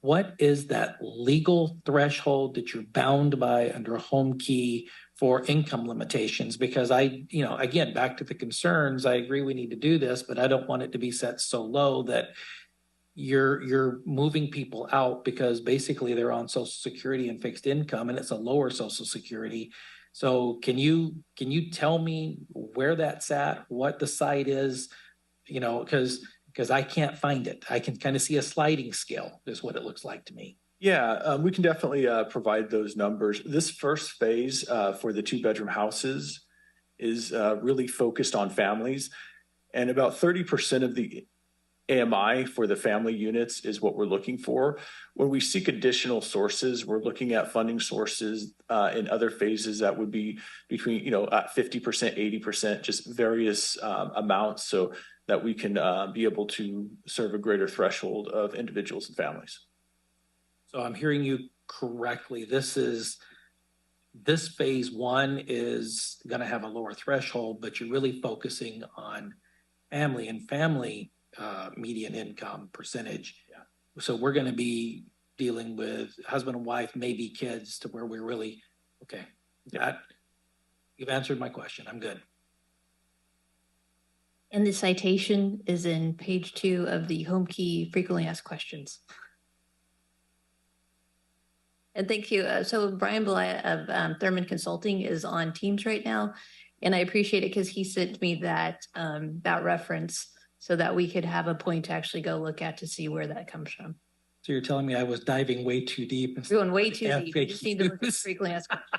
what is that legal threshold that you're bound by under a home key for income limitations? Because again, back to the concerns, I agree we need to do this, but I don't want it to be set so low that you're moving people out because basically they're on Social Security and fixed income, and it's a lower Social Security. So can you tell me where that's at, what the site is, because I can't find it. I can kind of see a sliding scale is what it looks like to me. Yeah, we can definitely provide those numbers. This first phase for the 2-bedroom houses is really focused on families, and about 30% of the AMI for the family units is what we're looking for. When we seek additional sources, we're looking at funding sources in other phases that would be between 50%, 80%, just various amounts, so that we can be able to serve a greater threshold of individuals and families. So I'm hearing you correctly. This phase 1 is going to have a lower threshold, but you're really focusing on family median income percentage. Yeah. So we're going to be dealing with husband and wife, maybe kids, to where we're really, okay. That, you've answered my question. I'm good. And the citation is in page 2 of the home key frequently asked questions. And thank you. So Brian Belay of Thurman Consulting is on Teams right now. And I appreciate it because he sent me that reference so that we could have a point to actually go look at to see where that comes from. So you're telling me I was diving way too deep. We're going way too deep. We just need to look at frequently asked questions.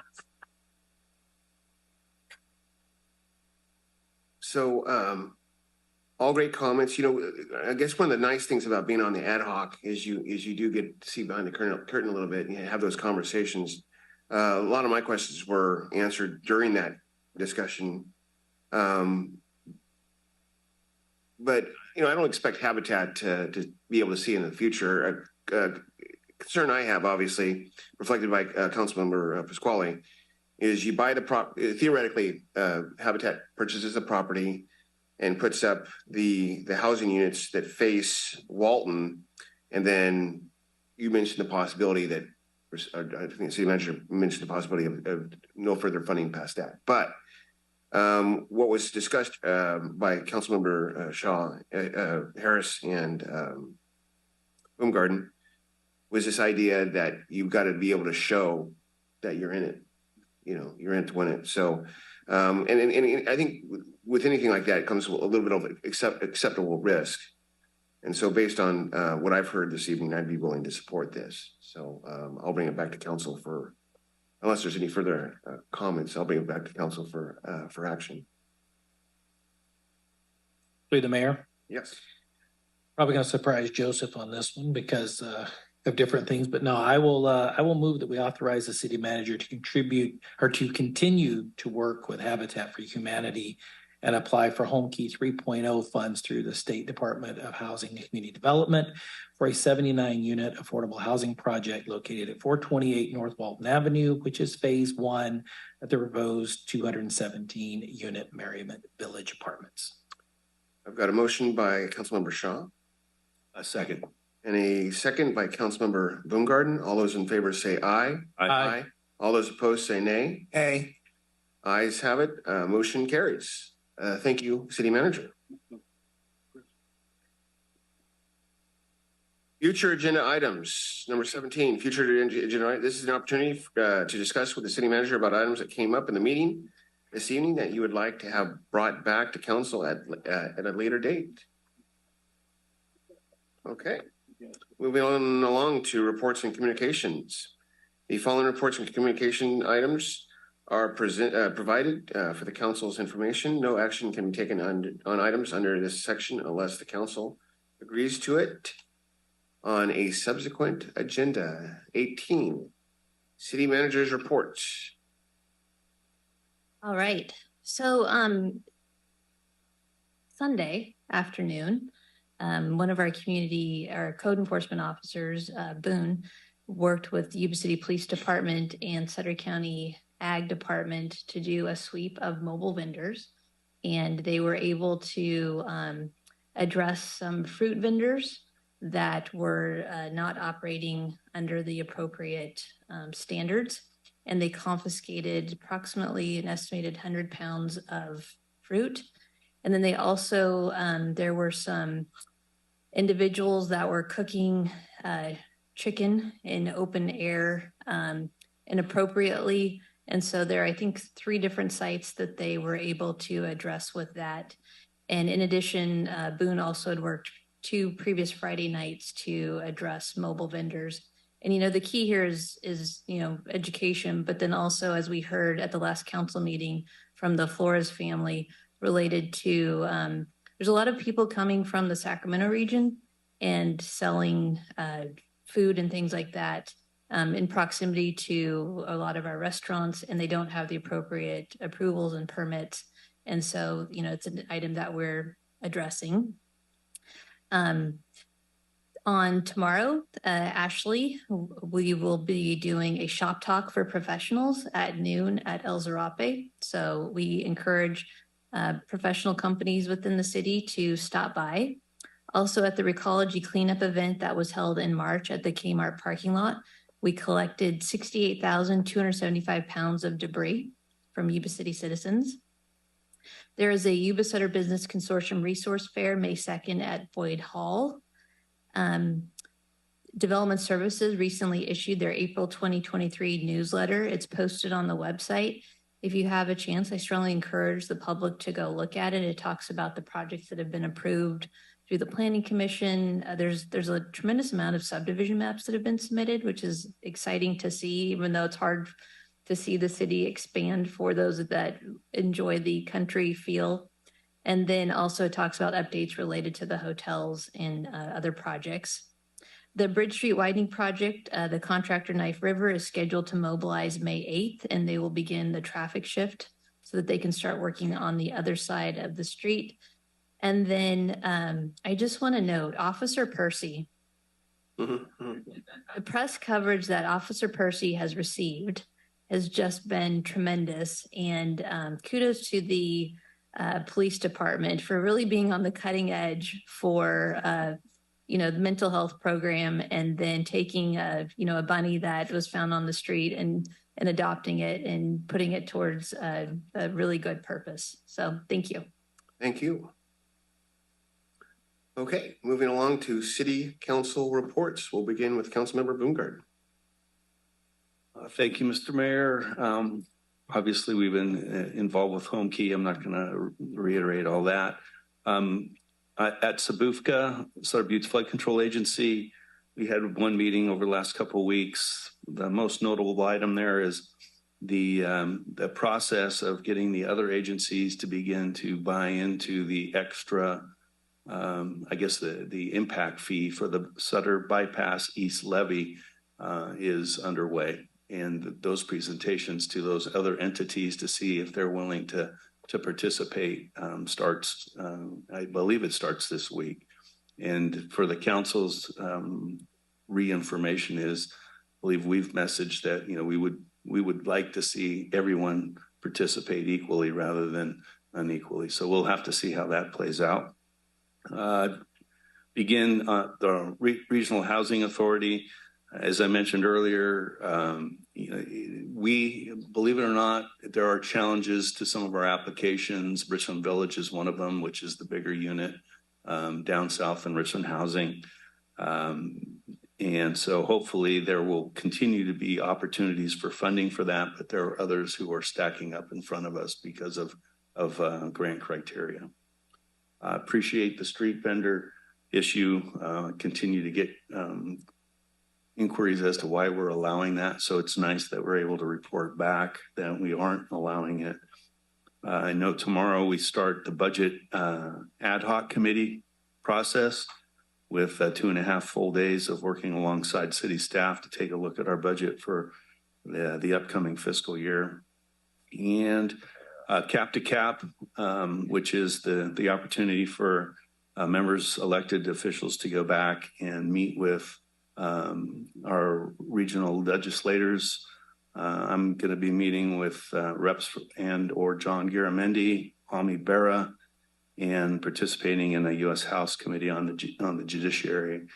So, all great comments. You know, I guess one of the nice things about being on the ad hoc is you do get to see behind the curtain a little bit and have those conversations. A lot of my questions were answered during that discussion. But, you know, I don't expect Habitat to be able to see in the future. Concern I have, obviously, reflected by Councilmember Pasquale, is you buy the theoretically, Habitat purchases the property and puts up the housing units that face Walton. And then you mentioned the possibility that, I think the city manager mentioned the possibility of no further funding past that. But what was discussed by Councilmember Shaw, Harris, and Baumgarten was this idea that you've got to be able to show that you're in it. You know, you're in it to win it. So, and I think with anything like that, it comes with a little bit of acceptable risk. And so based on what I've heard this evening, I'd be willing to support this. So I'll bring it back to council for, unless there's any further comments, I'll bring it back to council for action. Through the mayor? Yes. Probably going to surprise Joseph on this one because of different things, but no, I will move that we authorize the city manager to contribute or to continue to work with Habitat for Humanity and apply for Home Key 3.0 funds through the State Department of Housing and Community Development for a 79-unit affordable housing project located at 428 North Walton Avenue, which is phase 1 of the proposed 217-unit Merriman Village Apartments. I've got a motion by Councilmember Shaw. A second. And a second by Councilmember Baumgarten. All those in favor say aye. Aye. All those opposed say nay. Hey. Ayes have it. Motion carries. Thank you, City Manager. Future agenda items. Number 17, future agenda item. This is an opportunity to discuss with the City Manager about items that came up in the meeting this evening that you would like to have brought back to council at a later date. Okay. Moving on along to reports and communications. The following reports and communication items are provided for the council's information. No action can be taken on items under this section unless the council agrees to it. On a subsequent agenda, 18, City Manager's report. All right. So Sunday afternoon, one of our code enforcement officers, Boone, worked with the Yuba City Police Department and Sutter County Ag Department to do a sweep of mobile vendors. And they were able to address some fruit vendors that were not operating under the appropriate standards. And they confiscated approximately an estimated 100 pounds of fruit. And then they also, there were some individuals that were cooking chicken in open air inappropriately. And so there are, I think, 3 different sites that they were able to address with that. And in addition, Boone also had worked 2 previous Friday nights to address mobile vendors. And, you know, the key here is, you know, education, but then also, as we heard at the last council meeting from the Flores family, related to, there's a lot of people coming from the Sacramento region and selling food and things like that in proximity to a lot of our restaurants, and they don't have the appropriate approvals and permits. And so, you know, it's an item that we're addressing. On tomorrow, Ashley, we will be doing a shop talk for professionals at noon at El Zarape. So we encourage professional companies within the city to stop by. Also at the Recology cleanup event that was held in March at the Kmart parking lot, we collected 68,275 pounds of debris from Yuba City citizens. There is a Yuba-Sutter Business Consortium Resource Fair May 2nd at Boyd Hall. Development Services recently issued their April 2023 newsletter. It's posted on the website. If you have a chance, I strongly encourage the public to go look at it. It talks about the projects that have been approved through the Planning Commission. There's a tremendous amount of subdivision maps that have been submitted, which is exciting to see, even though it's hard to see the city expand for those that enjoy the country feel. And then also talks about updates related to the hotels and other projects. The Bridge Street widening project, the contractor Knife River is scheduled to mobilize May 8th, and they will begin the traffic shift so that they can start working on the other side of the street. And then I just want to note, Officer Percy, the press coverage that Officer Percy has received has just been tremendous. And kudos to the police department for really being on the cutting edge for the mental health program, and then taking a bunny that was found on the street and adopting it and putting it towards a really good purpose. So thank you. Thank you. Okay, moving along to City Council reports. We'll begin with Councilmember Boongard. Thank you, Mr. Mayor. Obviously, we've been involved with Home Key. I'm not going to reiterate all that. At Sabufka, Sutter Butte's Flood Control Agency, we had one meeting over the last couple of weeks. The most notable item there is the process of getting the other agencies to begin to buy into the extra, the impact fee for the Sutter Bypass East Levee is underway. And those presentations to those other entities to see if they're willing to participate starts, I believe it starts this week. And for the council's re-information is, I believe we've messaged that, we would like to see everyone participate equally rather than unequally. So we'll have to see how that plays out. Begin the Regional Housing Authority. As I mentioned earlier, we, believe it or not, there are challenges to some of our applications. Richland Village is one of them, which is the bigger unit down south in Richland Housing. And so hopefully there will continue to be opportunities for funding for that, but there are others who are stacking up in front of us because of grant criteria. I appreciate the street vendor issue. Continue to get inquiries as to why we're allowing that. So it's nice that we're able to report back that we aren't allowing it. I know tomorrow we start the budget ad hoc committee process with 2.5 full days of working alongside city staff to take a look at our budget for the upcoming fiscal year. And cap to cap, which is the opportunity for members, elected officials to go back and meet with our regional legislators. I'm going to be meeting with reps or John Garamendi, Ami Berra, and participating in the U.S. House Committee on the Judiciary,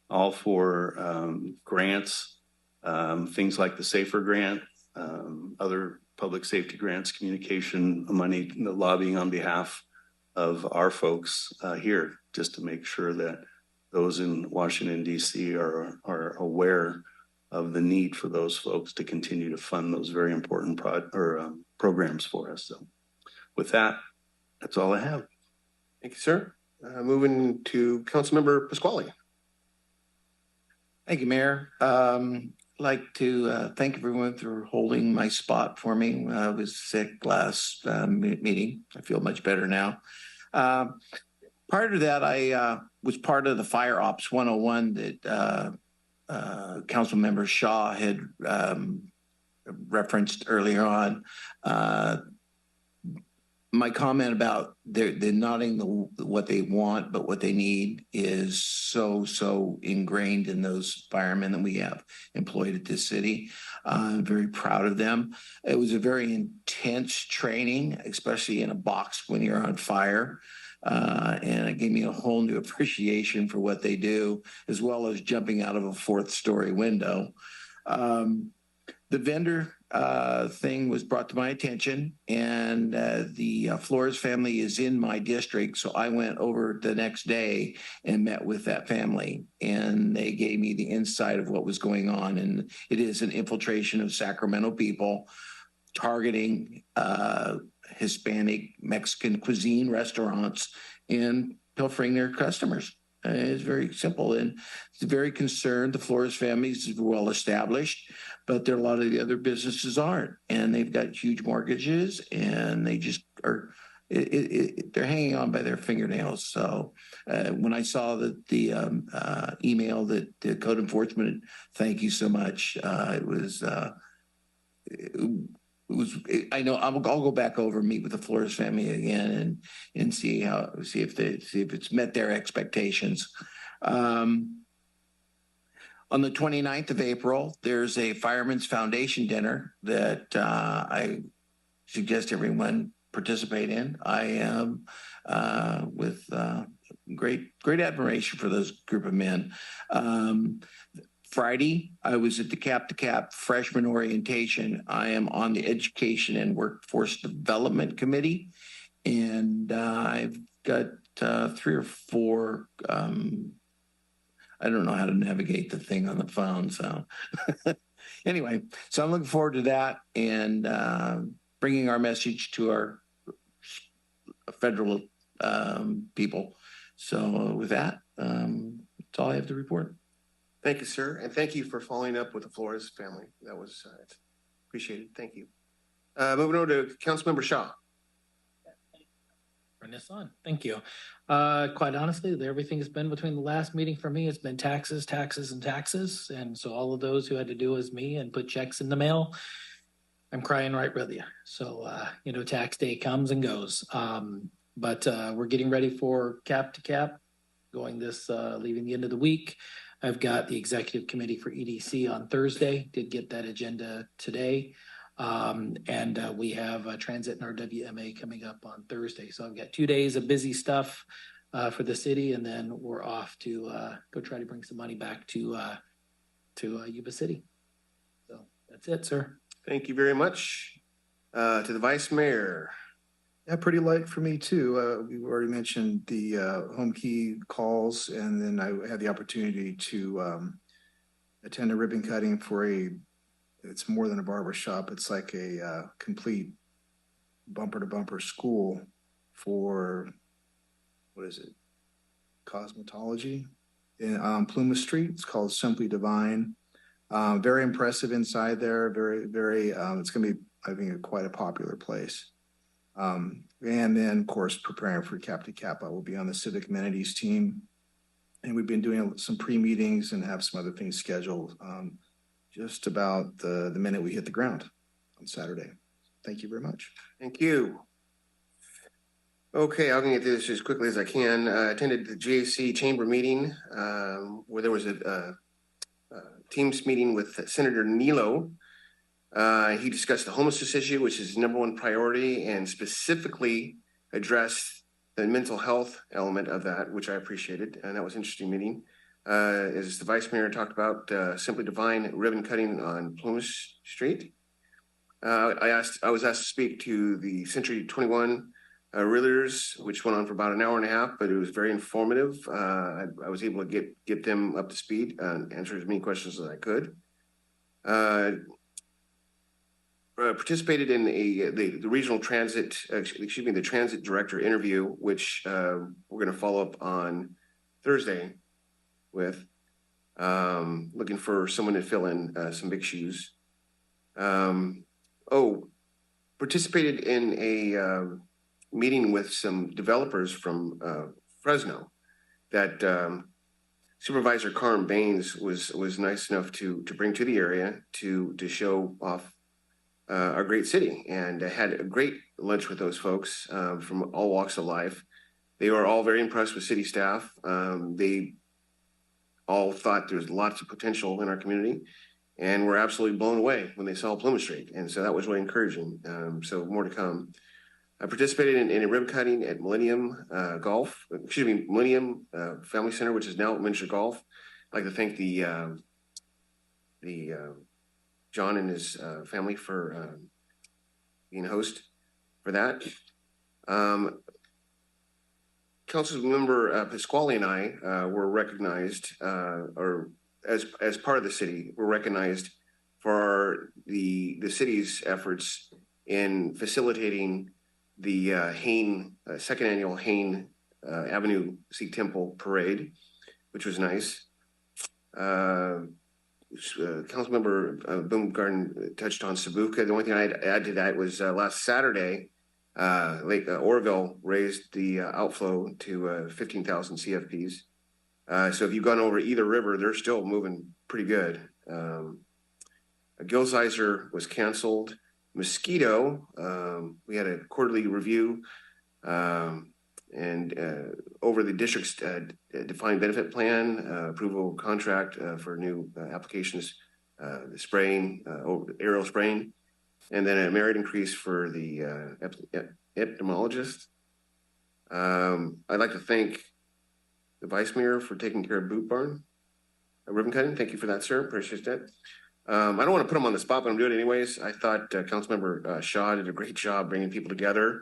all for grants, things like the SAFER grant, other public safety grants, communication money, lobbying on behalf of our folks here, just to make sure that those in Washington, D.C. are aware of the need for those folks to continue to fund those very important programs for us. So with that, that's all I have. Thank you, sir. Moving to Councilmember Pasquale. Thank you, Mayor. I'd like to thank everyone for holding my spot for me when I was sick last meeting. I feel much better now. Prior to that, I was part of the Fire Ops 101 that Councilmember Shaw had referenced earlier on. My comment about they're nodding what they want, but what they need is so ingrained in those firemen that we have employed at this city. I'm very proud of them. It was a very intense training, especially in a box when you're on fire. And it gave me a whole new appreciation for what they do, as well as jumping out of a 4th-story window. The vendor thing was brought to my attention, and the Flores family is in my district. So I went over the next day and met with that family, and they gave me the insight of what was going on. And it is an infiltration of Sacramento people targeting Hispanic Mexican cuisine restaurants and pilfering their customers. It's very simple, and it's very concerned. The Flores families is well established, but there are a lot of the other businesses aren't, and they've got huge mortgages, and they just are. They're hanging on by their fingernails. So when I saw that the email that the code enforcement, thank you so much. It was. I know I'll go back over and meet with the Flores family again and see if it's met their expectations. On the 29th of April, there's a Fireman's Foundation dinner that I suggest everyone participate in. I am with great admiration for those group of men. Friday, I was at the Cap to Cap freshman orientation. I am on the Education and Workforce Development Committee, and I've got 3 or 4. I don't know how to navigate the thing on the phone. So anyway, so I'm looking forward to that and bringing our message to our federal people. So with that, that's all I have to report. Thank you, sir. And thank you for following up with the Flores family. That was appreciated. Thank you. Moving over to Councilmember Shaw. Bring this on. Thank you. Quite honestly, everything has been between the last meeting for me. It's been taxes, taxes, and taxes. And so all of those who had to do as me and put checks in the mail, I'm crying right with you. So, tax day comes and goes. But we're getting ready for Cap to Cap, going leaving the end of the week. I've got the executive committee for EDC on Thursday, did get that agenda today. And we have transit and our WMA coming up on Thursday. So I've got 2 days of busy stuff for the city, and then we're off to go try to bring some money back to Yuba City. So that's it, sir. Thank you very much. To the Vice Mayor. Yeah, pretty light for me too. We already mentioned the home key calls, and then I had the opportunity to attend a ribbon cutting for it's more than a barber shop. It's like a complete bumper to bumper school for, what is it? Cosmetology on Plumas Street. It's called Simply Divine. Very impressive inside there. Very, very, it's going to be, I think, quite a popular place. And then, of course, preparing for Cap to Cap, I will be on the Civic Amenities team. And we've been doing some pre-meetings and have some other things scheduled just about the minute we hit the ground on Saturday. Thank you very much. Thank you. Okay, I'm going to get through this as quickly as I can. I attended the GAC chamber meeting where there was a Teams meeting with Senator Nilo. He discussed the homelessness issue, which is his #1 priority, and specifically addressed the mental health element of that, which I appreciated. And that was an interesting meeting. As the Vice Mayor talked about Simply Divine ribbon cutting on Plumas Street. I was asked to speak to the Century 21 realtors, which went on for about an hour and a half, but it was very informative. I was able to get them up to speed and answer as many questions as I could. Participated in the regional transit, the transit director interview, which we're going to follow up on Thursday with, looking for someone to fill in some big shoes. Participated in a meeting with some developers from Fresno that Supervisor Carm Baines was nice enough to bring to the area to show off our great city, and had a great lunch with those folks from all walks of life. They were all very impressed with city staff. They all thought there was lots of potential in our community, and were absolutely blown away when they saw Plumas Street. And so that was really encouraging. So more to come. I participated in a ribbon cutting at Millennium Millennium Family Center, which is now Miniature Golf. I'd like to thank the John and his family for being host for that. Council member Pasquale and I were recognized, or as part of the city, were recognized for the city's efforts in facilitating the second annual Hain Avenue Sikh Temple Parade, which was nice. Councilmember Boomgarden touched on Sabuka. The only thing I'd add to that was last Saturday, Lake Oroville raised the outflow to 15,000 CFPs. So if you've gone over either river, they're still moving pretty good. Gilsizer was canceled. Mosquito, we had a quarterly review and over the district's defined benefit plan, approval contract for new applications, the spraying, aerial spraying, and then a merit increase for the entomologist. I'd like to thank the Vice Mayor for taking care of Boot Barn ribbon cutting. Thank you for that, sir. Appreciate that. I don't want to put him on the spot, but I'm doing it anyways. I thought Councilmember Shaw did a great job bringing people together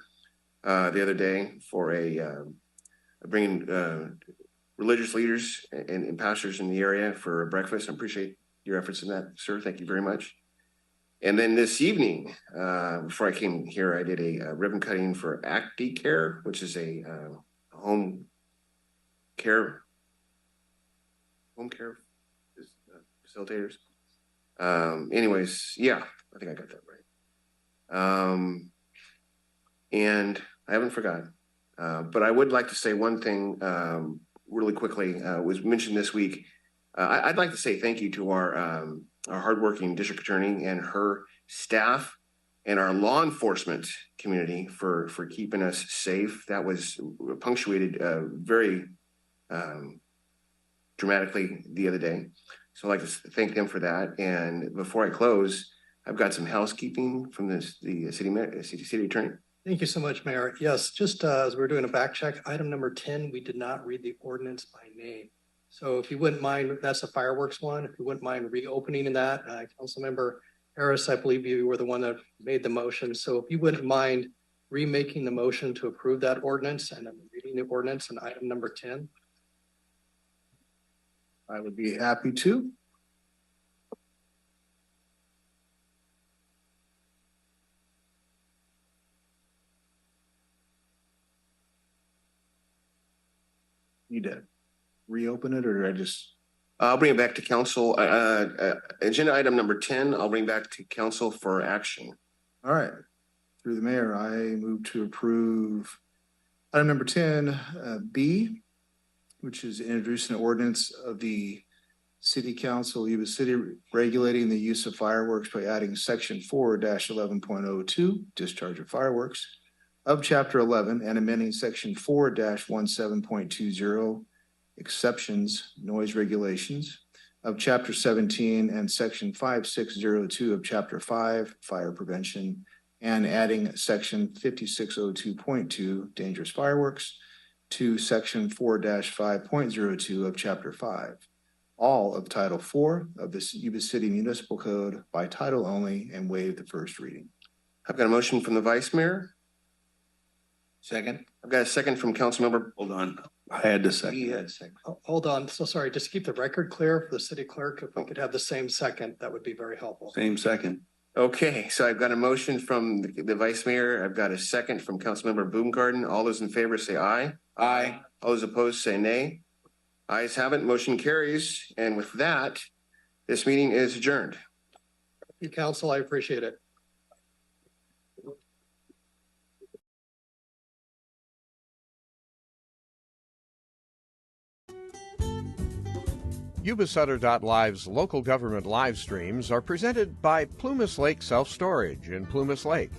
the other day for bringing religious leaders and pastors in the area for a breakfast. I appreciate your efforts in that, sir. Thank you very much. And then this evening, before I came here, I did a ribbon cutting for ActiCare, which is a home care facilitators. Anyways, yeah, I think I got that right. And I haven't forgotten, but I would like to say one thing really quickly. Was mentioned this week. I'd like to say thank you to our hardworking district attorney and her staff and our law enforcement community for keeping us safe. That was punctuated very dramatically the other day. So I'd like to thank them for that. And before I close, I've got some housekeeping from the city attorney. Thank you so much, Mayor. Yes, just as we're doing a back check, item number 10, we did not read the ordinance by name. So if you wouldn't mind, that's the fireworks one. If you wouldn't mind reopening that, Councilmember Harris, I believe you were the one that made the motion. So if you wouldn't mind remaking the motion to approve that ordinance and then reading the ordinance on item number 10. I would be happy to. Need to reopen it, or I just? I'll bring it back to council. Agenda item number 10, I'll bring back to council for action. All right. Through the mayor, I move to approve item number 10, B, which is introducing an ordinance of the City Council, Yuba City, regulating the use of fireworks by adding section 4-11.02, discharge of fireworks, of chapter 11, and amending section 4-17.20, exceptions, noise regulations, of chapter 17 and section 5602 of chapter 5, fire prevention, and adding section 5602.2, dangerous fireworks, to section 4-5.02 of chapter 5, all of title 4 of the Yuba City Municipal Code by title only, and waive the first reading. I've got a motion from the Vice Mayor. Second. I've got a second from Councilmember. Hold on. I had to second. He had second. Oh, hold on. So sorry, just to keep the record clear for the city clerk, if we could have the same second, that would be very helpful. Same second. Okay, so I've got a motion from the Vice Mayor. I've got a second from Councilmember Boomgarden. All those in favor say aye. Aye. All those opposed say nay. Ayes have it. Motion carries. And with that, this meeting is adjourned. Thank you, Council. I appreciate it. Yuba-Sutter.live's local government live streams are presented by Plumas Lake Self Storage in Plumas Lake,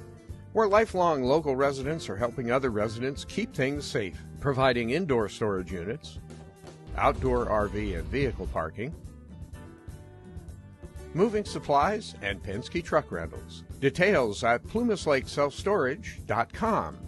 where lifelong local residents are helping other residents keep things safe, providing indoor storage units, outdoor RV and vehicle parking, moving supplies, and Penske truck rentals. Details at plumaslakeselfstorage.com.